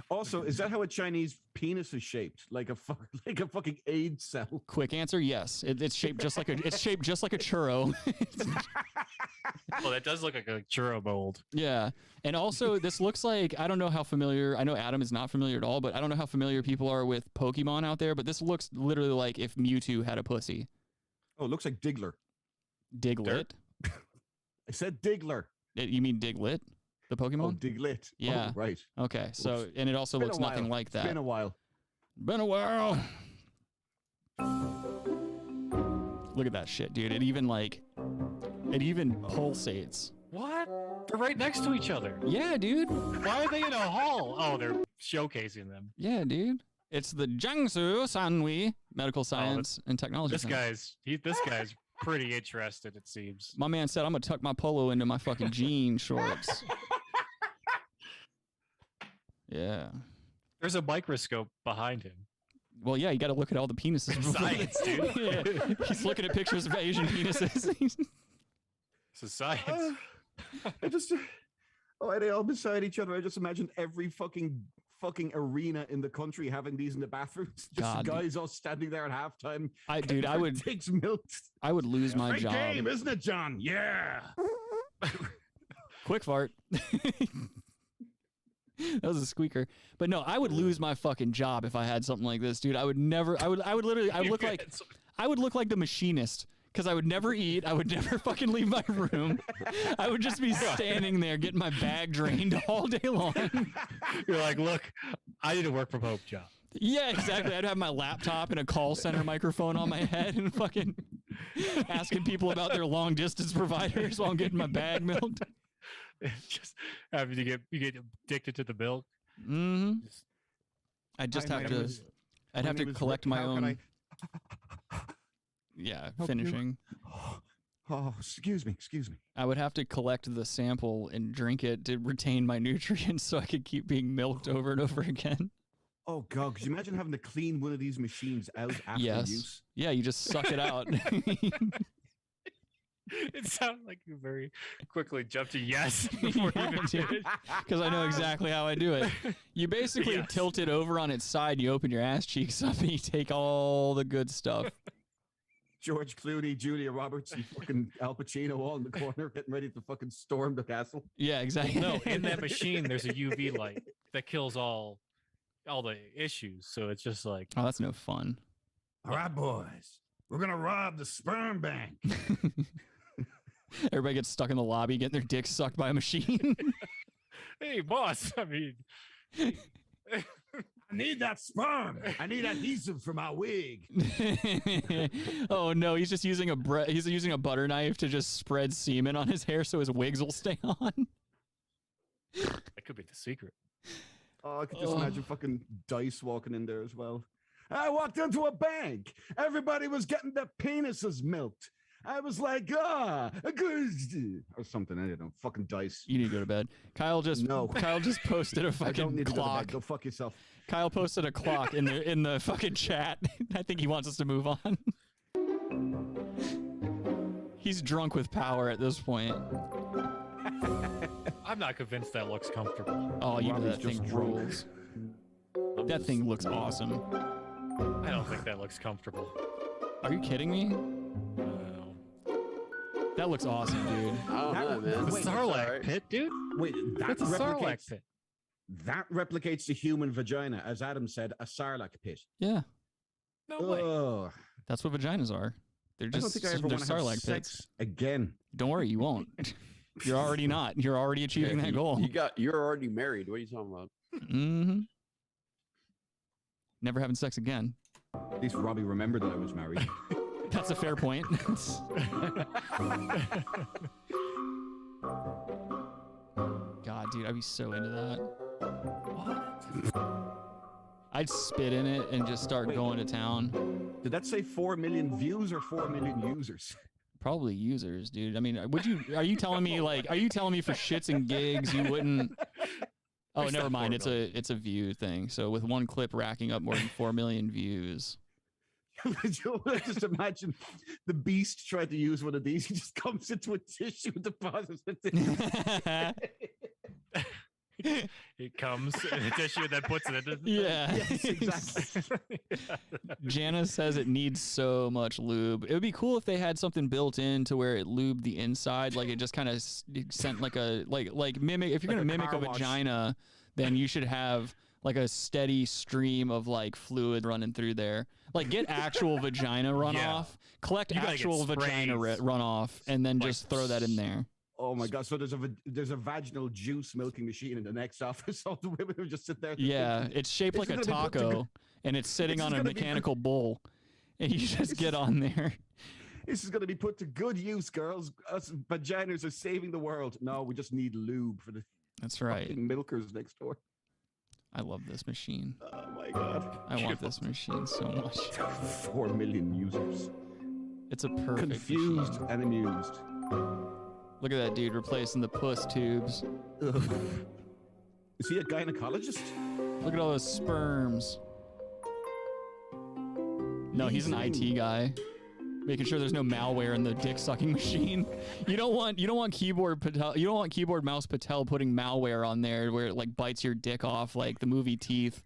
Also, is that how a Chinese penis is shaped? Like a fucking AIDS cell? Quick answer: yes. It's shaped just like a churro. Well, that does look like a churro mold. Yeah, and also this looks like, I don't know how familiar. I know Adam is not familiar at all, but I don't know how familiar people are with Pokemon out there. But this looks literally like if Mewtwo had a pussy. Oh, it looks like Diggler. Diglett. I said Diggler. You mean Diglett? The Pokemon? Oh, Diglett. Yeah. Oh, right. Okay. So, and it also looks nothing like that. It's been a while. Been a while. Look at that shit, dude. It even pulsates. What? They're right next to each other. Yeah, dude. Why are they in a hall? Oh, they're showcasing them. Yeah, dude. It's the Jiangsu Sanhui Medical Science and Technology This Center. guy's pretty interested, it seems. My man said, I'm going to tuck my polo into my fucking jean shorts. Yeah. There's a microscope behind him. Well, yeah, you got to look at all the penises. Science, dude. Yeah. He's looking at pictures of Asian penises. This is science. Are they all beside each other? I just imagine every fucking arena in the country having these in the bathrooms. Just guys all standing there at halftime. I would takes milk. I would lose my Great job. game, isn't it, John? Yeah. Quick fart. That was a squeaker. But no, I would lose my fucking job if I had something like this, dude. I would look like the machinist, because I would never eat. I would never fucking leave my room. I would just be standing there getting my bag drained all day long. You're like, look, I need a work from home job. Yeah, exactly. I'd have my laptop and a call center microphone on my head and fucking asking people about their long distance providers while I'm getting my bag milked. Just having to get addicted to the milk. Mm-hmm. I'd have to collect my own. Yeah, finishing. Oh, excuse me. I would have to collect the sample and drink it to retain my nutrients so I could keep being milked over and over again. Oh, God. Could you imagine having to clean one of these machines out after use? Yeah, you just suck it out. It sounded like you very quickly jumped to yes before you even did it. Because I know exactly how I do it. You basically tilt it over on its side, you open your ass cheeks up, and you take all the good stuff. George Clooney, Julia Roberts, and fucking Al Pacino all in the corner getting ready to fucking storm the castle. Yeah, exactly. No, in that machine, there's a UV light that kills all the issues. So it's just like... Oh, that's no fun. All right, boys. We're going to rob the sperm bank. Everybody gets stuck in the lobby getting their dicks sucked by a machine. Hey, boss. I mean... I need that sperm. I need adhesive for my wig. Oh no, he's just using a butter knife to just spread semen on his hair so his wigs will stay on. That could be the secret. Oh, I could just imagine fucking Dice walking in there as well. I walked into a bank. Everybody was getting their penises milked. I was like, good, or something. I don't know. Fucking Dice. You need to go to bed. Kyle just posted a fucking I don't need to go to clock. bed. Go fuck yourself. Kyle posted a clock in the fucking chat. I think he wants us to move on. He's drunk with power at this point. I'm not convinced that looks comfortable. Oh, you know Robbie's that thing just drunk. rolls. That thing looks awesome. I don't think that looks comfortable. Are you kidding me? That looks awesome, dude. I don't know, man. The Sarlacc pit, dude. Wait, that That's a Sarlacc replicates, pit. that replicates the human vagina, as Adam said, a Sarlacc pit. Yeah. No way. Oh, That's what vaginas are. They're I don't just think I ever they're want to have Sarlacc sex pits. again. Don't worry, you won't. You're already not. You're already achieving that goal. You're already married. What are you talking about? Mm-hmm. Never having sex again. At least Robbie remembered that I was married. That's a fair point. God, dude, I'd be so into that. What? I'd spit in it and just start going to town. Did that say 4 million views or 4 million users? Probably users, dude. I mean, are you telling me for shits and gigs you wouldn't? Oh, never mind. It's a view thing. So with one clip racking up more than 4 million views. Just imagine the Beast tried to use one of these. He just comes into a tissue and deposits it. It comes in a tissue that puts it in. Yeah. Yes, exactly. Janice says it needs so much lube. It would be cool if they had something built in to where it lubed the inside, like it just kind of sent like a like mimic. If you're gonna mimic a vagina, then you should have like a steady stream of like fluid running through there. Like get actual vagina runoff, collect actual vagina runoff, and then just throw that in there. Oh my God! So there's a vaginal juice milking machine in the next office. All the women who just sit there. Yeah, it's shaped like a taco, and it's sitting on a mechanical bull, and you just get on there. This is going to be put to good use, girls. Us vaginas are saving the world. No, we just need lube for the. That's right. fucking milkers next door. I love this machine. Oh my God! I want this machine so much. 4 million users. It's a perfect confused machine. and amused. Look at that dude replacing the puss tubes. Ugh. Is he a gynecologist? Look at all those sperms. No, he's an IT guy, making sure there's no malware in the dick sucking machine. You don't want keyboard mouse Patel putting malware on there where it like bites your dick off like the movie Teeth.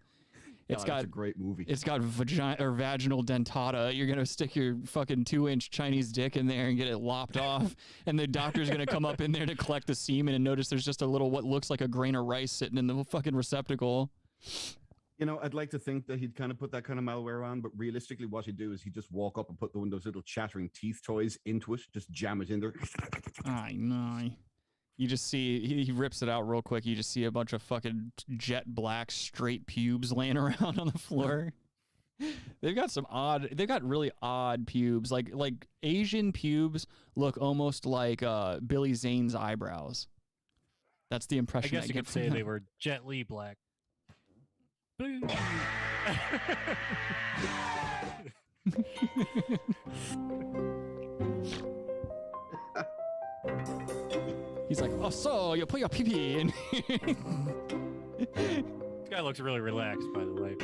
It's got a great movie. It's got vaginal dentata. You're gonna stick your fucking 2-inch Chinese dick in there and get it lopped off, and the doctor's gonna come up in there to collect the semen and notice there's just a little what looks like a grain of rice sitting in the fucking receptacle. You know, I'd like to think that he'd kind of put that kind of malware on, but realistically, what he'd do is he'd just walk up and put one of those little chattering teeth toys into it, just jam it in there. I know. You just see he rips it out real quick. You just see a bunch of fucking jet black straight pubes laying around on the floor. They've got really odd pubes. Like Asian pubes look almost like Billy Zane's eyebrows. That's the impression I guess you could say they were Jet Li black. He's like, oh, so you put your pee-pee in. This guy looks really relaxed, by the way.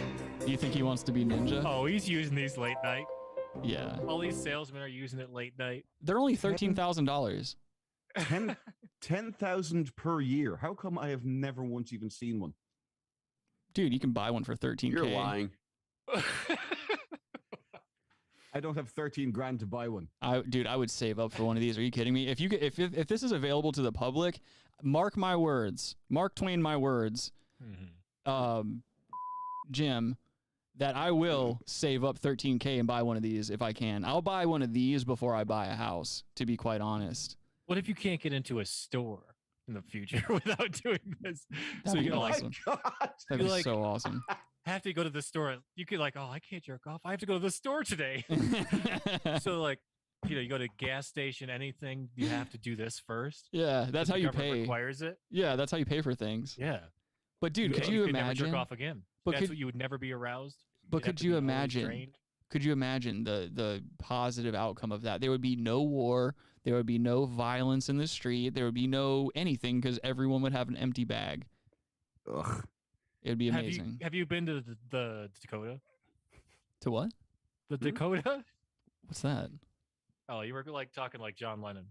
Do you think he wants to be ninja? Oh, he's using these late night. Yeah. All these salesmen are using it late night. They're only $13,000. 10,000 per year. How come I have never once even seen one? Dude, you can buy one for $13K. You're lying. I don't have 13 grand to buy one. Dude, I would save up for one of these. Are you kidding me? If this is available to the public, mark my words. Mark Twain my words. Jim, that I will save up $13K and buy one of these if I can. I'll buy one of these before I buy a house, to be quite honest. What if you can't get into a store in the future without doing this? That'd so be awesome. That'd be so awesome. Have to go to the store. You could like, oh, I can't jerk off. I have to go to the store today. So like, you go to gas station, anything, you have to do this first. Yeah, that's how you pay. Requires it. Yeah, that's how you pay for things. Yeah. But dude, could you imagine? Never jerk off again. But that's what you would never be aroused. But could you imagine? Could you imagine the positive outcome of that? There would be no war. There would be no violence in the street. There would be no anything because everyone would have an empty bag. Ugh. It would be amazing. Have you been to the Dakota? To what? The Dakota? What's that? Oh, you were like talking like John Lennon.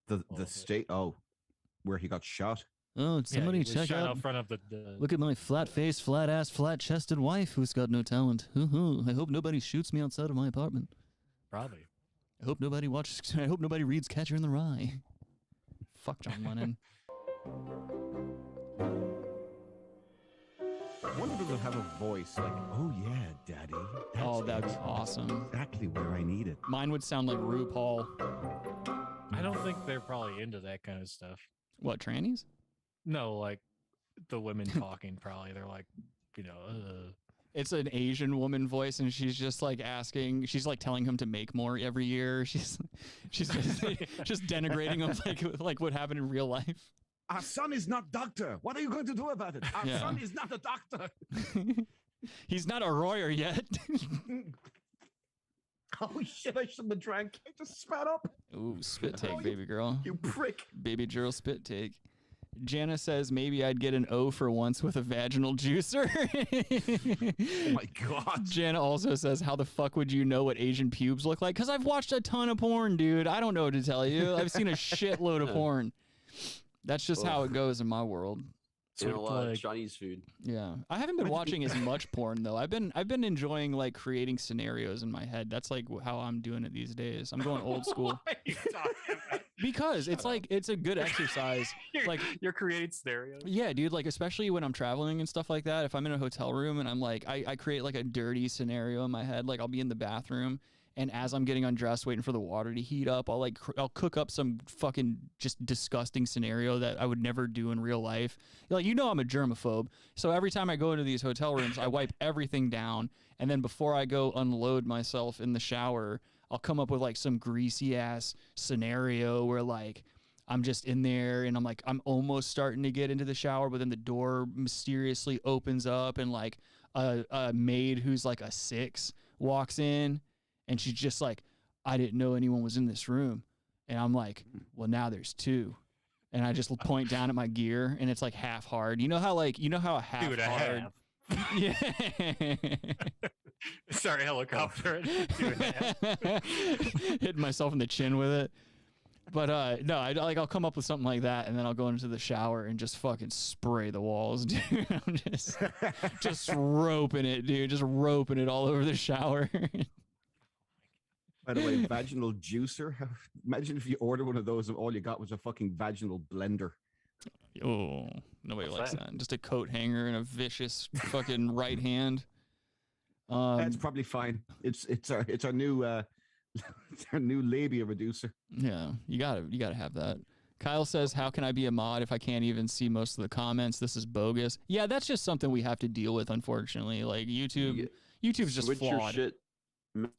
The state. Oh, where he got shot. Oh, somebody he was check shot out. out front of the Look at my flat-faced, flat-ass, flat-chested wife who's got no talent. I hope nobody shoots me outside of my apartment. Probably. I hope nobody reads Catcher in the Rye. Fuck John Lennon. I wonder if it'll have a voice like, "Oh yeah, Daddy." That'd be awesome. Exactly where I need it. Mine would sound like RuPaul. I don't think they're probably into that kind of stuff. What, trannies? No, like the women talking. Probably they're like, It's an Asian woman voice, and she's just like asking. She's like telling him to make more every year. She's just denigrating him like what happened in real life. Our son is not doctor. What are you going to do about it? Our son is not a doctor. He's not a lawyer yet. Oh shit! I shouldn't have drank. I just spat up. Ooh, spit take, baby girl. You prick. Baby girl spit take. Jana says maybe I'd get an O for once with a vaginal juicer. Oh my God. Jana also says, how the fuck would you know what Asian pubes look like? Because I've watched a ton of porn, dude. I don't know what to tell you. I've seen a shitload of porn. That's just how it goes in my world. And a lot of Chinese food. Yeah, I haven't been watching as much porn though. I've been enjoying like creating scenarios in my head. That's like how I'm doing it these days. I'm going old school. Because it's like it's a good exercise. You're creating scenarios. Yeah, dude. Like especially when I'm traveling and stuff like that. If I'm in a hotel room and I'm like, I create like a dirty scenario in my head. Like I'll be in the bathroom. And as I'm getting undressed, waiting for the water to heat up, I'll cook up some fucking just disgusting scenario that I would never do in real life. Like, I'm a germaphobe. So every time I go into these hotel rooms, I wipe everything down. And then before I go unload myself in the shower, I'll come up with like some greasy ass scenario where like I'm just in there and I'm almost starting to get into the shower, but then the door mysteriously opens up and like a maid who's like a 6 walks in. And she's just like, I didn't know anyone was in this room. And I'm like, well, now there's 2. And I just point down at my gear and it's like half hard. You know how a half Dude, hard. Yeah. Sorry, helicopter. Hitting myself in the chin with it. But no, I'll come up with something like that, and then I'll go into the shower and just fucking spray the walls, dude. I'm just roping it, dude. Just roping it all over the shower. By the way, vaginal juicer. Imagine if you order one of those and all you got was a fucking vaginal blender. Oh, nobody likes that. Just a coat hanger and a vicious fucking right hand. That's probably fine. It's our new it's our new labia reducer. Yeah, you gotta have that. Kyle says, "How can I be a mod if I can't even see most of the comments? This is bogus." Yeah, that's just something we have to deal with, unfortunately. Like YouTube's just Switch flawed. your shit.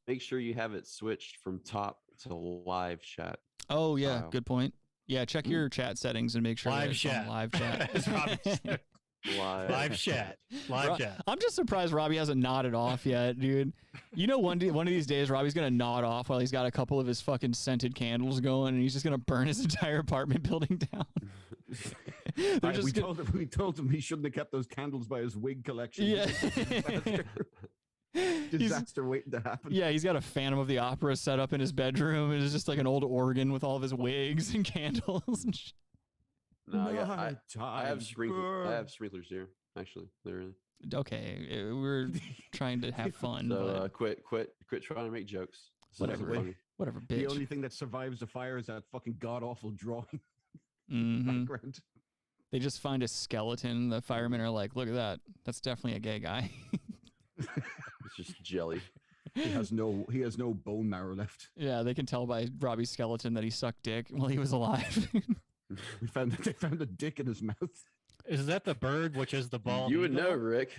Make sure you have it switched from top to live chat. Oh yeah, good point. Yeah, check your chat settings and make sure live it's chat. on live chat. Live chat. I'm just surprised Robbie hasn't nodded off yet, dude. One of these days, Robbie's gonna nod off while he's got a couple of his fucking scented candles going, and he's just gonna burn his entire apartment building down. We told him he shouldn't have kept those candles by his wig collection. Yeah. Disaster waiting to happen. Yeah, he's got a Phantom of the Opera set up in his bedroom. It's just like an old organ with all of his wigs and candles and shit. No, I have sprinklers here. Actually, literally. Okay, we're trying to have fun. So quit trying to make jokes. Whatever, bitch. The only thing that survives the fire is that fucking god awful drawing. Background. They just find a skeleton. The firemen are like, "Look at that. That's definitely a gay guy." It's just jelly. He has no bone marrow left. Yeah, they can tell by Robbie's skeleton that he sucked dick while he was alive. They found a dick in his mouth. Is that the bird, which is the bald You would eagle? know, Rick.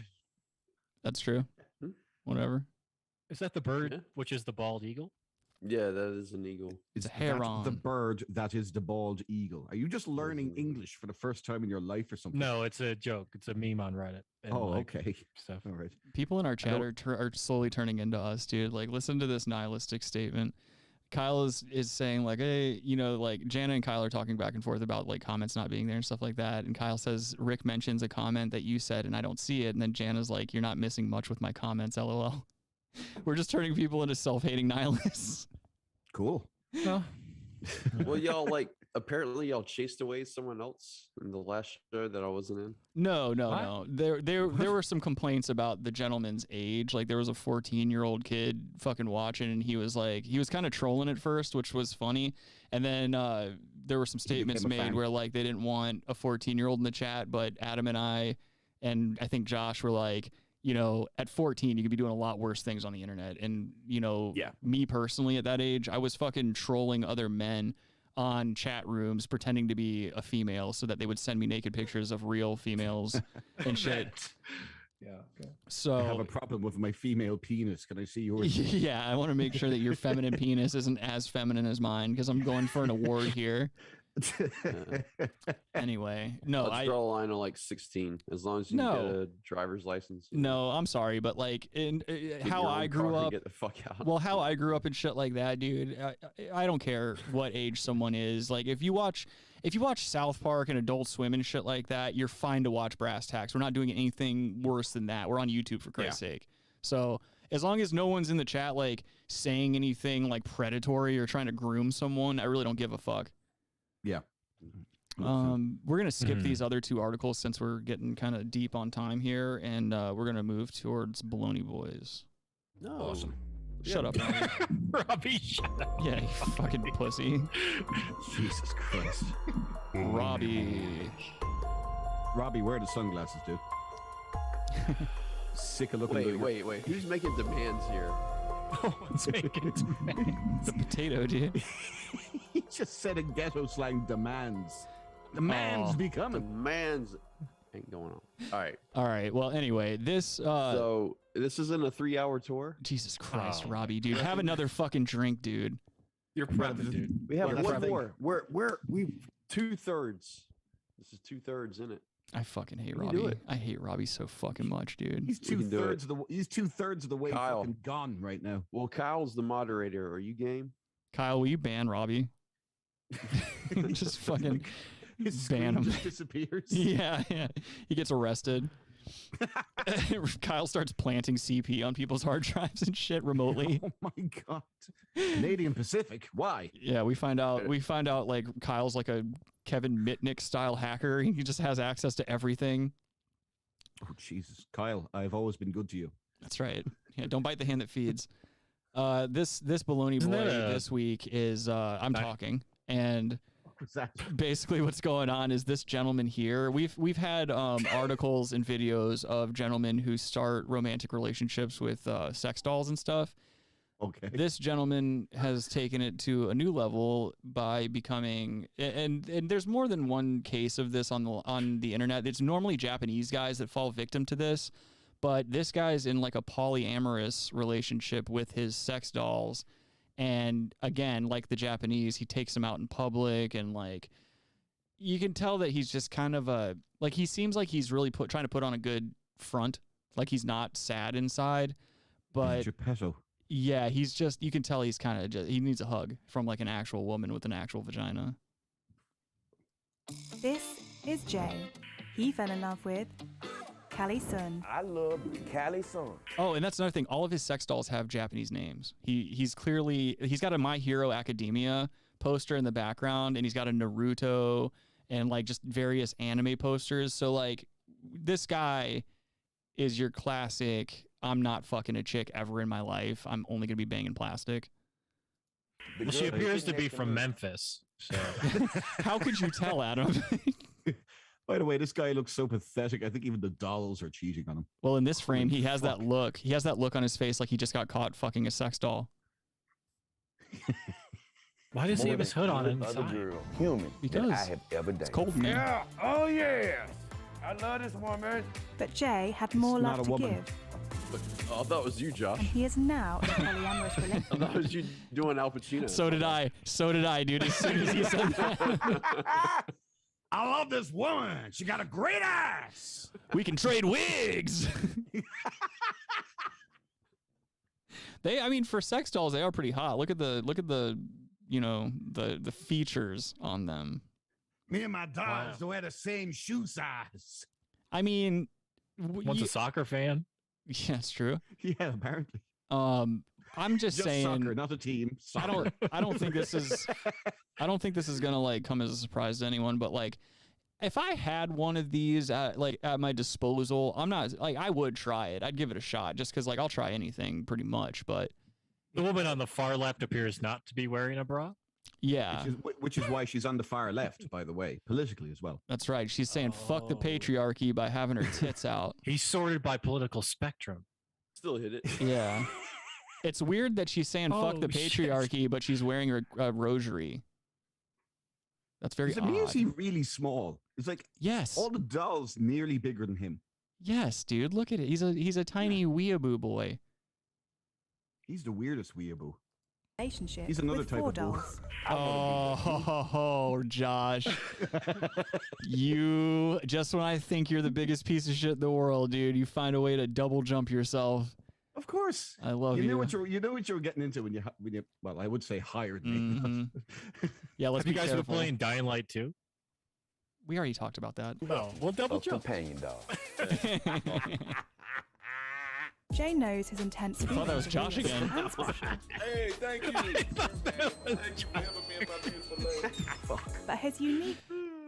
That's true. Whatever. Is that the bird, which is the bald eagle? Yeah, that is an eagle. It's a heron. The bird that is the bald eagle. Are you just learning English for the first time in your life or something? No, it's a joke. It's a meme on Reddit. and, okay. Stuff. All right. People in our chat are slowly turning into us, dude. Like, listen to this nihilistic statement. Kyle is saying like, hey, like Jana and Kyle are talking back and forth about like comments not being there and stuff like that. And Kyle says, Rick mentions a comment that you said and I don't see it. And then Jana's like, you're not missing much with my comments, LOL. We're just turning people into self-hating nihilists. Cool. No. Well, y'all apparently y'all chased away someone else in the last show that I wasn't in. No. There were some complaints about the gentleman's age. Like there was a 14-year-old kid fucking watching, and he was kind of trolling at first, which was funny. And then there were some statements made where like they didn't want a 14-year-old in the chat, but Adam and I think Josh were like, at 14, you could be doing a lot worse things on the internet. And, me personally at that age, I was fucking trolling other men on chat rooms pretending to be a female so that they would send me naked pictures of real females and shit. Yeah. Okay. So I have a problem with my female penis. Can I see yours? Yeah, I want to make sure that your feminine penis isn't as feminine as mine because I'm going for an award here. Anyway, no, Let's draw a line on like 16, as long as you get a driver's license. No, I'm sorry, but like how I grew up, get the fuck out. Well, how I grew up and shit like that, dude. I don't care what age someone is. Like if you watch South Park and Adult Swim and shit like that, you're fine to watch Brass Tacks. We're not doing anything worse than that. We're on YouTube for Christ's sake. So as long as no one's in the chat like saying anything like predatory or trying to groom someone, I really don't give a fuck. Yeah. We're gonna skip these other two articles since we're getting kind of deep on time here, and we're gonna move towards Bologna Boys. No. Awesome. Shut up, Robbie. Shut up. Yeah, you fucking pussy. Jesus Christ. Robbie, wear the sunglasses, dude. Sick of looking. Wait. Who's making demands here? What's making demands? The potato, dude. He just said in ghetto slang, demands. Demands becoming. Demands ain't going on. All right. Well, anyway, this. So this isn't a 3-hour tour. Jesus Christ, Robbie, dude, have another fucking drink, dude. You're prepping, dude. We have one more. We 2/3. This is 2/3 in it. I fucking hate Robbie. I hate Robbie so fucking much, dude. He's two-thirds of the way fucking gone right now. Well, Kyle's the moderator. Are you game? Kyle, will you ban Robbie? Just fucking His ban him. just disappears. Yeah. He gets arrested. Kyle starts planting CP on people's hard drives and shit remotely. Oh my god. Canadian Pacific. Why? Yeah, we find out like Kyle's like a Kevin Mitnick style hacker. He just has access to everything. Oh Jesus, Kyle, I've always been good to you. That's right. Yeah, don't bite the hand that feeds. This Bologna Boy this week is I'm talking, and basically what's going on is this gentleman here. We've had articles and videos of gentlemen who start romantic relationships with sex dolls and stuff. Okay. This gentleman has taken it to a new level by becoming, and there's more than one case of this on the internet. It's normally Japanese guys that fall victim to this, but this guy's in like a polyamorous relationship with his sex dolls. And again, like the Japanese, he takes them out in public, and like you can tell that he's just kind of he seems like he's really trying to put on a good front, like he's not sad inside, but yeah, he's just, you can tell he's kind of just, he needs a hug from like an actual woman with an actual vagina. This is Jay. He fell in love with Callie Sun. I love Callie Sun. Oh, and that's another thing. All of his sex dolls have Japanese names. He's got a My Hero Academia poster in the background, and he's got a Naruto and like just various anime posters. So like this guy is your classic, I'm not fucking a chick ever in my life. I'm only going to be banging plastic. Well, she appears to be from Memphis. So how could you tell, Adam? By the way, this guy looks so pathetic. I think even the dolls are cheating on him. Well, in this frame, he has that look. He has that look on his face like he just got caught fucking a sex doll. Why does he have his hood on inside? Other girl, human, because that I have ever dated. It's cold, man. Yeah. Oh yeah. I love this woman. But Jay had more love to give, I thought it was you, Josh. and he is now in a polyamorous I relationship. thought it was you doing Al Pacino. So did I, dude. As soon as he said that. I love this woman. She got a great ass. We can trade wigs. I mean, for sex dolls, they are pretty hot. Look at the, you know, the features on them. Me and my dolls wear the same shoe size. I mean, One's a soccer fan. Yeah, it's true. Yeah, apparently. I'm just saying, soccer, not a team. Soccer. I don't think this is gonna like come as a surprise to anyone. But like, if I had one of these at my disposal, I'm not like I would try it. I'd give it a shot just because like I'll try anything pretty much. But the woman on the far left appears not to be wearing a bra. Yeah, which is why she's on the far left, by the way, politically as well. That's right. She's saying fuck the patriarchy by having her tits out. He's sorted by political spectrum. Still hit it. Yeah. It's weird that she's saying fuck the patriarchy, but she's wearing a rosary. That's very odd. Is he really small? It's like all the dolls nearly bigger than him. Yes, dude. Look at it. He's a tiny weeaboo boy. He's the weirdest weeaboo. Relationship. He's another with type 4 of boo. dolls. Oh, Josh. You just when I think you're the biggest piece of shit in the world, dude, you find a way to double jump yourself. Of course. I love you. You know what you were getting into when you well, I would say hired me. Yeah, let's Have you be guys been careful. playing Dying Light 2? We already talked about that. No, we'll double jump. Companion dog. Jay knows his intense I thought that was Josh again. Hey, thank you. Thank you for having me and my beautiful lady. But his unique.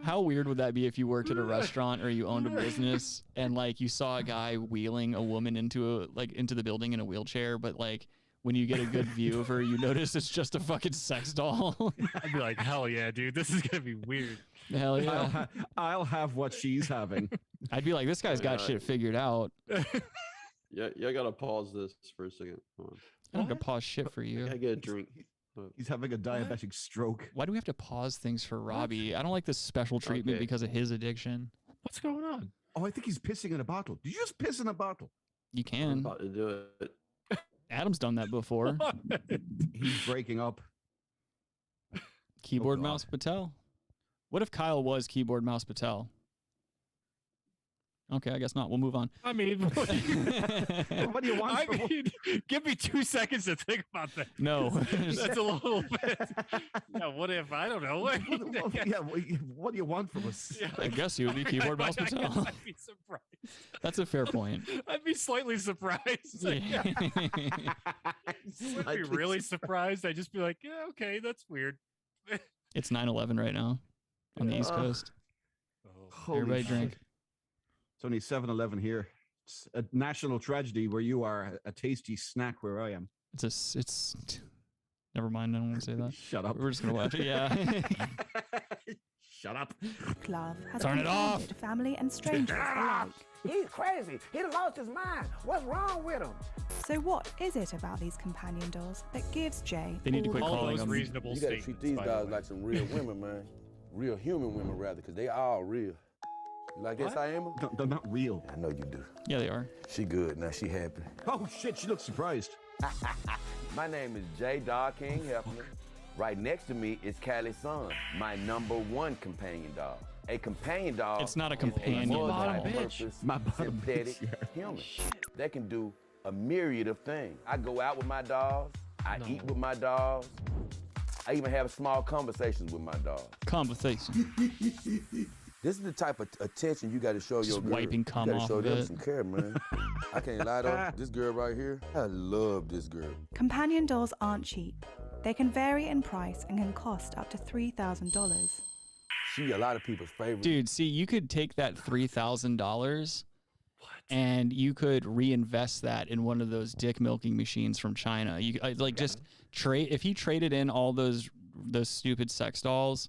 How weird would that be if you worked at a restaurant or you owned a business and like you saw a guy wheeling a woman into the building in a wheelchair, but like when you get a good view of her, you notice it's just a fucking sex doll. I'd be like, hell yeah, dude, this is gonna be weird. Hell yeah. I'll have what she's having. I'd be like, this guy's got shit figured out. Yeah, I gotta pause this for a second. Hold on. I don't have to pause shit for you. I get a drink. He's having a diabetic stroke. Why do we have to pause things for Robbie? I don't like this special treatment because of his addiction. What's going on? Oh, I think he's pissing in a bottle. Did you just piss in a bottle? You I'm can. about to do it. Adam's done that before. He's breaking up. Keyboard Mouse Patel. What if Kyle was Keyboard Mouse Patel? Okay, I guess not. We'll move on. I mean, what do you want? Give me 2 seconds to think about that. No. That's a little bit. Yeah, what if? I don't know. What do you want from us? Yeah, I guess you would be Keyboard Mouse Patel. I'd be surprised. That's a fair point. I'd be slightly surprised. Yeah. I'd be really surprised. I'd just be like, yeah, okay, that's weird. It's 9/11 right now on the East Coast. Everybody drink. It's only 7-Eleven here. It's a national tragedy where you are, a tasty snack where I am. It's never mind. I don't want to say that. Shut up. We're just gonna watch it. Yeah. Shut up. Love has Turn it off. confounded family and strangers alike. He's crazy. He done lost his mind. What's wrong with him? So what is it about these companion dolls that gives Jay They need to all quit the calling feels? them reasonable You gotta statements. treat these by the guys way. like some real women, man. Real human women, rather, because they all real. You like this, I am? They're not real. I know you do. Yeah, they are. She good. Now she happy. Oh, shit. She looks surprised. My name is J. Dog King Hefner. Right next to me is Callie's son, my #1 companion dog. A companion dog. It's not a is companion dog. multi-purpose, My bottom synthetic bitch, human. They can do a myriad of things. I go out with my dogs. I eat with my dogs. I even have small conversations with my dogs. Conversation. This is the type of attention you got to show Just your girl. wiping cum you got off to show of them it. some care, man. I can't lie though. This girl right here, I love this girl. Companion dolls aren't cheap. They can vary in price and can cost up to $3,000. She a lot of people's favorite. Dude, see, you could take that $3,000 and you could reinvest that in one of those dick milking machines from China. You just trade if he traded in all those stupid sex dolls.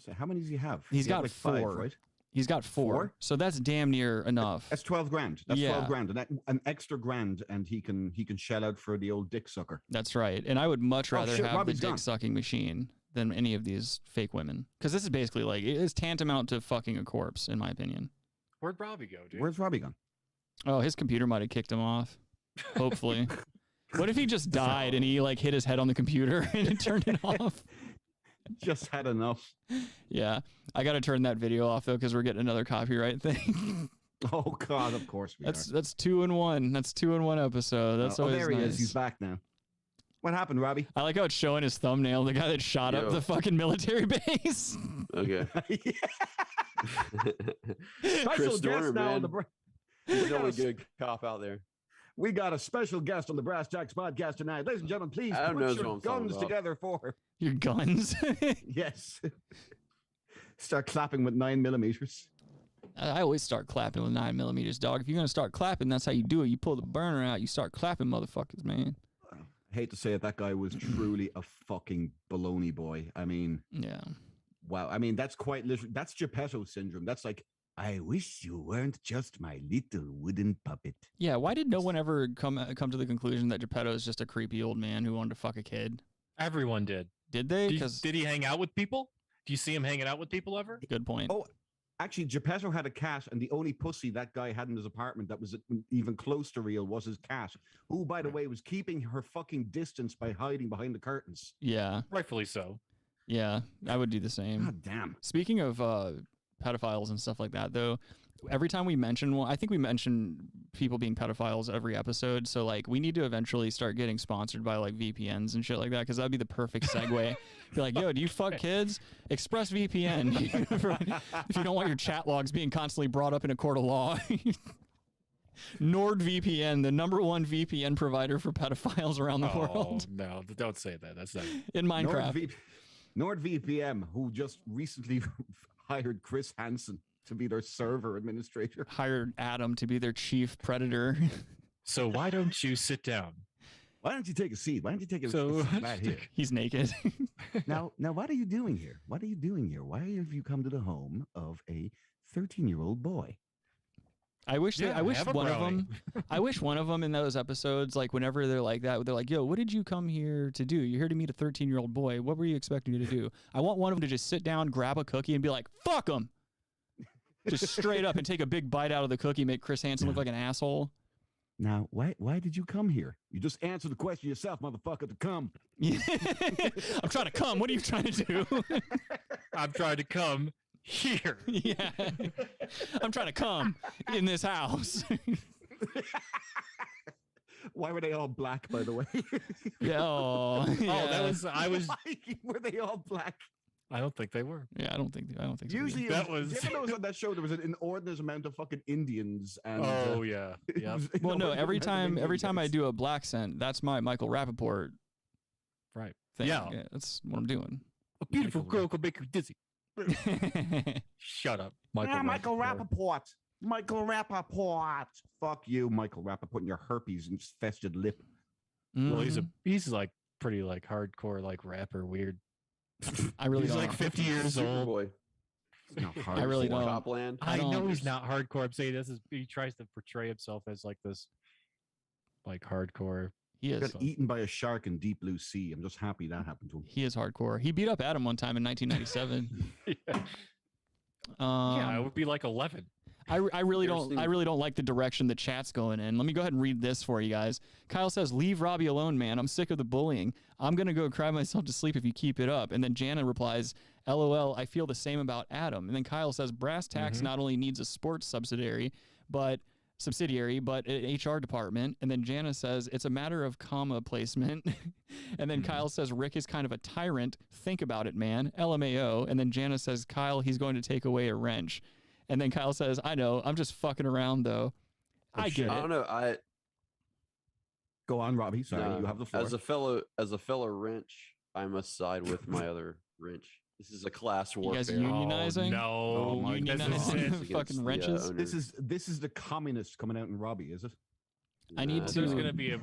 So how many does he have? He's He got has like 4. 5, right? He's got 4. Four? So that's damn near enough. That's 12 grand. That's Yeah. 12 grand. And an extra grand, and he can shell out for the old dick sucker. That's right. And I would much rather shit, have Robbie's the gone. dick sucking machine than any of these fake women. Because this is basically like, it's tantamount to fucking a corpse, in my opinion. Where'd Robbie go, dude? Where's Robbie gone? Oh, his computer might have kicked him off. Hopefully. What if he just died and he like hit his head on the computer and it turned it off? Just had enough. Yeah. I got to turn that video off though, because we're getting another copyright thing. Oh God, of course we are. That's 2 in 1. That's 2 in 1 episode. That's always there he nice. is. He's back now. What happened, Robbie? I like how it's showing his thumbnail, the guy that shot up the fucking military base. Okay. Special Chris guest Dorner, now on man. the break. He's the only good cop out there. We got a special guest on the Brass Tacks Podcast tonight. Ladies and gentlemen, please Adam put knows your what I'm talking guns about. together for... Your guns? Yes. Start clapping with 9mm. I always start clapping with 9mm, dog. If you're going to start clapping, that's how you do it. You pull the burner out, you start clapping, motherfuckers, man. I hate to say it, that guy was truly a fucking Bologna Boi. I mean... Yeah. Wow. I mean, that's quite literally... That's Geppetto syndrome. That's like, I wish you weren't just my little wooden puppet. Yeah, why did no one ever come to the conclusion that Geppetto is just a creepy old man who wanted to fuck a kid? Everyone did. Did they? Did he hang out with people? Do you see him hanging out with people ever? Good point. Oh, actually, Geppetto had a cat, and the only pussy that guy had in his apartment that was even close to real was his cat, who, by the way, was keeping her fucking distance by hiding behind the curtains. Yeah. Rightfully so. Yeah, I would do the same. God damn. Speaking of pedophiles and stuff like that, though, every time we mention one, I think we mention people being pedophiles every episode. So, like, we need to eventually start getting sponsored by, like, VPNs and shit like that, because that'd be the perfect segue. Be like, yo, do you fuck kids? ExpressVPN. If you don't want your chat logs being constantly brought up in a court of law. NordVPN, the #1 VPN provider for pedophiles around the world. No, don't say that. That's not... In Minecraft. NordVPN, who just recently hired Chris Hansen to be their server administrator. Hired Adam to be their chief predator. So why don't you sit down? Why don't you take a seat? Why don't you take a seat right here? He's naked. Now, what are you doing here? What are you doing here? Why have you come to the home of a 13-year-old boy? I wish one of them. I wish one of them in those episodes, like whenever they're like that, they're like, "Yo, what did you come here to do? You're here to meet a 13-year-old boy. What were you expecting me to do?" I want one of them to just sit down, grab a cookie, and be like, "Fuck him," just straight up, and take a big bite out of the cookie, make Chris Hansen look like an asshole. Now, why did you come here? You just answer the question yourself, motherfucker. To come. I'm trying to come. What are you trying to do? I'm trying to come here. Yeah. I'm trying to come in this house. Why were they all black, by the way? Yeah. Oh, Were they all black? I don't think they were. Yeah, I don't think so. Usually, that was. You ever notice on that show there was an inordinate amount of fucking Indians and. Oh yeah. Yeah. Well, no. Every time I do a black scent, that's my Michael Rappaport. Right. Thing. Yeah. That's what I'm doing. A beautiful girl could make you dizzy. Shut up, Michael Rappaport. Michael Rappaport. Fuck you, Michael Rappaport, and your herpes infested lip. Well, he's like pretty like hardcore like rapper weird. I really he's don't. Like 50 years old. Boy. I really don't. Copland. I know he's not hardcore. I'm saying he tries to portray himself as like this, like hardcore. He is got eaten by a shark in Deep Blue Sea. I'm just happy that happened to him. He is hardcore. He beat up Adam one time in 1997. Yeah, I would be like 11. I really don't like the direction the chat's going in. Let me go ahead and read this for you guys. Kyle says, "Leave Robbie alone, man. I'm sick of the bullying. I'm gonna go cry myself to sleep if you keep it up." And then Jana replies, "LOL, I feel the same about Adam." And then Kyle says, "Brass Tacks not only needs a sports subsidiary, but an HR department." And then Jana says, "It's a matter of comma placement." And then Kyle says, "Rick is kind of a tyrant. Think about it, man. LMAO." And then Jana says, "Kyle, he's going to take away a wrench." And then Kyle says, "I know, I'm just fucking around though." I get it. I don't know. Go on, Robbie. Sorry, you have the floor. As a fellow wrench, I must side with my other wrench. This is a class warfare. You guys unionizing? Oh, no, unionizing fucking wrenches. This is the communist coming out in Robbie, is it? I need to. There's gonna be a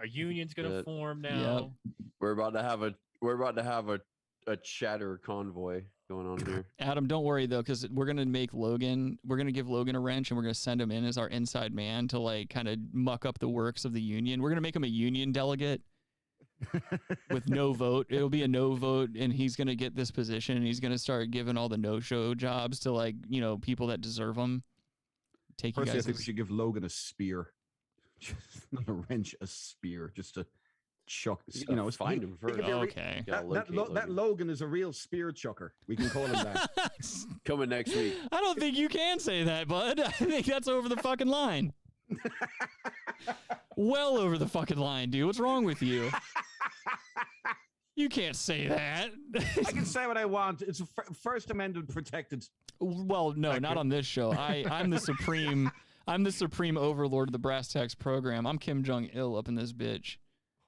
union's gonna form now. Yep. We're about to have a chatter convoy going on here. Adam, don't worry though, because we're gonna give Logan a wrench, and we're gonna send him in as our inside man to like kind of muck up the works of the union. We're gonna make him a union delegate with no vote. It'll be a no vote, and he's gonna get this position, and he's gonna start giving all the no-show jobs to like people that deserve them. Personally, I think we should give Logan a spear, not a wrench, a spear, just to chuck. It's find him first. Okay. That Logan is a real spear chucker. We can call him that. Coming next week. I don't think you can say that, bud. I think that's over the fucking line. Well over the fucking line, dude. What's wrong with you? You can't say that. I can say what I want. It's First Amendment protected. Well, no, not on this show. I'm the supreme. I'm the supreme overlord of the Brass Tacks program. I'm Kim Jong-il up in this bitch.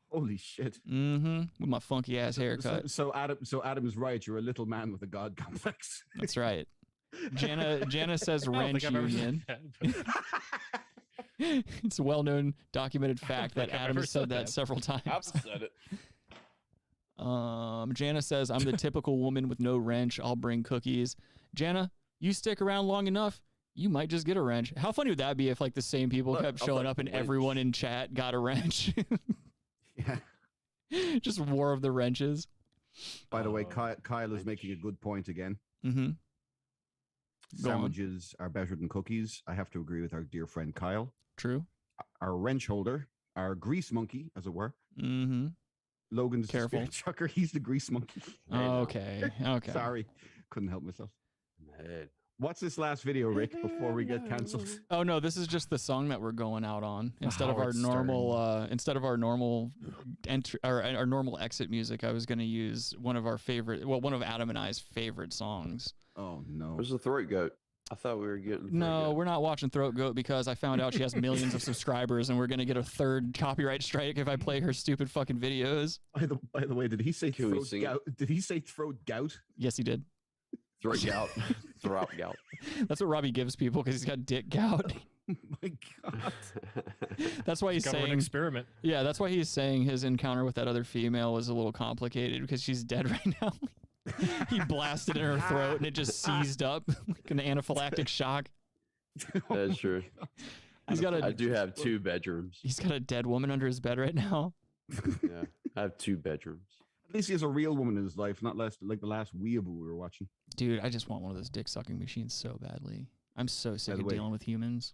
Holy shit. Mm-hmm. With my funky ass haircut. So Adam is right. You're a little man with a god complex. That's right. Jana says wrench union. It's a well-known documented fact that Adam has said that several times. I've said it. Jana says, I'm the typical woman with no wrench. I'll bring cookies. Jana, you stick around long enough, you might just get a wrench. How funny would that be if like the same people kept showing up and everyone in chat got a wrench? Yeah. Just war of the wrenches. By the way, Kyle is making a good point again. Mm-hmm. Sandwiches are better than cookies. I have to agree with our dear friend Kyle. True. Our wrench holder, our grease monkey, as it were. Mm-hmm. Logan's Careful. the spirit chucker. He's the grease monkey. Okay. Okay. Sorry. Couldn't help myself. What's this last video, Rick, before we get canceled? Oh no, this is just the song that we're going out on instead of our Howard normal our normal exit music. I was going to use one of Adam and I's favorite songs. Oh no. Where's the throat goat? I thought we were getting. No, we're not watching Throat Goat because I found out she has millions of subscribers and we're going to get a third copyright strike if I play her stupid fucking videos. By the way, did he say throat gout? Did he say throat gout? Yes, he did. Throat gout. Throat gout. That's what Robbie gives people because he's got dick gout. My God. That's why he's Government saying experiment. Yeah, that's why he's saying his encounter with that other female was a little complicated because she's dead right now. He blasted in her throat and it just seized up like an anaphylactic shock. That's true. I do have 2 bedrooms. He's got a dead woman under his bed right now. Yeah, I have 2 bedrooms. At least he has a real woman in his life, not like the last weeaboo we were watching. Dude, I just want one of those dick sucking machines so badly. I'm so sick of dealing with humans.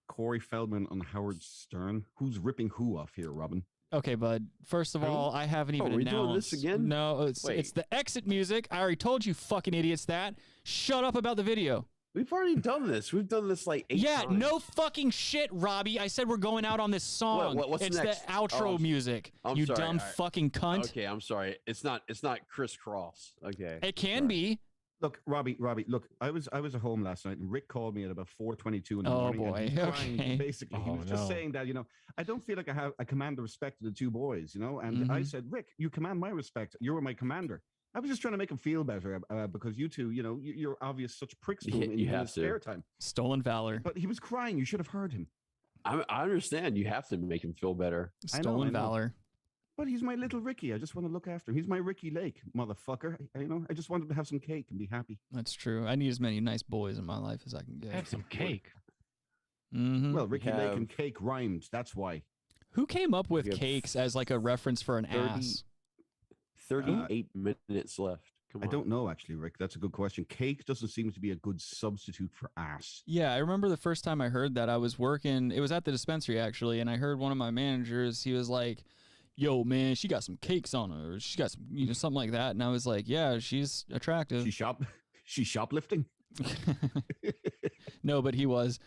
Corey Feldman on Howard Stern. Who's ripping who off here, Robin? Okay, bud. First of all, I haven't even we announced. doing this again? No, it's the exit music. I already told you fucking idiots that. Shut up about the video. We've already done this. We've done this like 8 times. No fucking shit, Robbie. I said we're going out on this song. What's it's next? the outro music. I'm you sorry. dumb fucking cunt. Okay, I'm sorry. It's not crisscross. Okay. It can be. Look, Robbie, look, I was at home last night and Rick called me at about 4:22 in the Oh, morning. boy. And he was crying, Okay. basically. He Oh, was just no. saying that, I don't feel like I command the respect of the 2 boys, And I said, Rick, you command my respect. You were my commander. I was just trying to make him feel better because you two, you're obvious such pricks to him in his spare time. Stolen valor. But he was crying. You should have heard him. I understand. You have to make him feel better. Stolen valor. But he's my little Ricky. I just want to look after him. He's my Ricky Lake, motherfucker. I just wanted to have some cake and be happy. That's true. I need as many nice boys in my life as I can get. Have some cake. Mm-hmm. Well, Ricky Lake and cake rhymed. That's why. Who came up with cakes as like a reference for an ass? 38 minutes left. I don't know, actually, Rick. That's a good question. Cake doesn't seem to be a good substitute for ass. Yeah, I remember the first time I heard that. I was working. It was at the dispensary, actually, and I heard one of my managers. He was like, yo, man, she got some cakes on her. Or she got some, something like that. And I was like, yeah, she's attractive. She's shoplifting? No, but he was.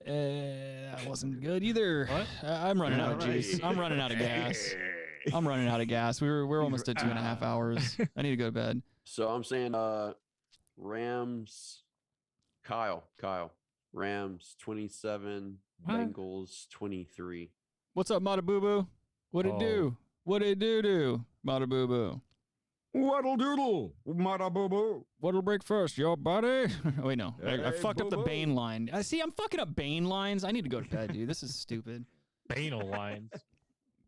That wasn't good either. What? I'm running out of juice. I'm running out of gas. I'm running out of gas. We're almost at 2.5 hours. I need to go to bed. So I'm saying Rams, Kyle, Rams 27, Bengals 23. What's up, Mata Boo Boo? What it do? What it do, Mata Boo Boo? What'll doodle, Mata Boo Boo? What'll break first, your buddy? Oh, wait, no. I Hey, fucked up the boo-boo. Bane line. See, I'm fucking up Bane lines. I need to go to bed, dude. This is stupid. Banal lines.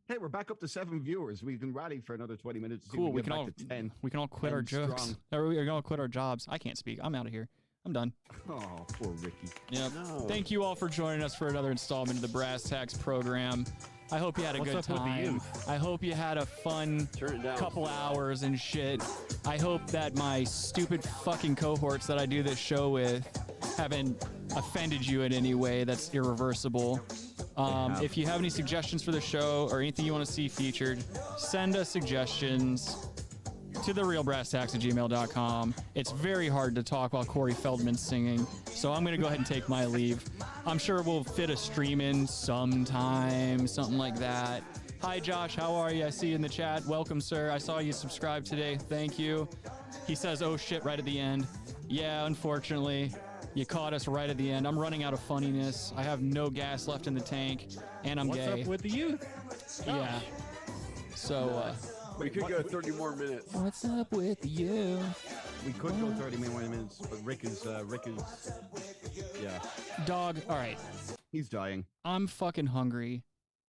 Hey, we're back up to 7 viewers. We can rally for another 20 minutes. to see if Cool. We get can back all to 10. we can all quit our 10 jokes. strong. Or we can all quit our jobs. I can't speak. I'm out of here. I'm done. Oh, poor Ricky. Yep. Thank you all for joining us for another installment of the Brass Tacks program. I hope you had a What's good up with the time. youth? I hope you had a fun couple hours and shit. I hope that my stupid fucking cohorts that I do this show with haven't offended you in any way that's irreversible. If you have any suggestions for the show or anything you want to see featured, send us suggestions to therealbrasstacks@gmail.com. It's very hard to talk while Corey Feldman's singing, so I'm going to go ahead and take my leave. I'm sure we'll fit a stream in sometime, something like that. Hi, Josh. How are you? I see you in the chat. Welcome, sir. I saw you subscribe today. Thank you. He says, oh, shit, right at the end. Yeah, unfortunately. You caught us right at the end. I'm running out of funniness. I have no gas left in the tank, and I'm gay. What's up with the youth? Yeah. So, we could go 30 more minutes. What's up with you? We could go 30 more minutes, but Rick is, yeah. Dog, all right. He's dying. I'm fucking hungry.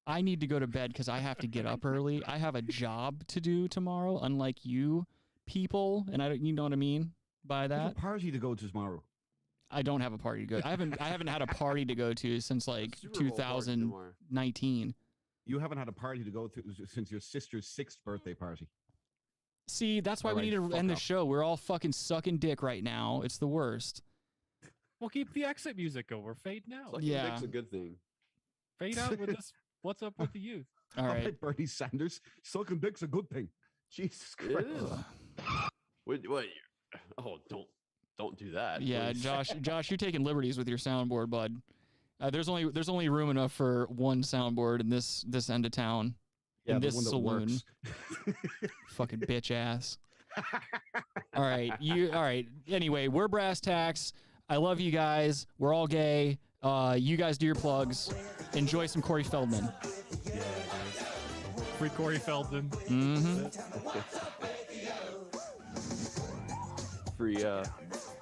I need to go to bed because I have to get up early. I have a job to do tomorrow, unlike you people, and I don't, you know what I mean by that. You have a party to go to tomorrow. I don't have a party to go. I haven't had a party to go to since like 2019. You haven't had a party to go to since your sister's 6th birthday party. See, that's why All we right, need to end the show. We're all fucking sucking dick right now. It's the worst. We'll keep the exit music going. We're fading out. Sucking dick's a good thing. Fade out with this. What's up with the youth? All right. Like Bernie Sanders, sucking dick's a good thing. Jesus Christ. Wait. Oh, don't do that. Yeah, please. Josh, you're taking liberties with your soundboard, bud. There's only room enough for one soundboard in this end of town. Yeah, in the this one that saloon. works. Fucking bitch ass. All right, all right. Anyway, we're Brass Tacks. I love you guys. We're all gay. You guys do your plugs. Enjoy some Corey Feldman. Yeah, dude. Free Corey Feldman. Mm-hmm. Free,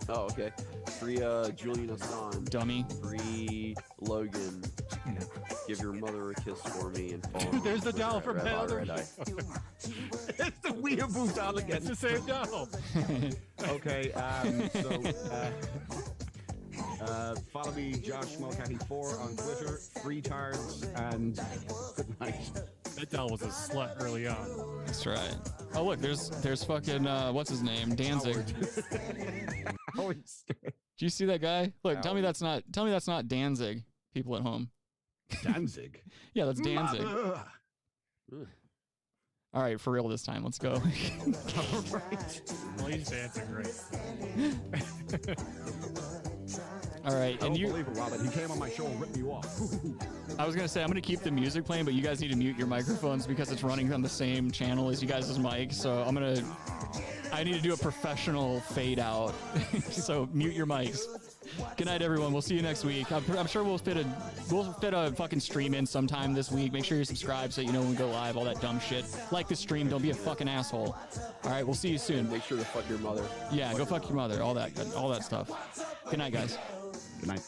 okay. Free, Julian Assange. Dummy. Free, Logan. Give your mother a kiss for me and follow Dude, there's the me doll for from Red Hot Heather. Red Eye. It's the weeaboo doll again. It's the same doll. Okay, follow me, Josh Mulcahy4 on Twitter, Freetards, and good night. That doll was a slut early on. That's right. Oh look, there's fucking what's his name? Danzig. Howard Stern. Do you see that guy? Look, tell me that's not Danzig. People at home. Danzig. Yeah, that's Danzig. All right, for real this time. Let's go. All right. Well, he's dancing great. All right, I and don't you. believe it, Robert. He came on my show and ripped me off. I was gonna say I'm gonna keep the music playing, but you guys need to mute your microphones because it's running on the same channel as you guys' mic. So I need to do a professional fade out. So mute your mics. Good night, everyone. We'll see you next week. I'm sure we'll fit a fucking stream in sometime this week. Make sure you subscribe so you know when we go live. All that dumb shit. Like the stream. Don't be a fucking asshole. All right. We'll see you soon. Make sure to fuck your mother. Yeah. Go fuck your mother. All that stuff. Good night, guys. Good night.